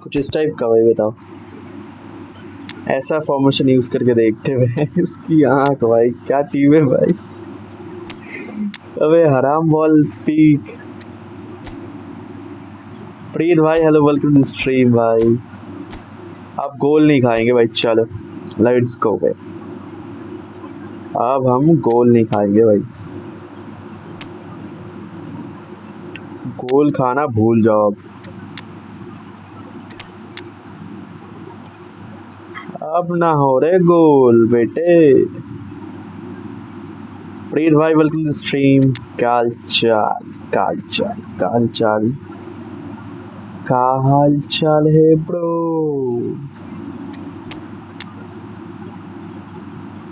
कुछ इस टाइप का भाई बताओ ऐसा फॉर्मेशन यूज करके देखते हुए इसकी आंख भाई क्या टीम है भाई अबे हराम बॉल पीक प्रीत भाई हेलो वेलकम टू स्ट्रीम भाई आप गोल नहीं खाएंगे भाई चलो लेट्स गो भाई अब हम गोल नहीं खाएंगे भाई गोल खाना भूल जाओ अब ना हो रहे गोल बेटे प्रीत भाई वेलकम टू स्ट्रीम काल चाल काल चाल काल चाल का हाल चाल है ब्रो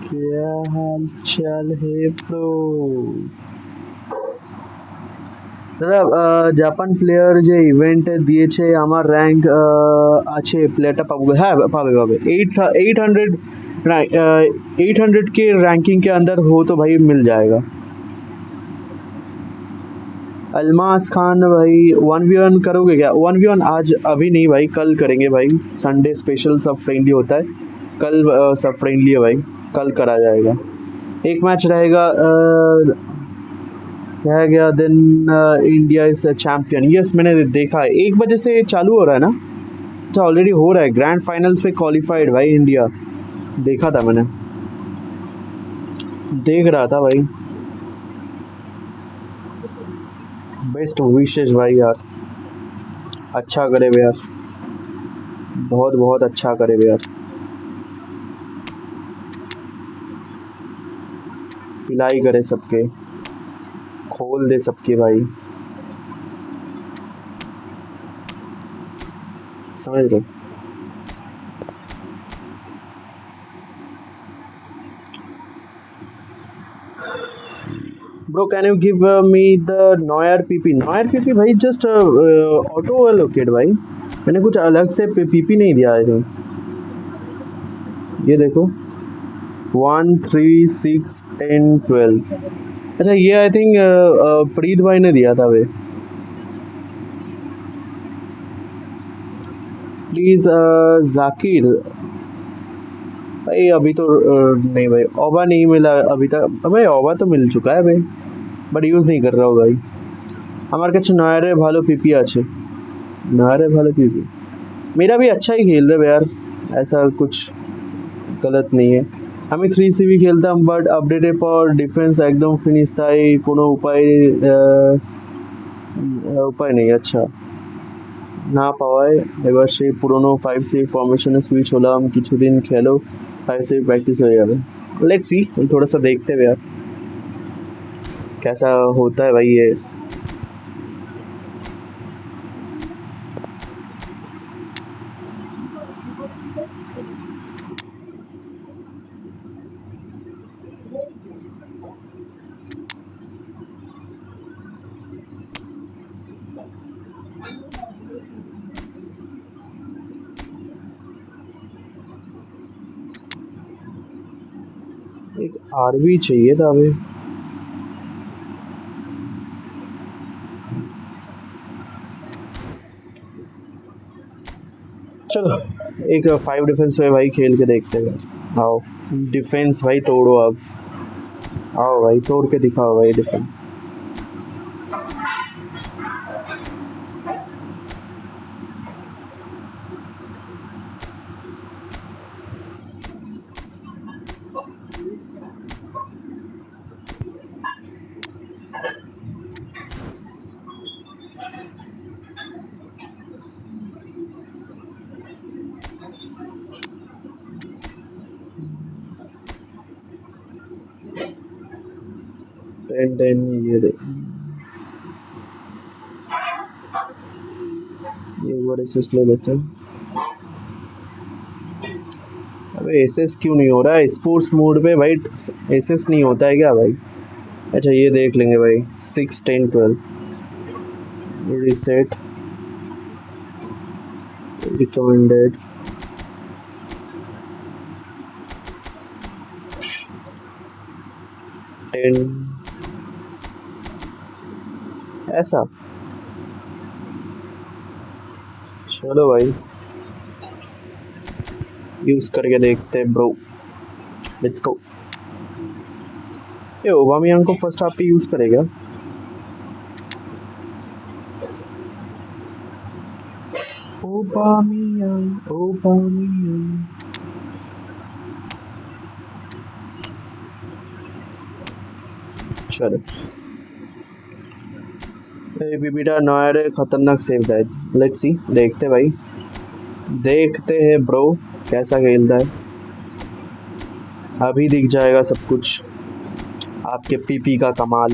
क्या हाल चाल है ब्रो দাদা জাপান প্লেয়ার যে ইভেন্টে দিয়েছে আমার র্যাঙ্ক আছে প্লেয়ারটা পাবো হ্যাঁ পাবে পাবে 800 के रैंकिंग के अंदर हो तो भाई मिल जाएगा अलमास खान भाई 1v1 करोगे क्या 1v1 आज अभी नहीं भाई कल करेंगे भाई संडे स्पेशल सब फ्रेंडली होता है कल सब फ्रेंडली है भाई कल करा जाएगा एक मैच रहेगा रह गया then India is champion yes मैंने देखा है 1 बजे से चालू हो रहा है ना तो ऑलरेडी हो रहा है ग्रैंड फाइनल्स पे क्वालिफाइड भाई इंडिया देखा था मैंने देख रहा था भाई बेस्ट विशेष भाई यार अच्छा करे भैया यार बहुत बहुत अच्छा करे भैया यार पिलाई करे सबके खोल दे सबके भाई समझ रहे bro can you give me the Neuer पीपी भाई जस्ट ऑटो एलोकेट भाई मैंने कुछ अलग से पीपी नहीं दिया है ये देखो 1 3 6 10 12 अच्छा ये आई थिंक प्रीत भाई ने दिया था वे प्लीज जाकिर भाई अभी तो नहीं भाई ओबा नहीं मिला अभी तक भाई ओबा तो मिल चुका है भाई बट यूज़ नहीं कर रहा हूँ भाई हमारे काছে नयारे भालो पीपी আছে नयारे भालो पीपी मेरा भी अच्छा ही खेल रहा है यार ऐसा कुछ गलत नहीं है আমি 3CB খেলতাম বাট আপডেটের পর ডিফেন্স একদম ফিনিশ তাই কোনো উপায় নেই আচ্ছা না পাওয়ায় এবার সেই পুরনো 5-3 ফর্মেশনে সুইচ হলাম, কিছুদিন খেলো 5-3 प्रैक्टिस हो जाएगा। लेट्स सी, थोड़ा सा देखते हैं यार कैसा होता है भाई ये। एक आरबी चाहिए था अभी। चलो एक 5 डिफेंस में भाई खेल के देखते हैं। आओ डिफेंस भाई तोड़ो अब, आओ भाई तोड़ के दिखाओ भाई डिफेंस। टेन ये बड़े एसएस ले लेते हैं। अबे एसएस क्यों नहीं हो रहा है स्पोर्ट्स मोड पे भाई? एसएस नहीं होता है क्या भाई? अच्छा ये देख लेंगे भाई। 6 10 12 रीसेट रिकमेंडेड। ऐसा चलो भाई यूज करके देखते हैं ब्रो, लेट्स गो। ये ओबामियांग को फर्स्ट हाफ पे यूज करेगा? ओबामियांग ओबामियांग चलो बेटा नॉयर खतरनाक सेव दैट। लेट्स सी, देखते भाई, देखते हैं ब्रो कैसा खेलता है। अभी दिख जाएगा सब कुछ, आपके पीपी का कमाल।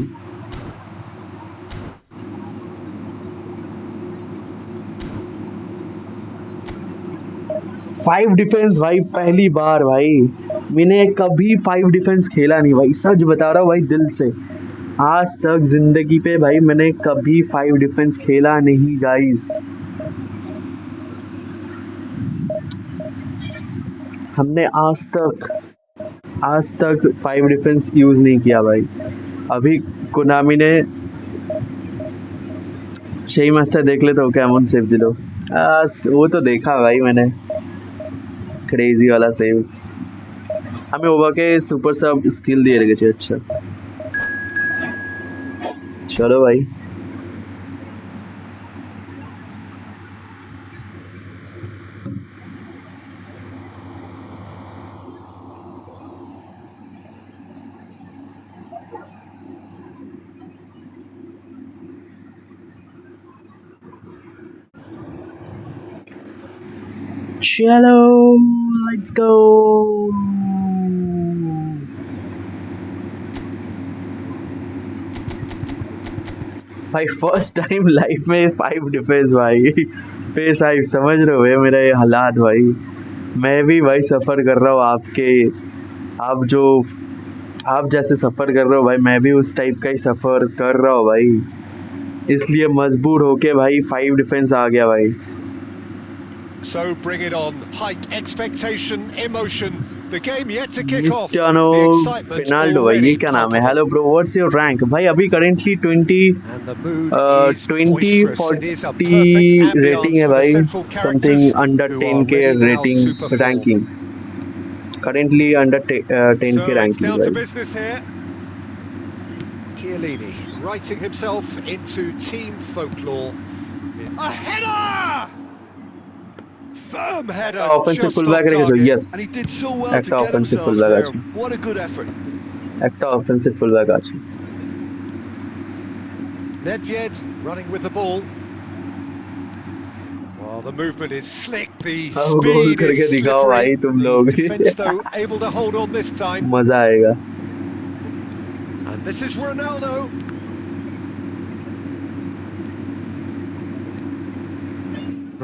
फाइव डिफेंस भाई पहली बार भाई, मैंने कभी 5 डिफेंस खेला नहीं भाई, सच बता रहा हूँ भाई दिल से। आज तक जिंदगी पे भाई मैंने कभी 5 डिफेंस खेला नहीं गाइस। हमने आज तक 5 डिफेंस यूज नहीं किया भाई। अभी कोनामी ने शेई मास्टर देख ले तो कैमन सेव दिलो, वो तो देखा भाई मैंने, क्रेजी वाला सेव। हमें ओबा के सुपर सब स्किल दिए रखे। अच्छा चलो भाई चलो लेट्स गो। भाई फर्स्ट टाइम लाइफ में 5 डिफेंस भाई पे साहिब, समझ रहे हो मेरा ये हालात भाई। मैं भी भाई सफ़र कर रहा हूँ आपके, आप जैसे सफ़र कर रहे हो भाई, मैं भी उस टाइप का ही सफ़र कर रहा हूँ भाई, इसलिए मजबूर होके भाई 5 डिफेंस आ गया भाई। So bring it on. Hike expectation, emotion. The game yet to kick off. Cristiano Penaldo भाई, ये क्या नाम है? Hello bro, what's your rank? भाई अभी करेंटली 20 40 रेटिंग है भाई, समथिंग अंडर 10 के रेटिंग रैंकिंग, करेंटली अंडर 10 के रैंकिंग भाई। Chiellini writing himself into team folklore. A header! Firm header. Offensive fullback রেখেছো? Yes. And he did so well to একটা get offensive himself fullback there. আছে। What a good effort. একটা offensive fullback আছে। Nedved running with the ball. the movement is slick, the अब गोल speed करके is दिखाओ slippery. भाई तुम The लोग defence, though, able to hold on this time. मजा आएगा. And this is Ronaldo.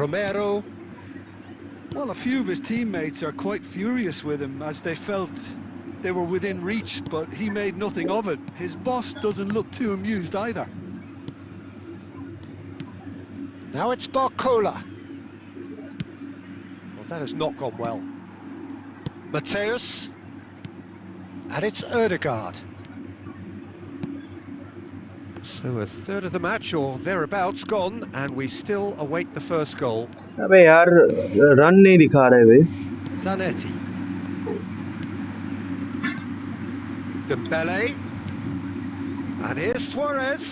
Romero. Well, a few of his teammates are quite furious with him as they felt they were within reach, but he made nothing of it. His boss doesn't look too amused either. Now it's Barcola. Well, that has not gone well. Mateus. And it's Ødegaard. So a third of the match or thereabouts gone, and we still await the first goal. अबे यार run नहीं दिखा रहे वे. Zanetti. Dembele. And here's Suarez.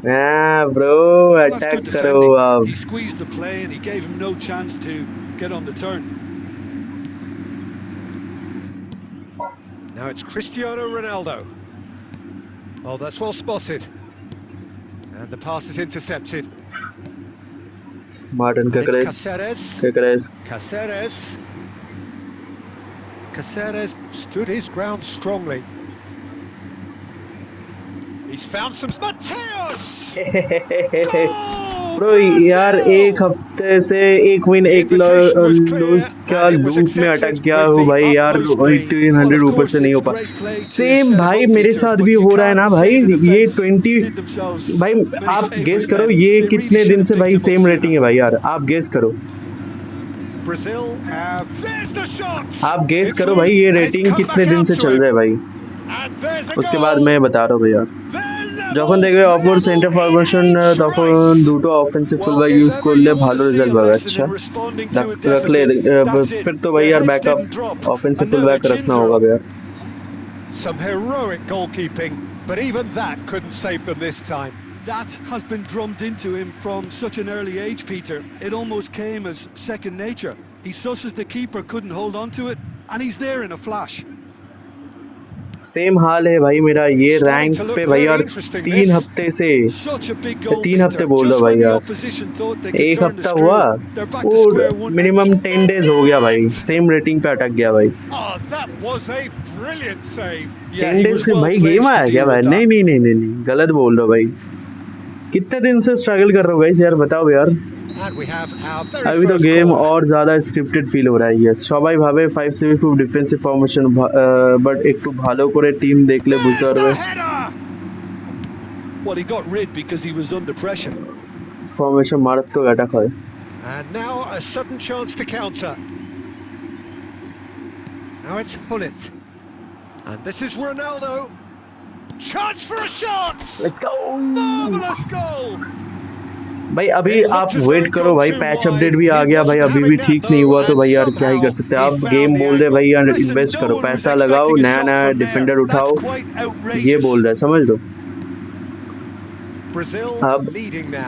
Bro, Well, that's attack good करो defending. अब. He squeezed the play and he gave him no chance to get on the turn. Now it's Cristiano Ronaldo. Oh, that's well spotted. And the pass is intercepted. Martin And it's Caceres. Caceres stood his ground strongly. He's found some... Mateus! Bro यार एक हफ्ते से एक win एक loss का loop में अटक गया हो भाई यार. 1800 ऊपर से नहीं हो पा. सेम भाई मेरे साथ भी हो रहा है ना भाई. ये 20 भाई आप गेस करो ये कितने दिन से भाई सेम रेटिंग है भाई यार. आप गेस करो. आप गेस करो भाई ये रेटिंग कितने दिन से चल रहा है भाई. उसके बाद मैं बता रहा हूँ भैया. যখন দেখবে অপর সেন্টার ফরমেশন তখন দুটো অফেন্সিভ ফুলব্যাক ইউজ করলে ভালো রেজাল্ট পাবে. আচ্ছা रखले फिर तो भाई यार बैकअप ऑफेंसिव फुलबैक रखना होगा भैया. Some heroic goalkeeping, but even that couldn't save them this time. That has been drummed into him from such an early age, Peter. It almost came as second nature. He susses the keeper couldn't hold on to it, and he's there in a flash. Same हाल है भाई मेरा. ये rank पे भाई यार 3 हफ्ते से 3 हफ्ते बोल रहा भाई यार. एक हफ्ता हुआ और मिनिमम 10 डेज हो गया भाई. सेम रेटिंग पे अटक गया भाई. 10 डेज से भाई गेम आया क्या भाई. नहीं गलत बोल रहा भाई. कितने दिन से स्ट्रगल कर रहा हूँ गाइस यार बताओ यार. अभी तो गेम और ज़्यादा स्क्रिप्टेड ফিল हो रहा है. यस সবাই ভাবে 5-7 ডিফেন্সিভ ফরমেশন বাট একটু ভালো করে টিম দেখলে বুঝতে পারবে Well, he got rid because he was under pressure. Formation মারাত্মক অ্যাটাক হয়. And now a sudden chance to counter. Now it's Hullet. And this is Ronaldo. Chance for a shot. Let's go. Marvelous goal. भाई अभी आप wait करो भाई. Patch update भी आ गया भाई. अभी भी ठीक नहीं हुआ तो भाई यार क्या ही कर सकते हैं. आप गेम बोल रहे भाई यार इन्वेस्ट करो पैसा लगाओ नया डिफेंडर उठाओ. ये बोल रहा है समझ लो. अब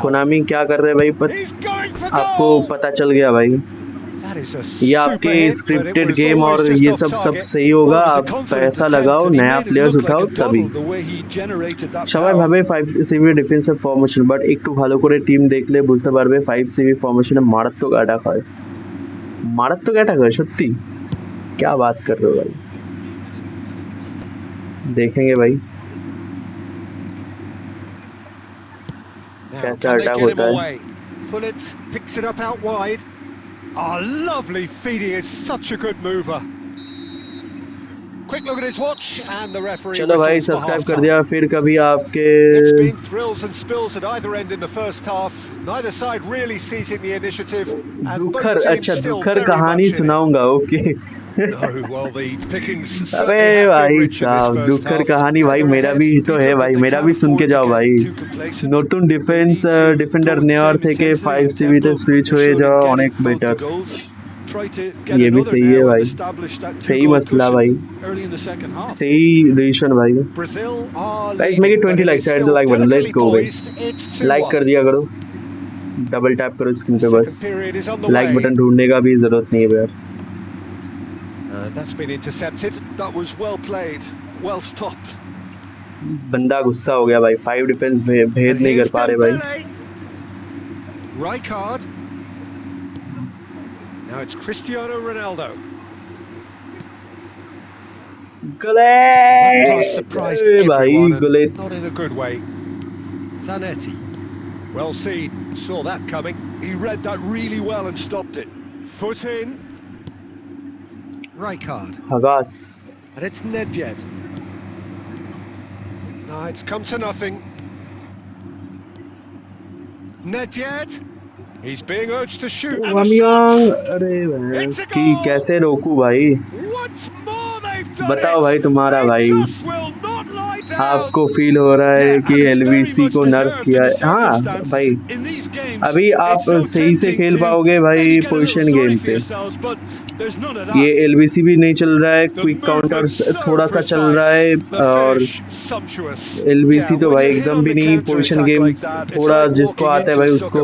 कोनामी क्या कर रहे हैं भाई आपको पता चल गया भाई. ये आपके स्क्रिप्टेड गेम और ये सब सही होगा. आप पैसा लगाओ नया प्लेयर्स उठाओ तभी. সবাই ভাবে 5-7 ডিফেন্সিভ ফরমেশন বাট একটু ভালো করে টিম দেখলে বুঝতে পারবে 5-7 ফরমেশনে মারাত্মক অ্যাটাক হয়. মারাত্মক অ্যাটাক হয় সত্যি. क्या बात कर रहे हो भाई. देखेंगे भाई कैसा अटैक होता है. Hullet picks it up out wide. Oh, lovely feed. He is such a good mover. Quick look at his watch and the referee. चलो भाई सब्सक्राइब कर दिया. फिर कभी आपके It's been thrills and spills at either end in the first half. Neither side really seizing the initiative. दुखर अच्छा दुखर कहानी सुनाऊंगा. ओके अबे भाई साहब दुखर कहानी भाई मेरा भी तो है भाई. मेरा भी सुन के जाओ भाई. নতুন ডিফেন্ডার নেওয়ার থেকে 5-7 তে সুইচ হয়ে যাওয়া অনেক বেটার. ये भी सही है भाई. सही मसला भाई. सही डिसीजन भाई. Guys make it 20 likes. Hit the like button. Let's go भाई. लाइक कर दिया करो. डबल टैप करो स्क्रीन पे. बस लाइक बटन ढूंढने का भी जरूरत नहीं है यार. That's been intercepted. That was well played, well stopped. बंदा गुस्सा हो गया भाई. 5 डिफेंस भेद नहीं कर पा रहे भाई. Rijkaard. Now it's Cristiano Ronaldo. That pass surprised everyone, and not in a good way. Zanetti. Well seen. Saw that coming. He read that really well and stopped it. Foot in. Rijkaard. Hagas. And it's Nedved. No, it's come to nothing. Nedved. He's being urged to shoot. अरे इसकी कैसे रोकूं भाई? बताओ भाई तुम्हारा भाई, आपको फील हो रहा है कि एलवीसी को नर्फ किया है? हाँ भाई, अभी आप सही से खेल पाओगे भाई पोजीशन गेम पे। ये एलवीसी भी नहीं चल रहा है, क्विक काउंटर थोड़ा सा चल रहा है, और एलवीसी तो भाई एकदम भी नहीं। पोजीशन गेम थोड़ा जिसको आता है भाई उसको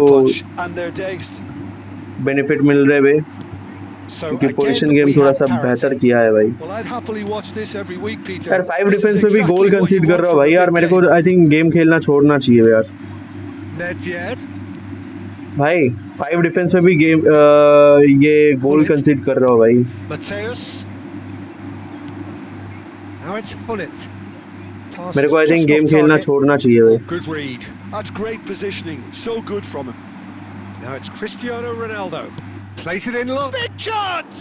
बेनिफिट मिल रहे भाई, क्योंकि पोजीशन गेम थोड़ा सा बेहतर किया है भाई। यार 5 डिफेंस में भी गोल कंसीड कर रहा हूँ भाई यार, मेरे को आई थिंक गेम खेलना छोड़ना चाहिए यार भाई। 5 डिफेंस में भी गेम ये गोल कंसीड कर रहा हूँ भाई। मेरे को आई थिंक गेम खेलना छोड़ना चाहिए भाई। Now it's Cristiano Ronaldo. Place it in low. Big chance.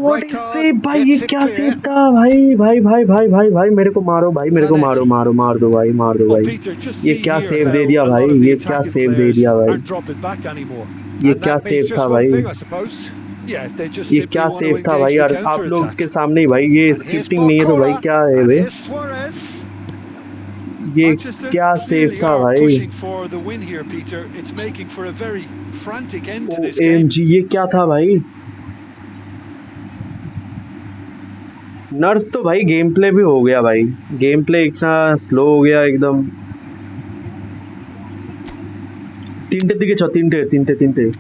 What is save भाई? ये क्या सेव था भाई? भाई भाई भाई भाई भाई मेरे को मारो भाई, मेरे को मारो, मारो मार दो भाई, मार दो भाई। ये क्या सेव दे दिया भाई? ये क्या सेव दे दिया भाई? ये क्या सेव था भाई? ये क्या सेव था भाई यार? आप लोग के सामने ही भाई, ये स्क्रिप्टिंग नहीं है तो भाई क्या है भाई? ये क्या सेव था भाई? OMG, ये क्या था भाई? नर्फ तो भाई गेम प्ले भी हो गया भाई, गेम प्ले इतना स्लो हो गया एकदम। तीनटे दिखे छो, तीनटे तीनटे तीनटे।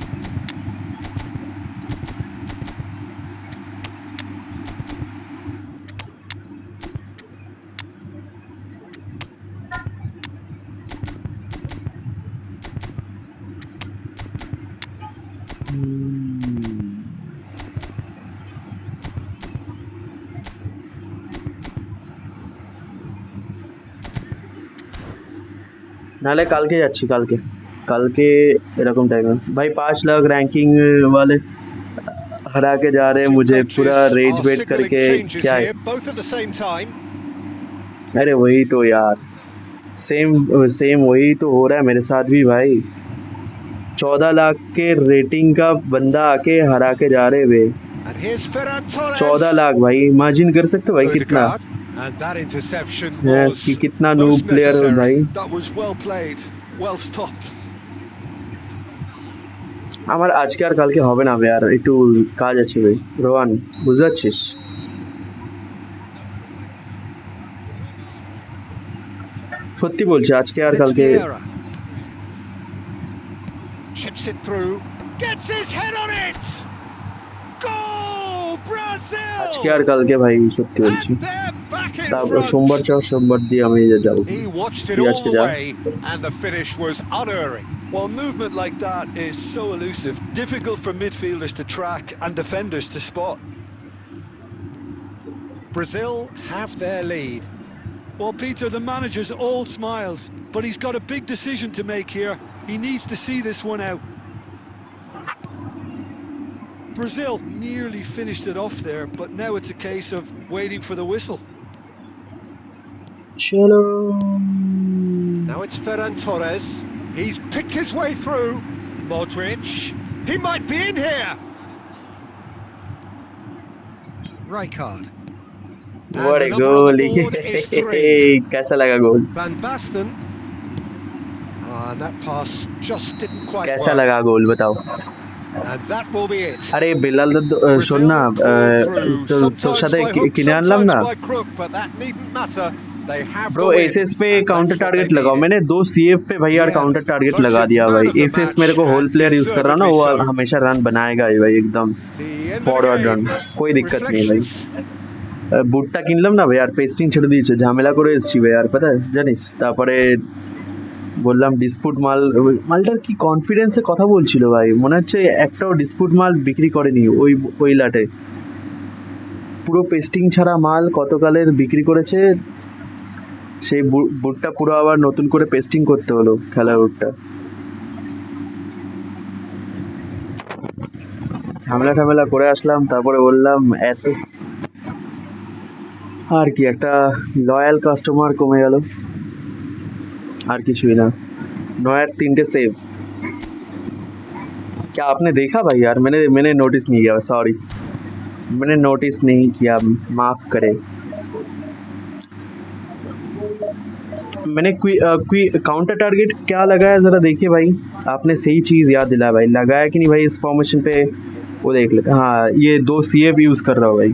नाले काल के अच्छी काल के एरकम टाइम में भाई 5 लाख रैंकिंग वाले हरा के जा रहे हैं मुझे पूरा रेज बेट करके। क्या है? अरे वही तो यार, सेम वही तो हो रहा है मेरे साथ भी भाई। 14 लाख के रेटिंग का बंदा आके हरा के जा रहे वे। 14 लाख भाई, इमेजिन कर सकते हो भाई कितना कि कितना नूब प्लेयर है भाई। আমার আজকে আর কালকে হবে না ভাই, আর একটু কাজ আছে ভাই। রোহান বুঝতে পারছিস? সত্যি বলছি আজকে আর কালকে chips it through, gets his head on it. Goal, Brazil! আজকে আর কালকে ভাই সত্যি বলছি। তারপর সোমবার চাও, সোমবার দিয়ে আমি যাব। He watched it all the way and the finish was unerring. Well, movement like that is so elusive, difficult for midfielders to track and defenders to spot. Brazil have their lead. Well, Peter, the manager's all smiles, but he's got a big decision to make here. He needs to see this one out. Brazil nearly finished it off there, but now it's a case of waiting for the whistle. Chalo. Now it's Ferran Torres. He's picked his way through. Modric. He might be in here. Rijkaard. What a goal! कैसा लगा गोल? Van Basten. And that pass just didn't quite कैसा work. लगा गोल बताओ? And that will be it. अरे बिलाल सुन ना, तो साथे किने आनलाम ना ब्रो। एसएस पे काउंटर टारगेट लगाओ। मैंने 2 सीएफ पे भाई यार काउंटर टारगेट लगा दिया भाई। एसएस मेरे को होल प्लेयर यूज कर रहा ना, वो हमेशा रन बनाएगा भाई एकदम फॉरवर्ड रन, कोई दिक्कत नहीं भाई। বুটটা কিনলাম না ভাই আর পেস্টিং ছেড়ে দিয়েছে, ঝামেলা করে এসেছি ভাই আর, পাতা জানিস? তারপরে বললাম ডিসপুট মালটার কি কনফিডেন্সে কথা বলছিল ভাই, মনে হচ্ছে একটাও ডিসপুট মাল বিক্রি করেনি ওই লাটে। পুরো পেস্টিং ছাড়া মাল কতকালের বিক্রি করেছে, সেই বুটটা পুরো আবার নতুন করে পেস্টিং করতে হলো খেলার বুটটা। ঝামেলা করে আসলাম, তারপরে বললাম এত আর কি, একটা লয়াল কাস্টমার কমে গেল, আর কিছুই ना। Noire 3 save. क्या आपने देखा भाई यार? मैंने नोटिस नहीं किया, सॉरी, मैंने नोटिस नहीं किया, माफ करे। मैंने काउंटर टारगेट क्या लगाया ज़रा देखिए भाई, आपने सही चीज़ याद दिलाया भाई, लगाया कि नहीं भाई इस फॉर्मेशन पे, वो देख लेते। हाँ, ये 2 CF यूज़ कर रहा हूँ भाई,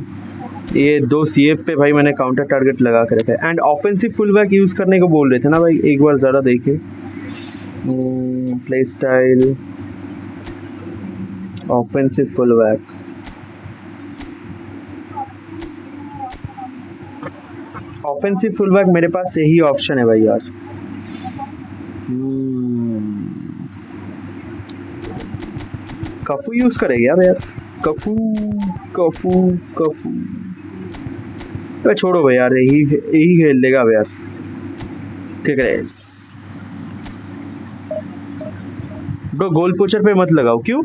ये 2 CF पे भाई मैंने काउंटर टारगेट लगा के रखा है। And offensive full back use करने को बोल रहे थे ना भाई, एक बार ज़रा देखिए। Play style offensive full back, offensive full back मेरे पास यही ऑप्शन है भाई यार। कफू यूज़ करेगा यार, कफू कफू कफू, तो छोड़ो भाई यार, यही खेल लेगा यार, ठीक है। ब्रो गोल पोचर पे मत लगाओ, क्यों,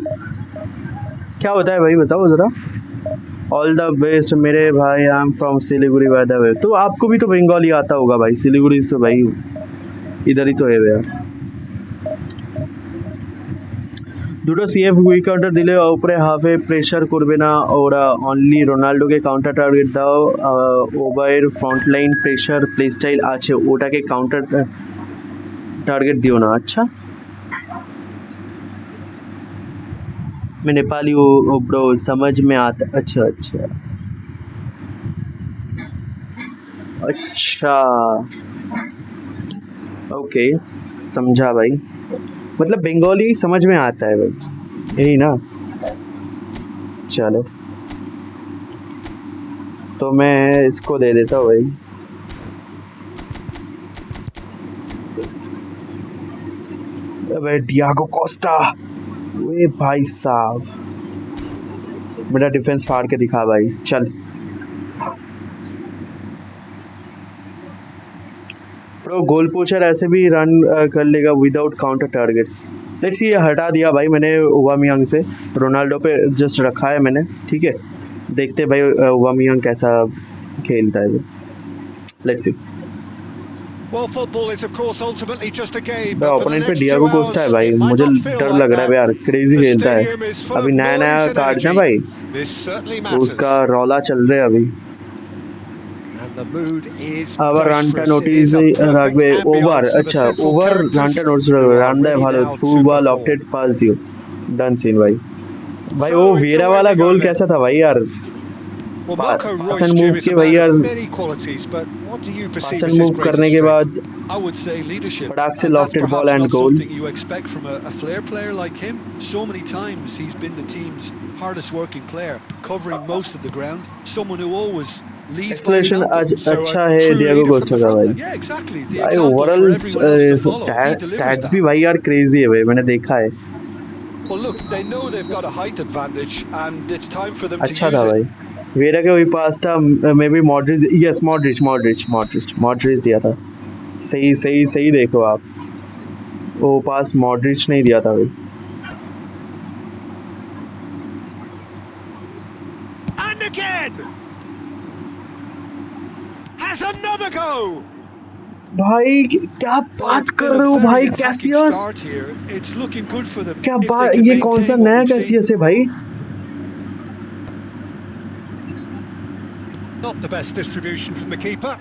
क्या होता है भाई बताओ ज़रा। ऑल द बेस्ट मेरे भाई, I am from Siliguri by the way. तो आपको भी तो बंगाली आता होगा भाई, सिलीगुड़ी से भाई इधर ही तो है यार। দুটো CF উইক কাউন্টার দিলে উপরে হাফে প্রেশার করবে না ওরা, অনলি রোনাল্ডোকে কাউন্টার টার্গেট দাও, ওভারের front line pressure play style আছে ওটাকে কাউন্টার টার্গেট দিও না। अच्छा मैं नेपाली हूँ ब्रो, समझ में आता। अच्छा अच्छा अच्छा, ओके समझा भाई, मतलब बंगाली समझ में आता है भाई, यही ना। चलो तो मैं इसको दे देता हूँ भाई। अबे डियागो कोस्टा, वे भाई साहब मेरा डिफेंस फाड़ के दिखा भाई, चल। प्रो गोल पोचर ऐसे भी रन कर लेगा विदाउट काउंटर टारगेट। लेट्स ये हटा दिया भाई मैंने ओबामियांग से, रोनाल्डो पे जस्ट रखा है मैंने, ठीक है। देखते भाई ओबामियांग कैसा खेलता है। Let's see. Well, football is of course ultimately just a game, भाई but for the ओपोनेंट पे next 2 डियागो hours कोस्टा है भाई, it might मुझे not feel डर like लग रहा है that. यार, क्रेजी The खेलता है। stadium is full अभी of नया noise and कार्ड ना energy. भाई, This certainly तो matters. उसका रौला चल रहा है अभी। And the mood is আবার রানটা boisterous. It notice is a perfect রাখবে, ওভার, ambience for the আচ্ছা central ওভার রানটা characters নোটিস who রাখবে, are রান দেয় ready ভালো, now থ্রু to বা perform. লফটেড পাস দিও, ডান সিন भाई। भाई So वो it's वेरा away वाला we go गोल then. कैसा था भाई यार, Well, Marco pass Royce, and Jim, move is के a भाई man यार, of many qualities, but what do you pass perceive and as his move करने greatest के strength? बाद I would say leadership, फटाक से and that's lofted ball perhaps and not goal. something you expect from a flair player like him. So many times he's been the team's hardest working player, covering most of the ground, someone who always leads by acceleration example. So अच्छा a है true Diego leader from Costa the का front भाई। then. Yeah, exactly. The भाई example overall for everyone else to follow. He delivers stats that. भी भाई यार crazy है भाई, मैंने देखा है। Well, look, they know they've got a height advantage, and it's time for them to अच्छा था use it. भाई, वेरा के वही पास था, may be Modric, yes Modric दिया था। सही सही सही देखो आप, वो पास मॉड्रिच नहीं दिया था भाई। And again! Has another go! भाई क्या बात कर रहे हो भाई, Cassius, It's looking good for them. क्या बात, ये कौन सा नया कैसियस है भाई। Not the best distribution from the keeper.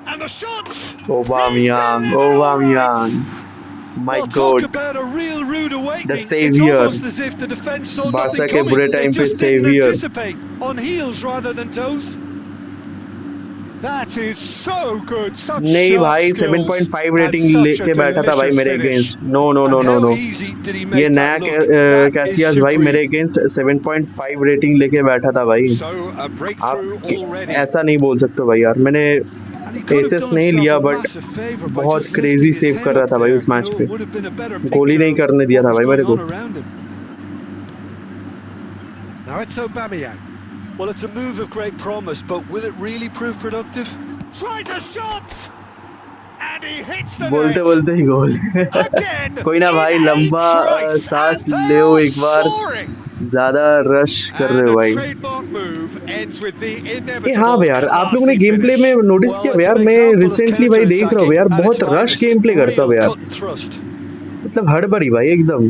And the shot! ओबामियांग, my Well, god, talk about a real rude awakening. the It's savior, almost as if the defense saw Barça nothing के coming. बुरे They time पे just didn't savior। anticipate, on heels rather than toes. That is so good. Such नहीं sharp भाई, skills 7.5 and rating such a लेके बैठा था भाई delicious मेरे finish. Against. No no no And no how no, easy did he ये make नया that look? That is Cassius भाई supreme. मेरे अगेंस्ट 7.5 रेटिंग लेके बैठा था भाई। So a आप breakthrough already. ऐसा नहीं बोल सकते भाई यार, मैंने And he could have एसेस done नहीं himself लिया a but massive favour by बहुत just crazy lifting his save head कर रहा up था भाई there. उस You मैच know, पे, it would have been a better goal ही picture नहीं of करने दिया what था was भाई मेरे going को. on around him. Now it's Aubameyang. Well, it's a move of great promise, but will it really prove productive? Tries a shot! And he hits the बोलते net! बोलते ही गोल. Again! कोई ना भाई, In a लंबा trice! सांस And they ले are एक बार, soaring! ज्यादा रश कर रहे And हो a भाई. trademark move ends with the ये हाँ inevitable बे यार, आप लोगों ने classy गेम प्ले में finish. नोटिस किया Well, बे it's यार, an मैं example of रिसेंटली भाई देख रहा हूँ counter-attacking यार, at its बहुत रश finest. गेम प्ले करता हूँ Real यार, cut and thrust. मतलब हड़बड़ी भाई एकदम.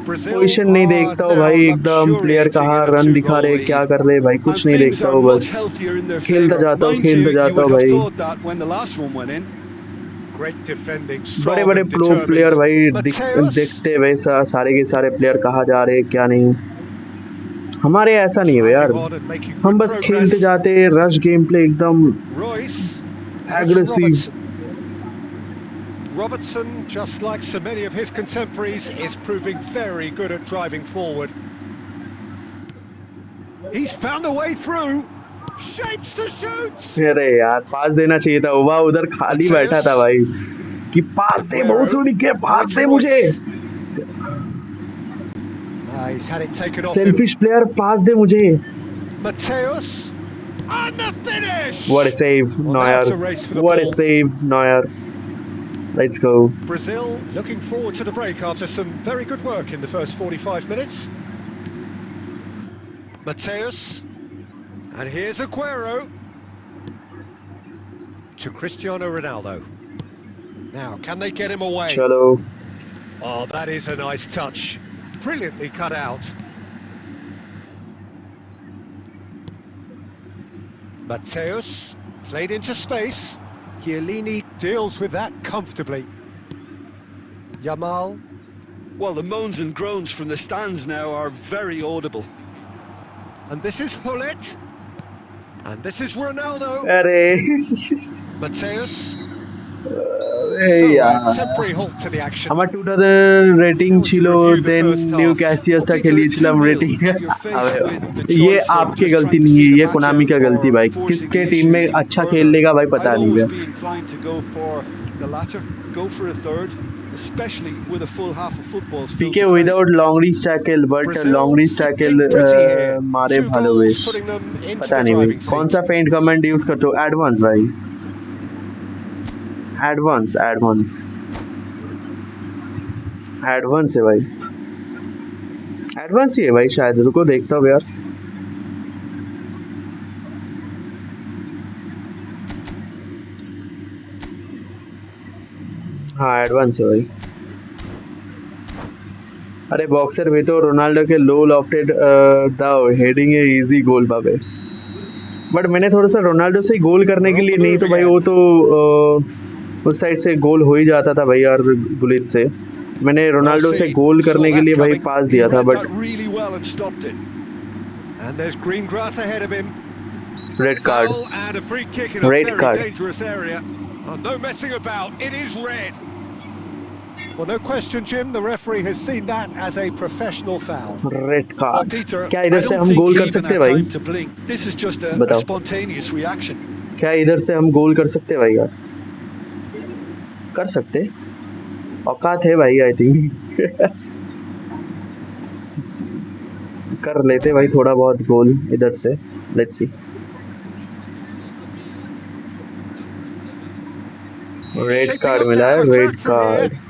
Brazil पोजीशन नहीं are देखता हूँ now भाई, एकदम प्लेयर luxuriating कहाँ in a रन दिखा two-goal रहे, क्या lead. कर रहे भाई, And कुछ नहीं things देखता are हूँ, much बस healthier in their खेलता favour. जाता हूँ, Mind खेलता you जाता would हूँ have भाई. thought that when the last one went in. Great defending, बड़े strong बड़े and प्रो प्लेयर determined. भाई Mateus. देखते वैसा, सारे के सारे प्लेयर कहाँ जा रहे क्या नहीं. हमारे ऐसा नहीं है यार, Driving on and making हम good बस खेलते progress. जाते, रश गेम प्ले एकदम Royce. And it's aggressive. Robertson. Robertson, just like so many of his contemporaries, is proving very good at driving forward. He's found a way through. Shapes to shoot. अरे यार, पास देना चाहिए था, वो उधर खाली बैठा था भाई, कि पास दे, बहुत सोनी के पास दे मुझे. He's had it taken off him. Selfish player, pass दे मुझे. Mateus. And the finish. What a save, Well, now it's Neuer. a race for the What a ball. save, Neuer. Let's go. Brazil looking forward to the break after some very good work in the first 45 minutes. Mateus. And here's Aguero. To Cristiano Ronaldo. Now, can they get him away? चलो. Oh, that is a nice touch. Brilliantly cut out. Mateus. Played into space. Chiellini deals with that comfortably. Yamal. Well, the moans and groans from the stands now are very audible. And this is Hullet. And this is Ronaldo. अरे Mateus. अरे So, a यार, temporary halt to the action. আমার 2000 rating How would you ছিল, review the then first new half? ক্যাসিয়াসটা Peter, at খেলিয়েছিলাম 2-0, rating. you're faced with the ये choice of आपकी just गलती trying to नहीं see है, the ये match कोनामी out का or गलती भाई, forcing किसके the टीम issue में even अच्छा further. खेल लेगा भाई पता I'd नहीं always है. be inclined to go for the latter, go for a third, especially with a full half of football still पीके to play. Without long reach tackle, but Brazil long reach sitting tackle pretty here. मारे 2 भालो goals वेश. putting them into पता the नहीं भाई, driving कौन seat. सा फेंट कमेंट यूज करते हो? एडवांस भाई, एडवांस एडवांस एडवांस है भाई, एडवांस ही है भाई शायद, रुको देखता हूँ यार. हाँ एडवांस है भाई. अरे बॉक्सर भी तो रोनाल्डो के लो लॉफ्टेड दाव हेडिंग है इजी गोल बाबे. बट मैंने थोड़ा सा रोनाल्डो से गोल करने के लिए, नहीं तो भाई वो तो उस साइड से गोल हो ही जाता था भाई यार, गुलित से. मैंने रोनाल्डो से गोल करने के लिए भाई पास दिया था, but really well and stopped it. And there's green grass ahead of him. Red card. Foul and a free kick in a Red very card. dangerous area. Oh, no messing about. It is red. Well, no question, Jim. The referee has seen that as a professional foul. Red Well, card. Peter, क्या I इधर से don't हम think goal he कर even सकते हैं had भाई? time to blink. This is just a बताओ. spontaneous reaction. क्या इधर से हम गोल कर सकते हैं भाई यार? कर सकते, औकात है भाई, आई थिंक. कर लेते भाई थोड़ा बहुत गोल इधर से. Let's see. Red Shaping card up मिला to है, have a red crack from card. here.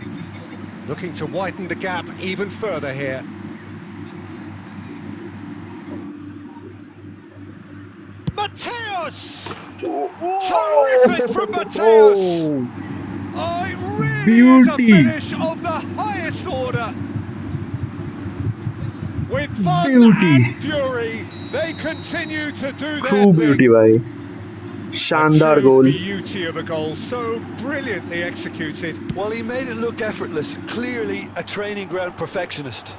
Looking to widen the gap even further here. Mateus! Terrific from Mateus! Oh, it really Beauty. is a finish of the highest order. With fun Beauty. and fury, they continue to do true their beauty thing. भाई, शानदार True goal. beauty of a goal, so brilliantly executed. Well, he made it look effortless. Clearly a training ground perfectionist.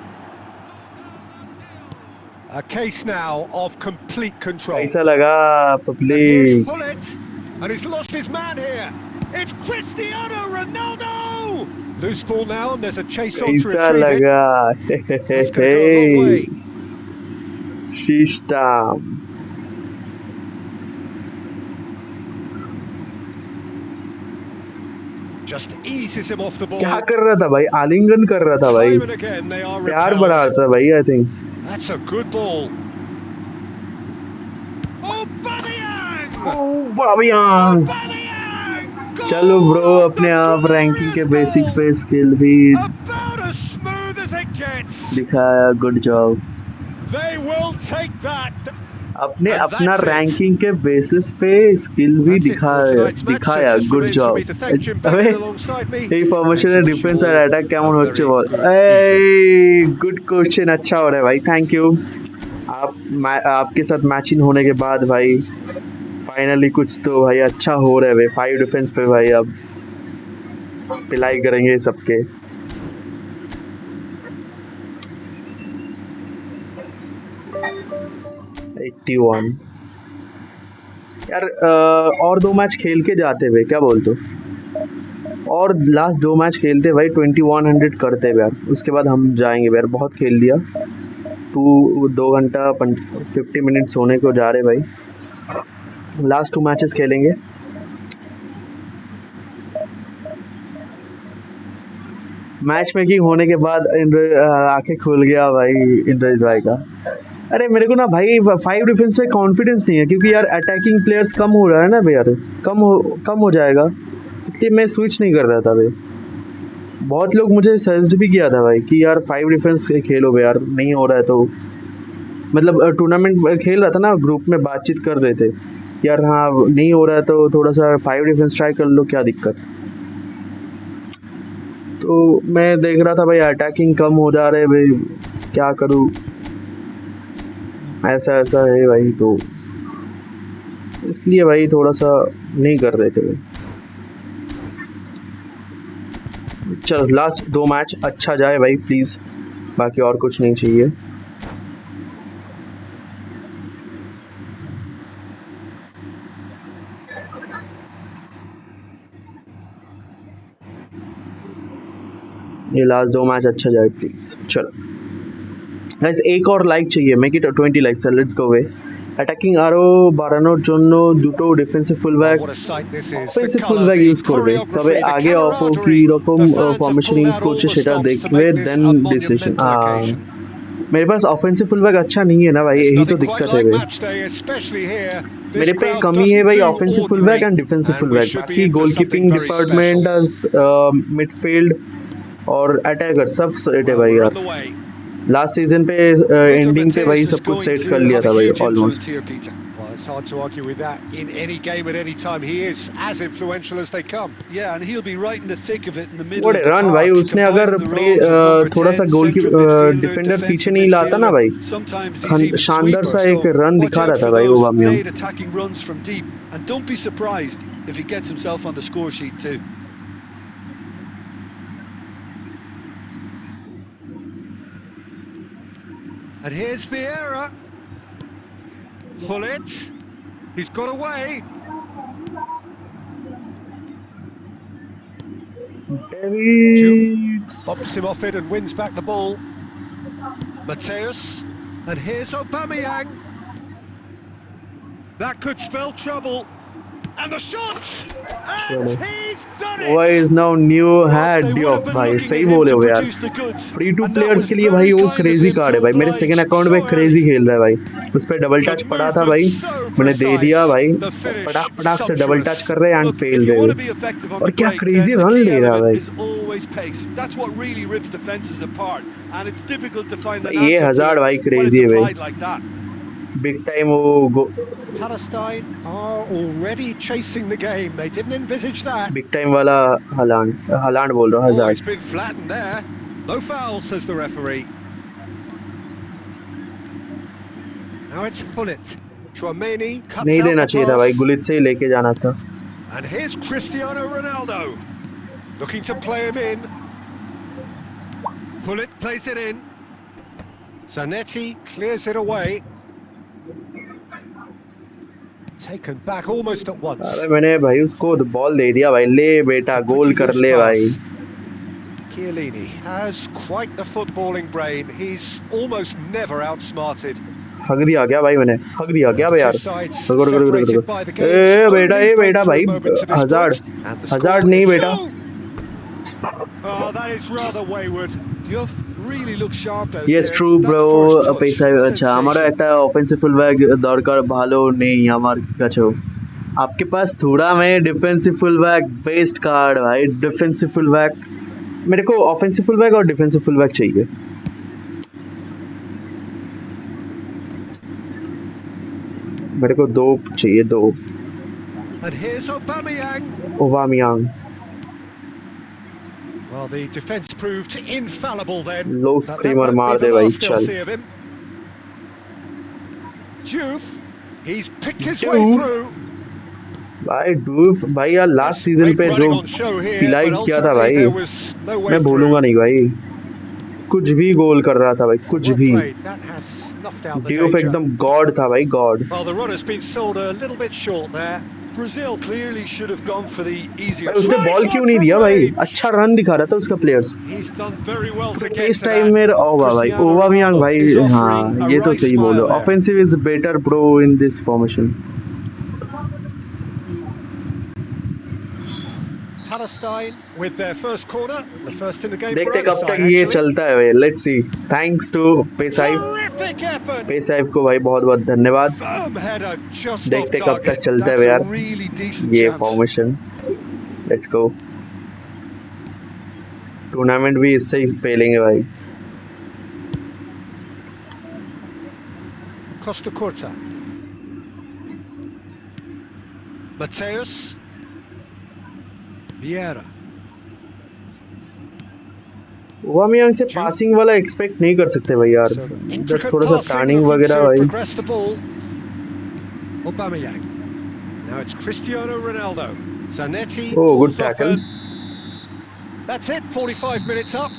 A case now of complete control. कैसा लगा And here's public? Hullet, and he's lost his man here. It's Cristiano Ronaldo! Loose ball now, and there's a chase on to कैसा retrieve it. लगा? That's going to go a long way. शिष्टाम. Just eases him off the ball. क्या कर रहा था भाई? आलिंगन कर रहा था भाई, Time and again they are प्यार बढ़ा रहा repelled. था भाई। I think That's a good ball. Aubameyang! Aubameyang! Aubameyang! चलो ब्रो, Goal of अपने the आप रैंकिंग के glorious बेसिक goal! पे स्किल भी About as smooth as it gets. दिखाया। Good job. They will take that. अपने And अपना that's it. Ranking के बेसिस पे स्किल भी That's it for tonight's match. So दिखाया। just good remains for job. me to thank Jim अबे Beckett alongside me. এই ফরমেশনে And to wish defence you আর all অ্যাটাক কেমন a হচ্ছে very বল? good evening. এই गुड क्वेश्चन, अच्छा हो रहा है भाई, थैंक यू। आपके साथ मैचिंग होने के बाद भाई फाइनली कुछ तो भाई अच्छा हो रहा है भाई। 5 डिफेंस पे भाई अब पिलाई करेंगे सबके। वन यार, और 2 मैच खेल के जाते हुए, क्या बोलते हो? और लास्ट 2 मैच खेलते भाई 2100 करते हुए यार, उसके बाद हम जाएंगे यार। बहुत खेल लिया। 2 घंटा 50 मिनट्स होने को जा रहे भाई। लास्ट 2 मैचेस खेलेंगे। मैच मेकिंग होने के बाद आंखें खुल गया भाई इंद्रजॉय का। अरे मेरे को ना भाई 5 डिफेंस में कॉन्फिडेंस नहीं है, क्योंकि यार अटैकिंग प्लेयर्स कम हो रहा है ना भाई यार, कम हो जाएगा, इसलिए मैं स्विच नहीं कर रहा था भाई। बहुत लोग मुझे सजेस्ट भी किया था भाई कि यार 5 डिफेंस खेलो भाई यार, नहीं हो रहा है तो, मतलब टूर्नामेंट खेल रहा था ना, ग्रुप में बातचीत कर रहे थे यार, हाँ नहीं हो रहा है तो थोड़ा सा 5 डिफेंस ट्राई कर लो, क्या दिक्कत। तो मैं देख रहा था भाई अटैकिंग कम हो जा रहे भाई, क्या करूँ, ऐसा है भाई, तो इसलिए भाई थोड़ा सा नहीं कर रहे थे भाई। चलो लास्ट 2 मैच अच्छा जाए भाई प्लीज़, बाकी और कुछ नहीं चाहिए। ये लास्ट 2 मैच अच्छा जाए प्लीज़। चलो गाइस, एक और लाइक चाहिए, make it 20 likes, let's go way. Attacking আরও বাড়ানোর জন্য দুটো defensive fullback offensive fullback use করবে, তবে আগে অপো কী রকম ফর্মেশন ইউজ করছে সেটা देखवे देन डिसीजन। मेरे पास ऑफेंसिव फुलबैक अच्छा नहीं है ना भाई, यही तो दिक्कत है भाई। मेरे पे कमी है भाई offensive full-back and defensive full-back. बाकी गोलकीपिंग डिपार्टमेंट, मिडफील्ड और अटैकर सब सेट है भाई यार। लास्ट सीजन पे एंडिंग पे भाई सब कुछ सेट कर लिया था भाई almost. It's hard to argue with that. In any game at any time, he is as influential as they come. Yeah, and he'll be right in the thick of it in the middle What of a the run park. भाई, उसने अगर play थोड़ा सा गोल की defender पीछे नहीं लाता ना भाई, शानदार सा एक रन दिखा रहा था भाई ओबामियांग। attacking runs from deep, and don't be surprised if he gets himself on the score sheet too. And here's Vieira. Hullet. He's got away. Pops him off it and wins back the ball. Mateus. And here's Aubameyang. That could spell trouble. And the shot! And he's done it! Why is now new hat of भाई, सही बोले हो यार। Free two players के लिए भाई वो crazy card है भाई। मेरे सेकंड अकाउंट में क्रेजी खेल रहा है भाई, उस पर डबल टच पड़ा था भाई, मैंने दे दिया भाई, पटाख पटाख से डबल टच कर रहे हैं एंड फेल रहे हैं। और क्या क्रेजी रन ले रहा है भाई। ये हजार भाई क्रेजी है भाई, बिग टाइम वो Palestine are already chasing the game. They didn't envisage that. Big time वाला हलांड बोल रहा हूँ, Oh, हजार। it's been flattened there. No foul, says the referee. Now it's Hullet. Chouameni cuts नहीं out देना the चाहिए था भाई, pass. गुलित से ही लेके जाना था। And here's Cristiano Ronaldo. Looking to play him in. Hullet plays it in. Zanetti clears it away. Taken back almost at once. अरे मैंने भाई उसको बॉल दे दिया भाई, ले बेटा गोल कर ले भाई। Chiellini has quite the footballing brain. He's almost never outsmarted. हक दिया क्या भाई, मैंने हक दिया क्या भाई यार। ए बेटा भाई, हजार नहीं बेटा, Oh, that is rather wayward. Diouf really looks sharp out Yes, there. true, That bro. first touch, पैसा अच्छा हमारा sensation. একটা অফেন্সিভ ফুলব্যাক দরকার ভালো নেই আমার কাছেও आपके पास थोड़ा में डिफेंसिव फुलबैक बेस्ट कार्ड भाई डिफेंसिव फुलबैक मेरे को ऑफेंसिव फुलबैक और डिफेंसिव फुलबैक चाहिए मेरे को दो चाहिए दो And here's Aubameyang. ओबामियांग Well, the defence proved infallible then. Low But that screamer won't मार be the दे भाई last they'll चल see of him. Diouf, he's picked his way Diouf. through. भाई डूफ भाई यार लास्ट सीजन पे जो पिलाई किया था भाई मैं भूलूंगा नहीं भाई कुछ भी गोल कर रहा था भाई कुछ भी ड्यूफ एकदम गॉड था भाई God Well, the run has been sold a little bit short there. Brazil clearly should have gone for the easier. उसने बॉल क्यों नहीं दिया भाई अच्छा रन दिखा रहा था उसका players He's done very well to get इस to टाइम that. में ओवा भाई ओबामियांग भाई हाँ ये तो सही बोलो offensive is better bro in this formation Palestine with their first corner, the first in the game. देखते कब तक ये चलता है भाई लेट्स सी थैंक्स टू पेसाइब को भाई बहुत बहुत धन्यवाद देखते कब तक चलता है यार ये फॉर्मेशन लेट्स गो टूर्नामेंट भी इससे ही पेलेंगे भाई Costa Curta, Mateus, Vieira. ओबामियांग से पासिंग वाला एक्सपेक्ट नहीं कर सकते भाई यार थोड़ा सा टर्निंग वगैरह भाई Aubameyang. Now it's Cristiano Ronaldo. Zanetti. Oh, good tackle. That's it, 45 minutes up.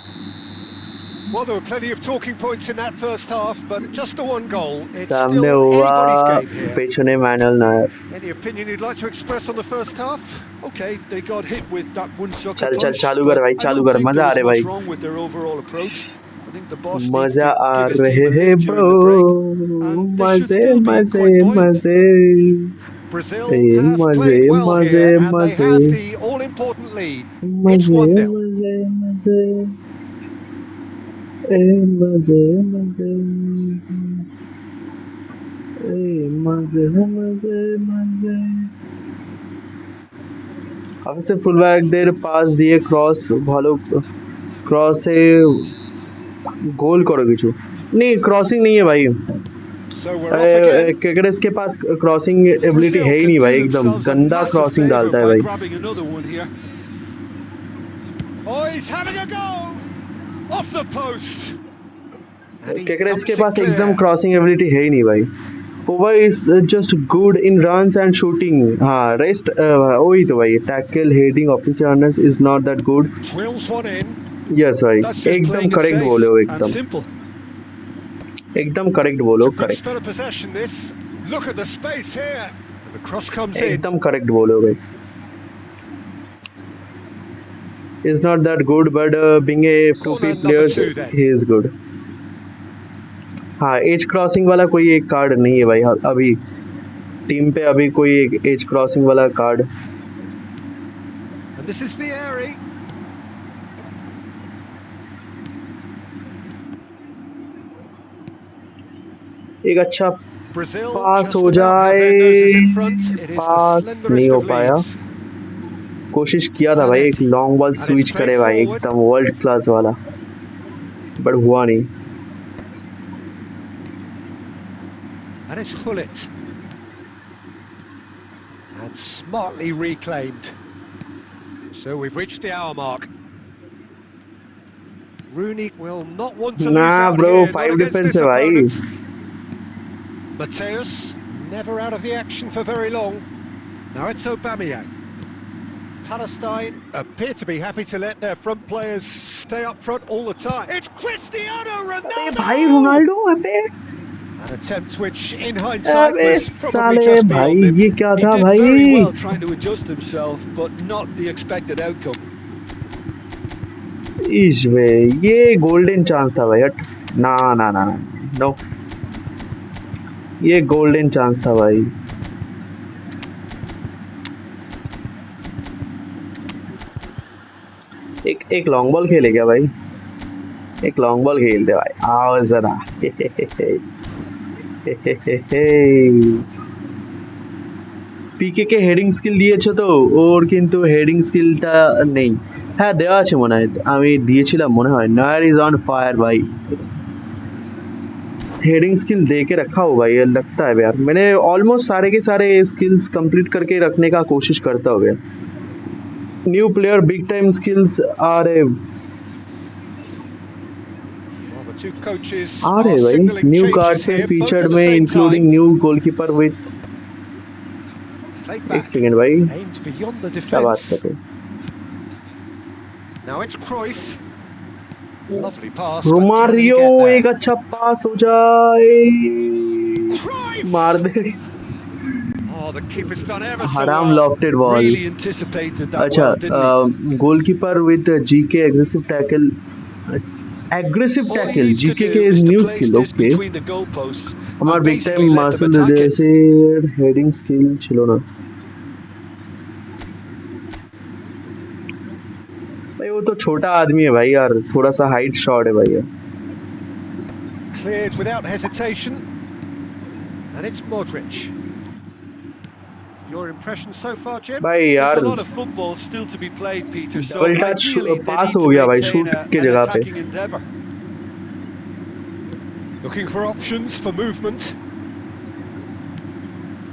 Well, there were plenty of talking points in that first half, but just the one goal. It's सामने still हुआ anybody's game here. पेछने Manuel Neuer Any opinion you'd like to express on the first half? Okay, they got hit with that one sucker चल punch, चालू कर भाई but I चालू don't कर think मजा आ there रहे was भाई much wrong with their overall approach. I think the boss needs मजा to आ give his रहे team a हैं lift bro during the break, and they should मजे still be मजे quite buoyant. मजे Brazil Hey, have maze, played well maze, here, and maze. they have the all-important lead. It's मजे 1-0. मजे मजे ए मजे मजे ए मजे मजे मजे अब से फुल बैक देर पास दिए क्रॉस ভালো क्रॉस से गोल करो কিছু नहीं क्रॉसिंग नहीं है भाई So we're off again. Cricketers के पास क्रॉसिंग एबिलिटी है ही नहीं भाई एकदम गंदा क्रॉसिंग डालता है भाई Oh, he's having a go off the post. Cricketers के पास एकदम क्रॉसिंग एबिलिटी है ही नहीं भाई ओवा is just good in runs and shooting हाँ रेस्ट वही तो भाई tackle heading offensive runners is not that good Drills one in. Yes भाई एकदम करेक्ट बोले हो एकदम करेक्ट बोलो correct Spell of possession this. Look at the space here. The cross comes in. एकदम करेक्ट बोलो भाई is not that good but being a 2P players he is good हाँ एज क्रॉसिंग वाला कोई एक कार्ड नहीं है भाई अभी टीम पे अभी कोई एक एज क्रॉसिंग वाला card And this is Vieira. एक अच्छा Brazil पास just हो about have जाए their noses in front. It is the pass slenderest नहीं हो of पाया leads. कोशिश किया था भाई एक लॉन्ग बॉल स्विच करे भाई एकदम वर्ल्ड क्लास वाला बट हुआ नहीं And it's Hullet. And smartly reclaimed. So we've reached the hour mark. Rooney will not want to lose out bro, here, 5 not against defense this hai bhai. opponent. Mateus, never out of the action for very long. Now it's Aubameyang. Palestine appear to be happy to let their front players stay up front all the time. It's Cristiano Ronaldo! भाई Ronaldo अबे An attempt which, in hindsight, was probably साले just भाई beyond him. ये क्या था He did भाई very well trying to adjust himself, but not the expected outcome. इस वे ये गोल्डन चांस था भाई हट ना ना ना ना नो ये गोल्डन चांस था भाई एक लॉन्ग बॉल खेले क्या भाई? एक लॉन्ग बॉल खेल दे भाई, आओ जरा। পিকে কে হেডিং স্কিল দিয়েছে তো, ওর কিন্তু হেডিং স্কিলটা নেই। হ্যাঁ দেওয়া আছে মনে হয়, আমি দিয়েছিলাম মনে হয়। নয়ার इज ऑन फायर भाई, हेडिंग स्किल दे के रखा हो भाई, ये लगता है यार। मैंने ऑलमोस्ट सारे के सारे स्किल्स कंप्लीट करके रखने का कोशिश करता हो गया। New player big time skills आ रहे भाई, न्यू कार्ड्स में फीचर्ड में इंक्लूडिंग न्यू गोलकीपर विथ। एक सेकंड भाई, क्या बात कर रहे हो? रोमारियो, एक अच्छा पास हो जाए, मार दे। हराम लॉफ्टेड बॉल। अच्छा, goalkeeper with GK aggressive tackle, GK के न्यू स्किल। ओके, हमार बिग टाइम मार्शल जैसे हेडिंग स्किल छिलो ना भाई, वो तो छोटा आदमी है भाई यार, थोड़ा सा हाइट शॉर्ट है भाई यार। Cleared without hesitation, and it's Modric. Your impression so far, Jim? भाई यार, There's a lot of football still to be played, Peter. So double touch ideally, pass they हो need गया to भाई maintain shoot के an जगह पे। attacking endeavour. Looking for options for movement.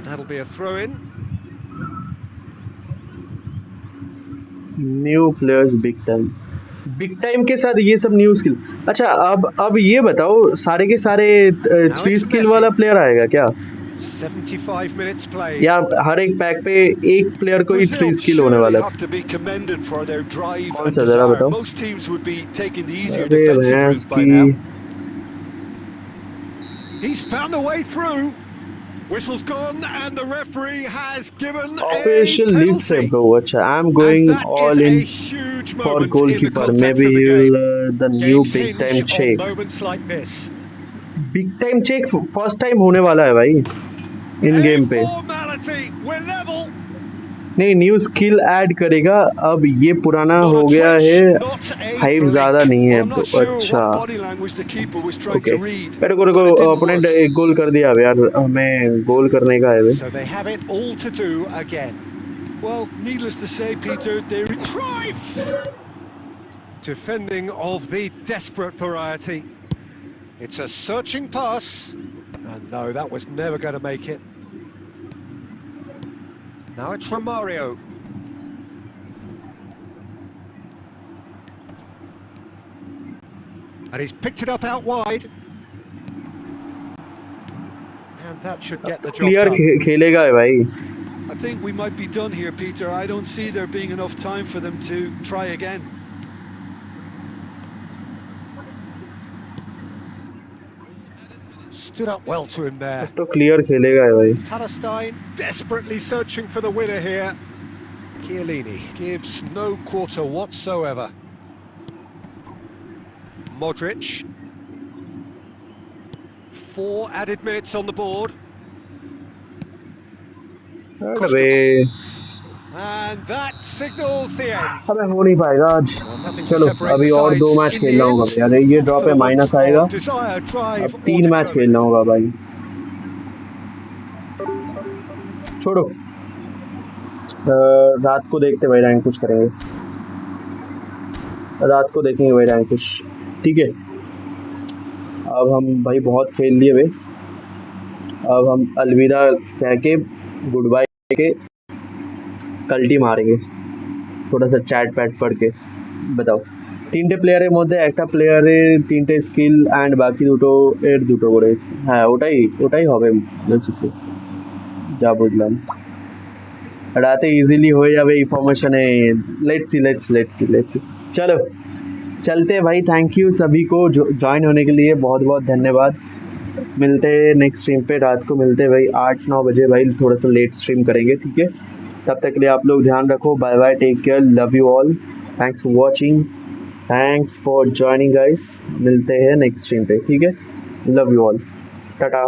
That'll be a throw-in. New players big time के साथ ये सब न्यू स्किल। अच्छा, अब ये बताओ, सारे के सारे 3 स्किल वाला प्लेयर आएगा क्या, 75 minutes played. या हर एक पैक पे एक प्लेयर को ही 3 स्किल होने वाला है? कौन सा, जरा बताओ। अरे भैंस की, He's found a way through. Whistle's gone and the referee has given official a league से penalty. ब्रो। अच्छा, I am going all in for goalkeeper, may be the new big time check. Big time check first time होने वाला है भाई इन game पे। नहीं, new skill add करेगा। अब ये पुराना हो गया है, हाइप ज्यादा नहीं है तो। अच्छा ओके, मेरे को ओपोनेंट एक गोल कर दिया अब यार, हमें गोल करने का है। So they have it all to do again. Well, needless to say, Peter, Cruyff! Defending of the desperate variety. It's a searching pass, and no, that was never going to make it. Now it's Romario. And he's picked it up out wide. And that should get the job clear done. खेलेगा है भाई। I think we might be done here, Peter. I don't see there being enough time for them to try again. Stood up well to him there. तो clear खेलेगा है भाई। Palestine desperately searching for the winner here. Chiellini gives no quarter whatsoever. Modric. 4 added minutes on the board. अबे And that signals the end. अबे हो नहीं पाएगा आज। चलो अभी और 2 मैच खेलना होगा यार, ये ड्रॉप है, माइनस आएगा। अब 3 मैच खेलना होगा भाई। छोड़ो, रात को देखते भाई, रैंक पुश करेंगे, रात को देखेंगे भाई रैंक पुश, ठीक है। अब हम भाई बहुत खेल लिए भाई, अब हम अलविदा कह के गुड बाय के कल्टी मारेंगे, थोड़ा सा चैट पैट पढ़ के। बताओ, 3টে প্লেয়ারের মধ্যে একটা প্লেয়ারে 3টে স্কিল অ্যান্ড বাকি দুটো করে। হ্যাঁ, ওটাই হবে বেসিক্যালি, যা বুঝলাম। রাতে ইজিলি হয়ে যাবে এই ফর্মেশনে। Let's see. चलो चलते भाई, थैंक यू सभी को ज्वाइन होने के लिए, बहुत बहुत धन्यवाद। मिलते हैं नेक्स्ट स्ट्रीम पे, रात को मिलते हैं भाई 8-9 बजे भाई, थोड़ा सा लेट स्ट्रीम करेंगे, ठीक है। तब तक के लिए आप लोग ध्यान रखो, bye bye, take care, love you all, thanks for watching, thanks for joining guys. मिलते हैं नेक्स्ट स्ट्रीम पे, ठीक है। Love you all, Tata.